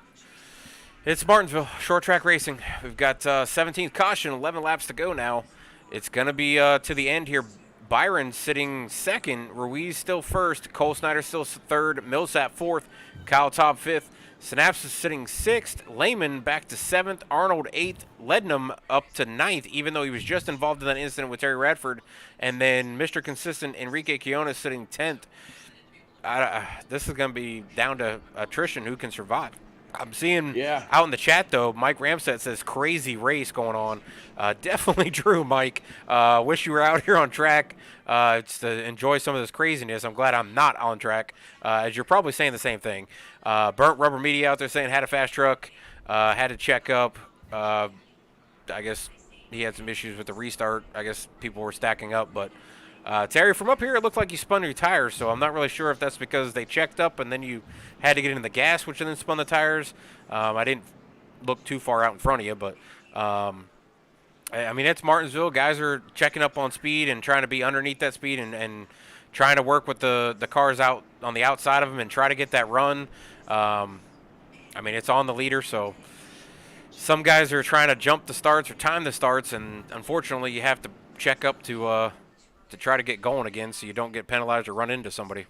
it's Martinsville, short track racing. We've got 17th caution, 11 laps to go now. It's going to be to the end here. Byron sitting second, Ruiz still first, Cole Snyder still third, Millsap fourth, Kyle Taub fifth, Synapse sitting sixth, Lehman back to seventh, Arnold eighth, Lednam up to ninth, even though he was just involved in that incident with Terry Radford, and then Mr. Consistent Enrique Quiñones sitting 10th. This is going to be down to attrition, who can survive. I'm seeing Yeah. out in the chat, though, Mike Ramsett says crazy race going on. Definitely true, Mike. Wish you were out here on track it's to enjoy some of this craziness. I'm glad I'm not on track, as you're probably saying the same thing. Burnt Rubber Media out there saying had a fast truck, had to check up. I guess he had some issues with the restart. I guess people were stacking up, but Terry, from up here, it looked like you spun your tires, so I'm not really sure if that's because they checked up and then you had to get into the gas, which then spun the tires. I didn't look too far out in front of you, but I mean, it's Martinsville. Guys are checking up on speed and trying to be underneath that speed and trying to work with the cars out on the outside of them and try to get that run. I mean, it's on the leader, so some guys are trying to jump the starts or time the starts, and unfortunately, you have to check up to try to get going again so you don't get penalized or run into somebody.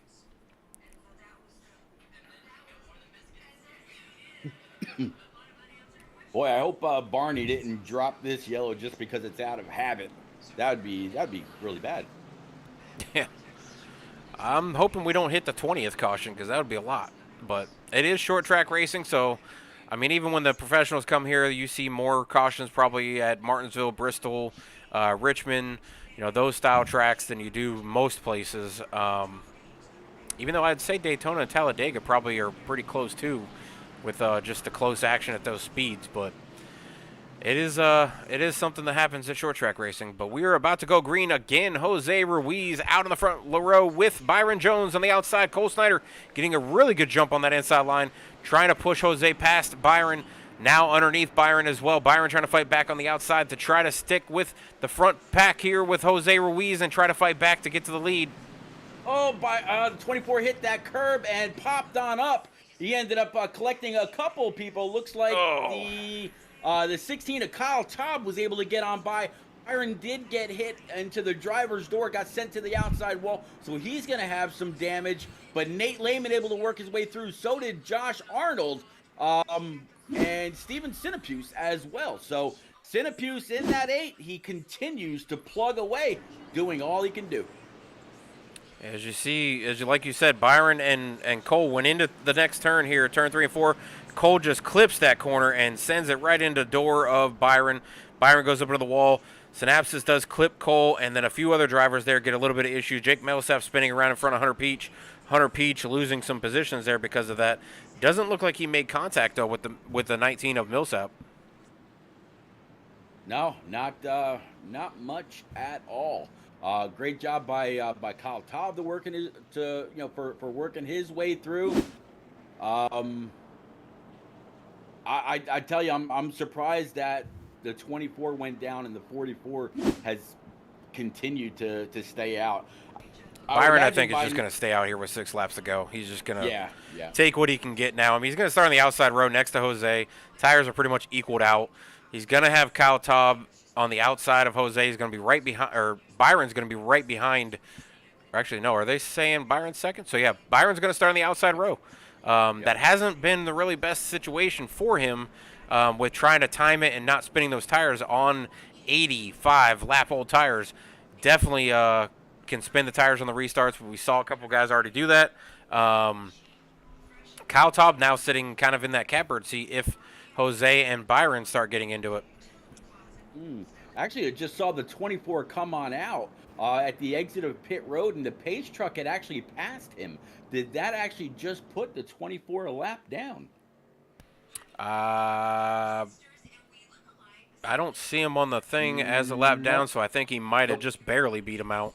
Boy, I hope Barney didn't drop this yellow just because it's out of habit. That'd be really bad. Yeah. I'm hoping we don't hit the 20th caution because that would be a lot. But it is short track racing, so I mean, even when the professionals come here, you see more cautions probably at Martinsville, Bristol, Richmond, those style tracks than you do most places. Even though I'd say Daytona and Talladega probably are pretty close too, with just the close action at those speeds. But it is something that happens at short track racing. But we are about to go green again. Jose Ruiz out in the front row with Byron Jones on the outside. Cole Snyder getting a really good jump on that inside line, trying to push Jose past Byron. Now underneath Byron as well. Byron trying to fight back on the outside to try to stick with the front pack here with Jose Ruiz and try to fight back to get to the lead. Oh, the 24 hit that curb and popped on up. He ended up collecting a couple people. Looks like the 16 of Kyle Taub was able to get on by. Byron did get hit into the driver's door, got sent to the outside wall, so he's going to have some damage. But Nate Lehman able to work his way through. So did Josh Arnold and Steven Sinapuse as well. So Sinapuse in that 8, he continues to plug away, doing all he can do. As you see, like you said, Byron and Cole went into the next turn here, turn 3 and 4. Cole just clips that corner and sends it right into the door of Byron. Byron goes up into the wall. Synapsis does clip Cole, and then a few other drivers there get a little bit of issues. Jake Millsap spinning around in front of Hunter Peach. Hunter Peach losing some positions there because of that. Doesn't look like he made contact, though, with the 19 of Millsap. No, not much at all. Great job by Kyle Taub for working his way through. I tell you, I'm surprised that the 24 went down and the 44 has continued to stay out. Byron, I think, is just going to stay out here with 6 laps to go. He's just going to take what he can get now. I mean, he's going to start on the outside row next to Jose. Tires are pretty much equaled out. He's going to have Kyle Taub on the outside of Jose. He's going to be right behind, or Byron's going to be right behind. Or actually, no, are they saying Byron's second? So, yeah, Byron's going to start on the outside row. That hasn't been the really best situation for him with trying to time it and not spinning those tires on 85 lap old tires. Definitely can spin the tires on the restarts. We saw a couple guys already do that. Kyle Taub now sitting kind of in that catbird seat if Jose and Byron start getting into it. Actually, I just saw the 24 come on out at the exit of pit road, and the pace truck had actually passed him. Did that actually just put the 24 a lap down? I don't see him on the thing as a lap down, so I think he might have just barely beat him out.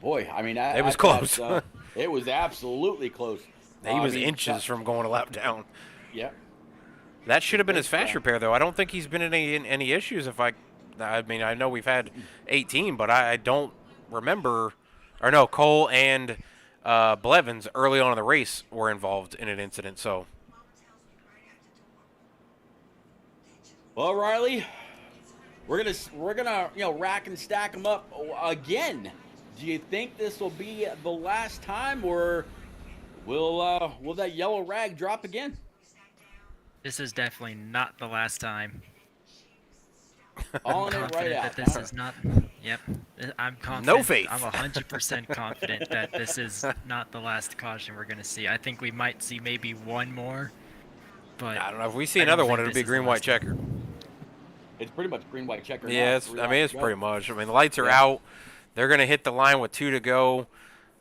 Boy, I mean, it was close. It was absolutely close. He was inches from going a lap down. Yeah. That should have been his fast repair, though. I don't think he's been in any issues. I mean, I know we've had 18, but I don't remember. Or no, Cole and Blevins early on in the race were involved in an incident. So, well, Riley, we're gonna rack and stack them up again. Do you think this will be the last time, or will that yellow rag drop again? This is definitely not the last time. All in it Confident right that out. this is not. Yep, I'm confident. No faith. I'm 100% confident that this is not the last caution we're gonna see. I think we might see maybe one more, but I don't know. If we see I don't another one, think it'll this be is the green, white last one. checker. It's pretty much green, white checker. Yeah, now. it's, 3 I laps mean, to it's go. pretty much. I mean, the lights are Yeah. out. They're going to hit the line with 2 to go.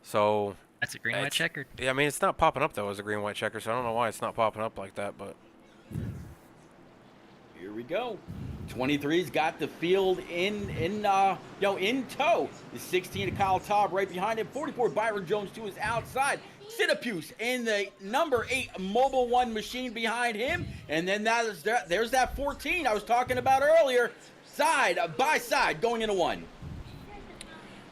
So, That's a green, white checkered. yeah, I mean, it's not popping up, though, as a green, white checker, so I don't know why it's not popping up like that, but. Here we go. 23's got the field in tow. The 16 of Kyle Taub right behind him. 44 Byron Jones to his outside. Sitapuse in the number 8 Mobile One machine behind him. And then there's that 14 I was talking about earlier. Side by side going into 1.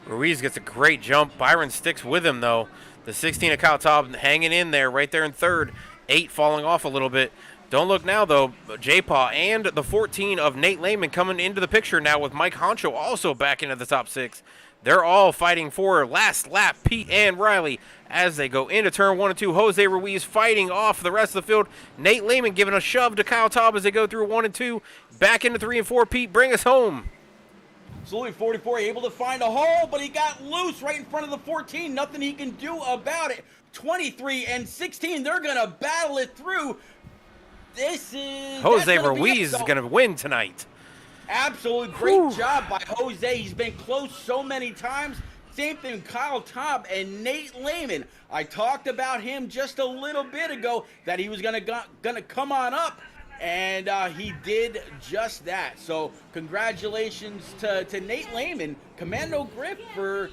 Ruiz gets a great jump. Byron sticks with him, though. The 16 of Kyle Taub hanging in there right there in third. 8 falling off a little bit. Don't look now, though. J-Paw and the 14 of Nate Lehman coming into the picture now with Mike Honcho also back into the top 6. They're all fighting for last lap, Pete and Riley, as they go into turn 1 and 2. Jose Ruiz fighting off the rest of the field. Nate Lehman giving a shove to Kyle Taub as they go through 1 and 2. Back into 3 and 4. Pete, bring us home. Absolutely, 44 able to find a hole, but he got loose right in front of the 14. Nothing he can do about it. 23 and 16, they're going to battle it through. Jose Ruiz is going to win tonight. Absolute great job by Jose. He's been close so many times. Same thing, Kyle Taub and Nate Lehman. I talked about him just a little bit ago that he was gonna come on up, and he did just that. So congratulations to Nate Lehman, Commando Griff, for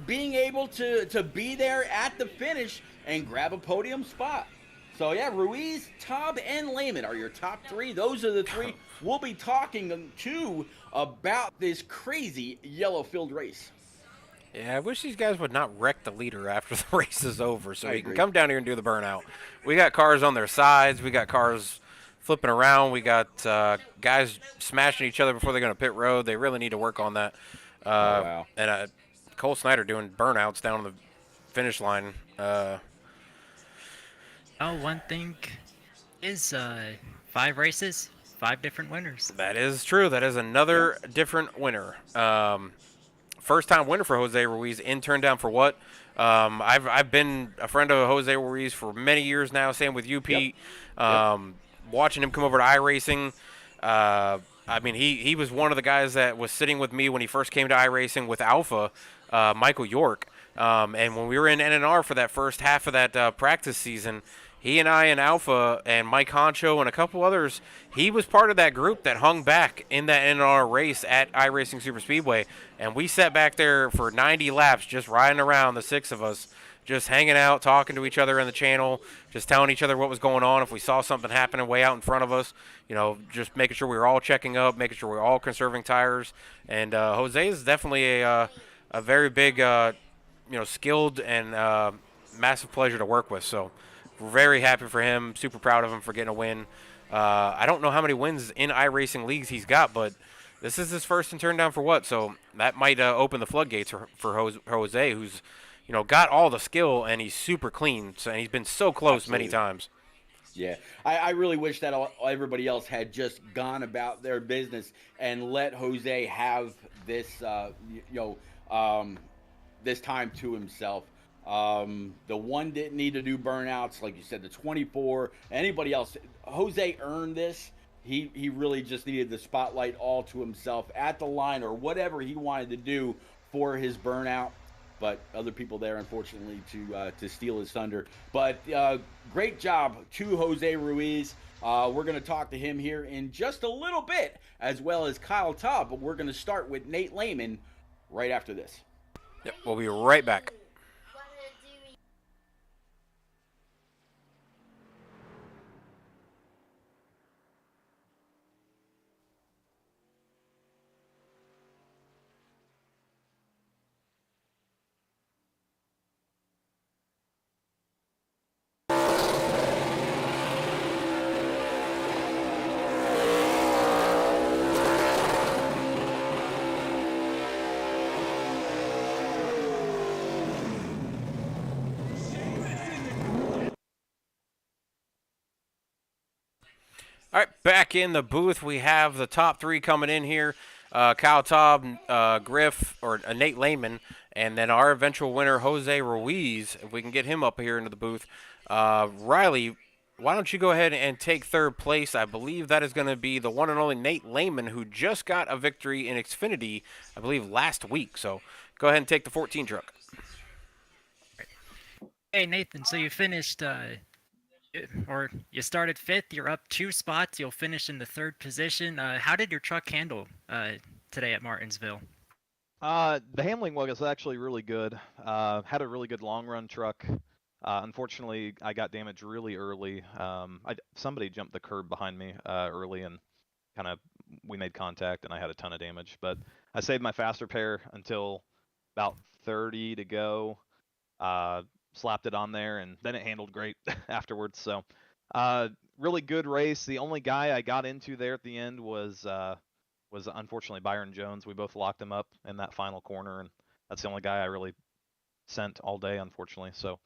being able to be there at the finish and grab a podium spot. So, yeah, Ruiz, Taub, and Lehman are your top 3. Those are the 3 we'll be talking to about this crazy yellow field race. Yeah, I wish these guys would not wreck the leader after the race is over so I he can agree. come down here and do the burnout. We got cars on their sides. We got cars flipping around. We got guys smashing each other before they're going to pit road. They really need to work on that. Wow. And Cole Snyder doing burnouts down on the finish line. One thing is 5 races, 5 different winners. That is true. That is another different winner. First time winner for Jose Ruiz in turn down for what? I've been a friend of Jose Ruiz for many years now. Same with you, Pete. Watching him come over to iRacing. I mean, he was one of the guys that was sitting with me when he first came to iRacing with Alpha, Michael York. And when we were in NNR for that first half of that practice season, he and I and Alpha and Mike Honcho and a couple others, he was part of that group that hung back in that NNR race at iRacing Super Speedway. And we sat back there for 90 laps just riding around, the 6 of us, just hanging out, talking to each other in the channel, just telling each other what was going on. If we saw something happening way out in front of us, just making sure we were all checking up, making sure we were all conserving tires. And Jose is definitely a very big, skilled and massive pleasure to work with. So we're very happy for him, super proud of him for getting a win. I don't know how many wins in iRacing leagues he's got, but this is his first and turn down for what? So that might open the floodgates for Jose, who's got all the skill and he's super clean. So and he's been so close many times. Yeah, I really wish that everybody else had just gone about their business and let Jose have this, this time to himself. The one didn't need to do burnouts, like you said. The 24, anybody else, Jose earned this. He really just needed the spotlight all to himself at the line or whatever he wanted to do for his burnout. But other people there, unfortunately, to steal his thunder. But great job to Jose Ruiz. We're going to talk to him here in just a little bit, as well as Kyle Taub. But we're going to start with Nate Lehman right after this. Yep, we'll be right back. All right, back in the booth, we have the top 3 coming in here. Kyle Taub, Griff, or Nate Lehman, and then our eventual winner, Jose Ruiz, if we can get him up here into the booth. Riley, why don't you go ahead and take third place? I believe that is going to be the one and only Nate Lehman, who just got a victory in Xfinity, I believe, last week. So go ahead and take the 14 truck. Hey Nathan, so you finished, or you started 5th. You're up 2 spots. You'll finish in the 3rd position. How did your truck handle today at Martinsville? The handling was actually really good. Had a really good long run truck. Unfortunately, I got damaged really early. Somebody jumped the curb behind me early, and we made contact, and I had a ton of damage. But I saved my fast repair until about 30 to go. Slapped it on there, and then it handled great afterwards. So, really good race. The only guy I got into there at the end was unfortunately Byron Jones. We both locked him up in that final corner, and that's the only guy I really sent all day, unfortunately. So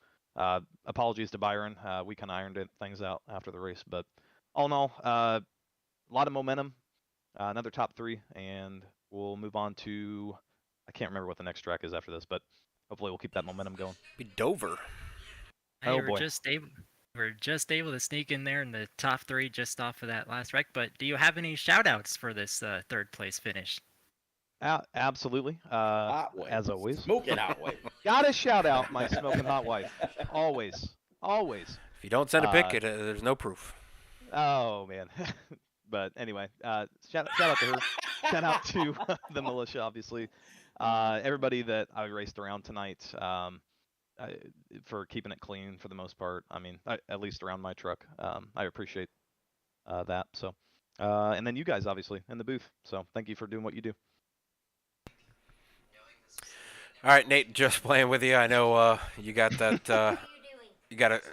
apologies to Byron. We kind of ironed things out after the race, but all in all, a lot of momentum, another top 3, and we'll move on to, I can't remember what the next track is after this, but hopefully we'll keep that momentum going. Be Dover. Hey, Oh, boy. We're just able to sneak in there in the top 3 just off of that last wreck. But do you have any shout-outs for this 3rd place finish? Absolutely. Hot wife. As always. Smoking hot wife. Gotta shout out my smoking hot wife. Always. If you don't send a pic, there's no proof. Oh, man. But anyway, shout out to her. Shout out to the militia, obviously. Everybody that I raced around tonight, for keeping it clean for the most part. I mean, at least around my truck. I appreciate that. So, and then you guys, obviously, in the booth. So thank you for doing what you do. All right, Nate, just playing with you. I know you got that.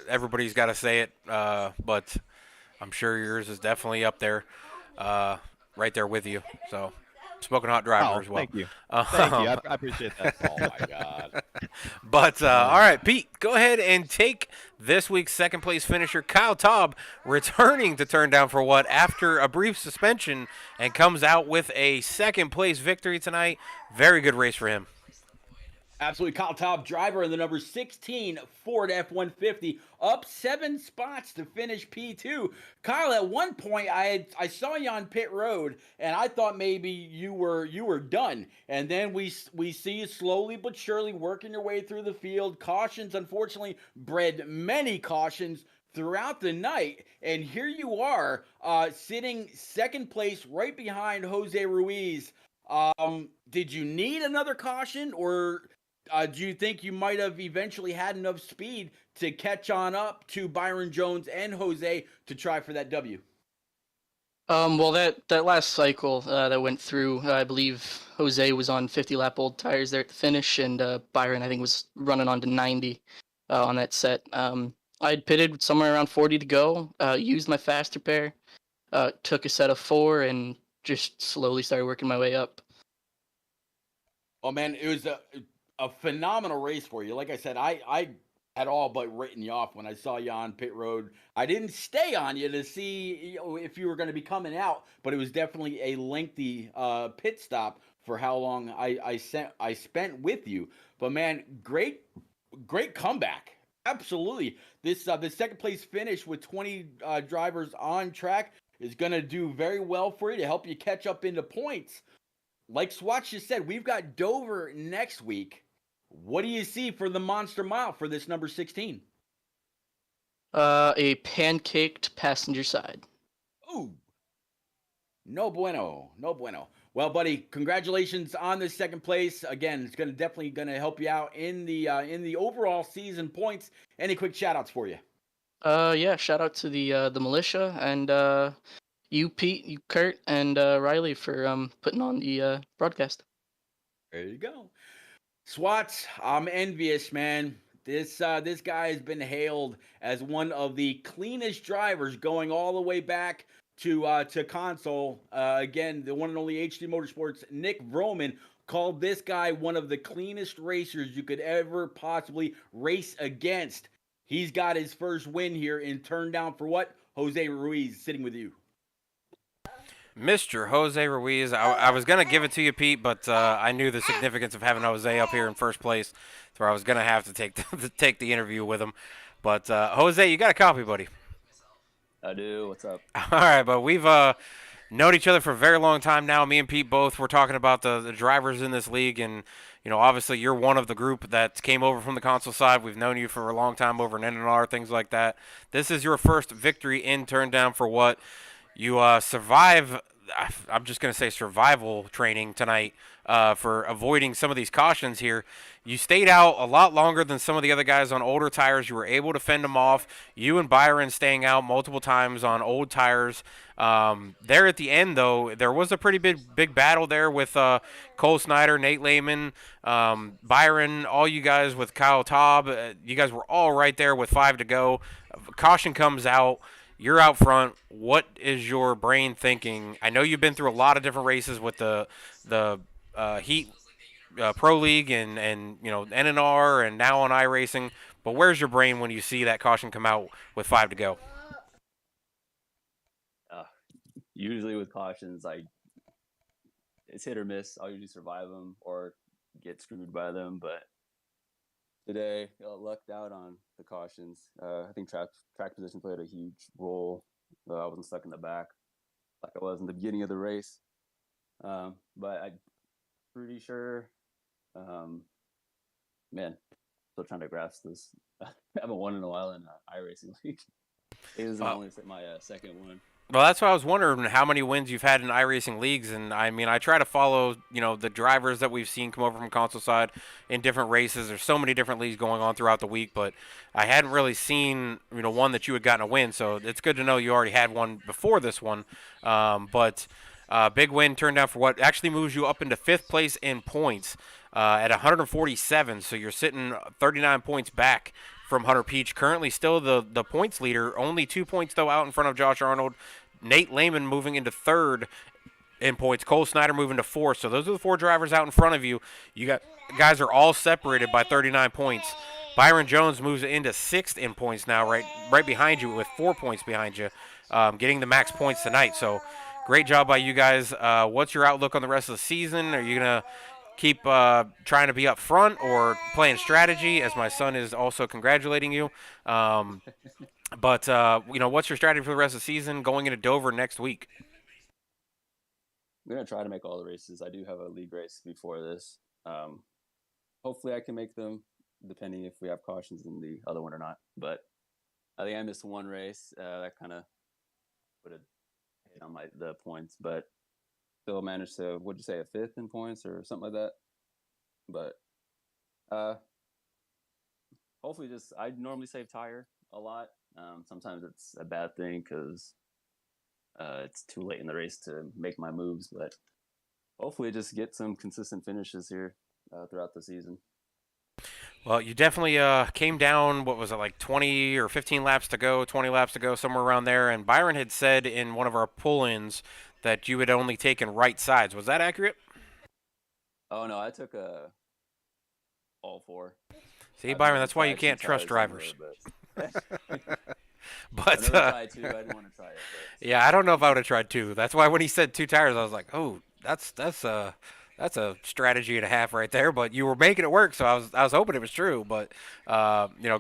Everybody's got to say it, but I'm sure yours is definitely up there, right there with you. So, smoking hot driver as well. Thank you. Thank you. I appreciate that. Oh my God. But all right, Pete, go ahead and take this week's second place finisher, Kyle Taub, returning to turn down for what after a brief suspension, and comes out with a second place victory tonight. Very good race for him. Absolutely. Kyle Taub, driver in the number 16 Ford F-150, up 7 spots to finish P2. Kyle, at one point, I saw you on pit road, and I thought maybe you were done. And then we see you slowly but surely working your way through the field. Cautions, unfortunately, bred many cautions throughout the night. And here you are, sitting second place right behind Jose Ruiz. Did you need another caution, or do you think you might have eventually had enough speed to catch on up to Byron Jones and Jose to try for that W? Well, that last cycle that went through, I believe Jose was on 50-lap old tires there at the finish, and Byron, I think, was running on to 90 on that set. I had pitted with somewhere around 40 to go, used my fast repair, took a set of 4, and just slowly started working my way up. Oh, man, it was a phenomenal race for you. Like I said, I had all but written you off when I saw you on pit road. I didn't stay on you to see if you were going to be coming out, but it was definitely a lengthy pit stop for how long I spent with you. But man, great comeback. Absolutely. This the second place finish with 20 drivers on track is going to do very well for you to help you catch up into points. Like Swatch just said, we've got Dover next week. What do you see for the Monster Mile for this number 16? A pancaked passenger side. Ooh. No bueno. No bueno. Well, buddy, congratulations on the second place. Again, it's definitely gonna help you out in the overall season points. Any quick shout outs for you? Yeah, shout out to the militia and you, Pete, you, Kurt, and Riley for putting on the broadcast. There you go. Swats, I'm envious, man. This guy has been hailed as one of the cleanest drivers going all the way back to console. Again, the one and only HD Motorsports, Nick Vroman, called this guy one of the cleanest racers you could ever possibly race against. He's got his first win here in turn down for what? Jose Ruiz sitting with you. Mr. Jose Ruiz. I was going to give it to you, Pete, but I knew the significance of having Jose up here in first place, so I was going to have to take the interview with him. But, Jose, you got a copy, buddy. I do. What's up? All right, but we've known each other for a very long time now. Me and Pete both were talking about the drivers in this league, and obviously you're one of the group that came over from the console side. We've known you for a long time over in NNR, things like that. This is your first victory in turn down for what you survive. I'm just going to say survival training tonight for avoiding some of these cautions here. You stayed out a lot longer than some of the other guys on older tires. You were able to fend them off. You and Byron staying out multiple times on old tires. There at the end, though, there was a pretty big battle there with Cole Snyder, Nate Lehman, Byron, all you guys with Kyle Taub. You guys were all right there with 5 to go. Caution comes out. You're out front. What is your brain thinking? I know you've been through a lot of different races with the Heat Pro League and NNR and now on iRacing. But where's your brain when you see that caution come out with 5 to go? Usually with cautions, it's hit or miss. I'll usually survive them or get screwed by them. But today, I lucked out on the cautions. I think track position played a huge role. I wasn't stuck in the back like I was in the beginning of the race. But I'm pretty sure, man, still trying to grasp this. I haven't won in a while in iRacing League. It was only my second one. Well, that's why I was wondering how many wins you've had in iRacing leagues, and I mean, I try to follow, the drivers that we've seen come over from console side in different races. There's so many different leagues going on throughout the week, but I hadn't really seen, one that you had gotten a win. So it's good to know you already had one before this one. But big win turned down for what actually moves you up into 5th place in points at 147. So you're sitting 39 points back from Hunter Peach, currently still the points leader, only 2 points though out in front of Josh Arnold. Nate Lehman moving into 3rd in points. Cole Snyder moving to 4th. So those are the 4 drivers out in front of you. You guys are all separated by 39 points. Byron Jones moves into 6th in points now, right behind you with 4 points behind you, getting the max points tonight. So great job by you guys. What's your outlook on the rest of the season? Are you gonna keep trying to be up front or playing strategy, as my son is also congratulating you? But what's your strategy for the rest of the season going into Dover next week? I'm going to try to make all the races. I do have a league race before this. Hopefully I can make them, depending if we have cautions in the other one or not. But I think I missed one race. That kind of would have hit on the points. But still managed to, what'd you say, a 5th in points or something like that. But hopefully I normally save tire a lot. Sometimes it's a bad thing because it's too late in the race to make my moves. But hopefully just get some consistent finishes here throughout the season. Well, you definitely came down, what was it, like 20 or 15 laps to go, 20 laps to go, somewhere around there. And Byron had said in one of our pull-ins that you had only taken right sides. Was that accurate? Oh, no, I took all 4. See, Byron, that's why you can't trust drivers. But I didn't want to try it. But... Yeah, I don't know if I would have tried 2. That's why when he said 2 tires, I was like, oh, that's a strategy and a half right there. But you were making it work, so I was hoping it was true. But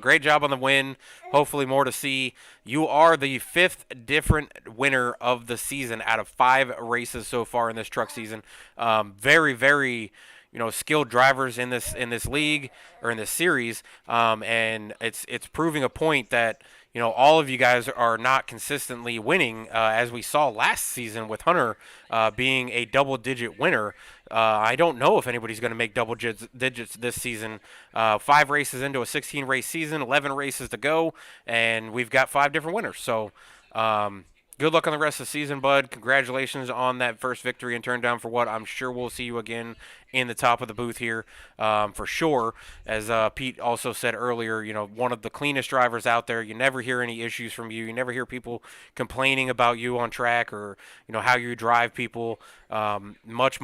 great job on the win. Hopefully more to see. You are the 5th different winner of the season out of 5 races so far in this truck season. Very, very skilled drivers in this league or in this series, and it's proving a point that all of you guys are not consistently winning, as we saw last season with Hunter being a double-digit winner. I don't know if anybody's going to make double digits this season. 5 races into a 16-race season, 11 races to go, and we've got 5 different winners. So good luck on the rest of the season, bud. Congratulations on that first victory and turn down for what I'm sure we'll see you again in the top of the booth here for sure. As Pete also said earlier, one of the cleanest drivers out there. You never hear any issues from you. You never hear people complaining about you on track or, how you drive people. Much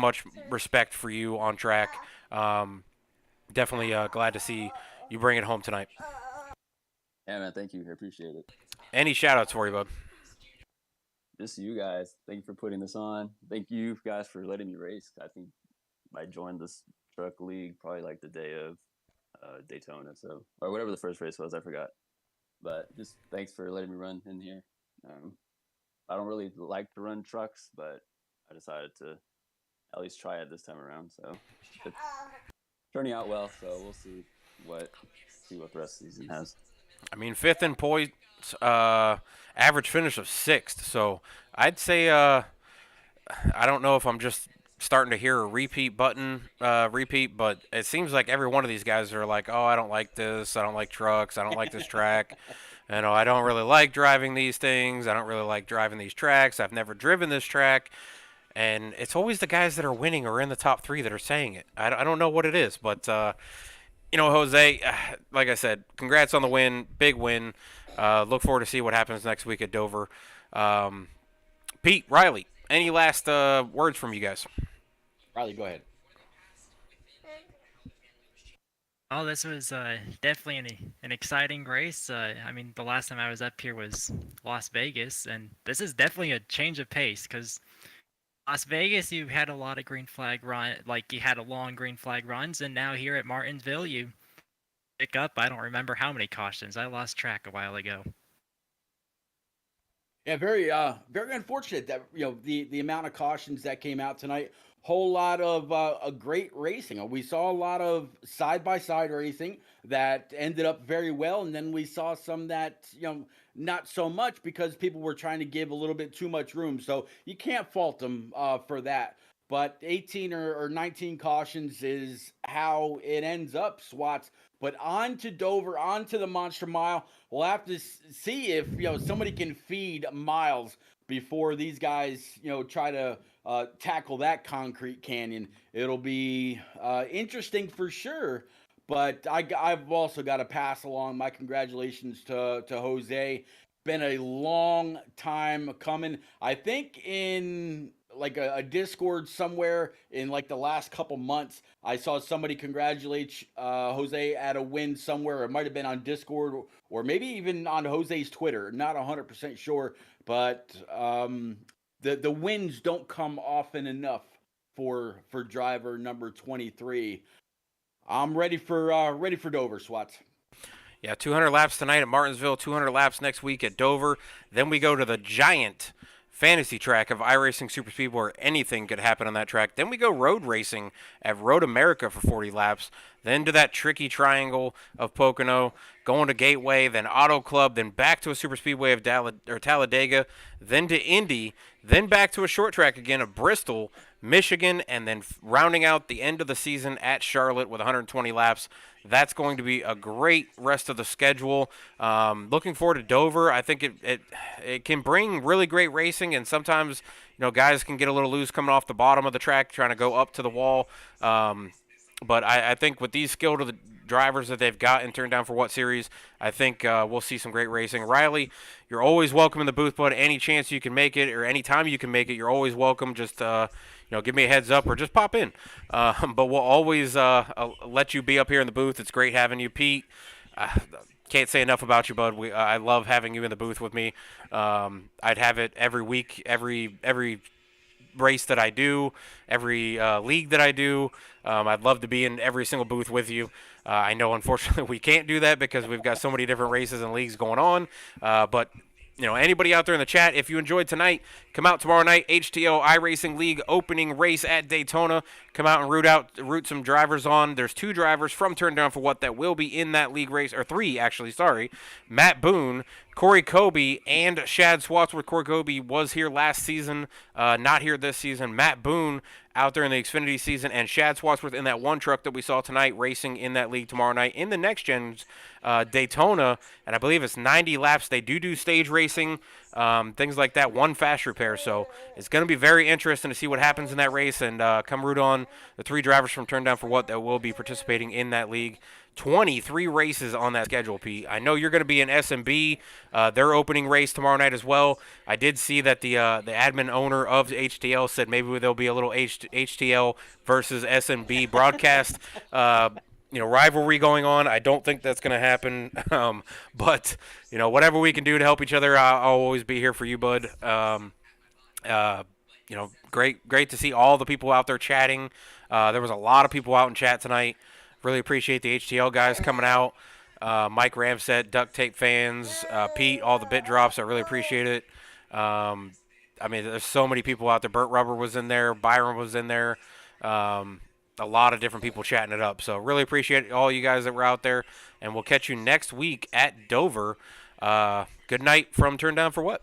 respect for you on track. Definitely glad to see you bring it home tonight. Yeah, man, thank you. I appreciate it. Any shout-outs for you, bud? Just you guys. Thank you for putting this on. Thank you guys for letting me race. I think I joined this truck league probably like the day of Daytona, or whatever the first race was. I forgot. But just thanks for letting me run in here. I don't really like to run trucks, but I decided to at least try it this time around. So it's turning out well. So we'll see what the rest of the season has. I mean, fifth in points, average finish of sixth. So I'd say I don't know if I'm just starting to hear a repeat button repeat, but it seems like every one of these guys are like, oh, I don't like this. I don't like trucks. I don't like this track. You know, I don't really like driving these things. I don't really like driving these tracks. I've never driven this track. And it's always the guys that are winning or in the top three that are saying it. I don't know what it is, but you know, Jose, like I said, congrats on the win, big win. Look forward to see what happens next week at Dover. Pete, Riley, any last words from you guys? Riley, go ahead. Oh, this was definitely an exciting race. I mean, the last time I was up here was Las Vegas, and this is definitely a change of pace because Las Vegas, you had a lot of green flag run, like you had a long green flag runs, and now here at Martinsville, you pick up. I don't remember how many cautions. I lost track a while ago. Yeah, very unfortunate that the amount of cautions that came out tonight. Whole lot of a great racing. We saw a lot of side by side racing that ended up very well, and then we saw some that not so much because people were trying to give a little bit too much room. So you can't fault them for that. But 18 or 19 cautions is how it ends up, Swats. But on to Dover, on to the Monster Mile. We'll have to see if somebody can feed Miles before these guys try to tackle that concrete canyon. It'll be interesting for sure. But I've also got to pass along my congratulations to Jose. Been a long time coming. I think in like a Discord somewhere in like the last couple months, I saw somebody congratulate Jose at a win somewhere. It might have been on Discord or maybe even on Jose's Twitter. Not 100% sure, but the wins don't come often enough for driver number 23. I'm ready for Dover, Swats. Yeah, 200 laps tonight at Martinsville, 200 laps next week at Dover. Then we go to the giant fantasy track of iRacing Superspeed where anything could happen on that track. Then we go road racing at Road America for 40 laps. Then to that tricky triangle of Pocono, going to Gateway, then Auto Club, then back to a superspeedway of Talladega, then to Indy, then back to a short track again of Bristol, Michigan, and then rounding out the end of the season at Charlotte with 120 laps. That's going to be a great rest of the schedule. Looking forward to Dover. I think it can bring really great racing, and sometimes guys can get a little loose coming off the bottom of the track trying to go up to the wall. But I think with these skilled drivers that they've got and turned down for what series, I think we'll see some great racing. Riley, you're always welcome in the booth, bud. Any chance you can make it or any time you can make it, you're always welcome. Just give me a heads up or just pop in. But we'll always let you be up here in the booth. It's great having you, Pete. Can't say enough about you, bud. I love having you in the booth with me. I'd have it every week, every race that I do, every league that I do. I'd love to be in every single booth with you. I know, unfortunately, we can't do that because we've got so many different races and leagues going on. But anybody out there in the chat, if you enjoyed tonight, come out tomorrow night. HTO iRacing League opening race at Daytona. Come out and root some drivers on. There's 2 drivers from Turn Down for What that will be in that league race, or 3 actually. Sorry, Matt Boone, Corey Kobe, and Shad Swatsworth. Corey Kobe was here last season, not here this season. Matt Boone out there in the Xfinity season, and Shad Swatsworth in that one truck that we saw tonight racing in that league tomorrow night in the Next Gen's Daytona, and I believe it's 90 laps. They do stage racing, things like that, one fast repair, so it's going to be very interesting to see what happens in that race, and come root on the 3 drivers from Turn Down for What that will be participating in that league. 23 races on that schedule, Pete. I know you're going to be in SMB, their opening race tomorrow night as well. I did see that the admin owner of HTL said maybe there'll be a little HTL versus SMB broadcast rivalry going on. I don't think that's going to happen, but whatever we can do to help each other, I'll always be here for you, bud. Great to see all the people out there chatting. There was a lot of people out in chat tonight. Really appreciate the HTL guys coming out. Mike Ramsett, Duct Tape fans, Pete, all the bit drops. I really appreciate it. I mean, there's so many people out there. Burt Rubber was in there. Byron was in there. A lot of different people chatting it up. So really appreciate all you guys that were out there. And we'll catch you next week at Dover. Good night from Turn Down for What?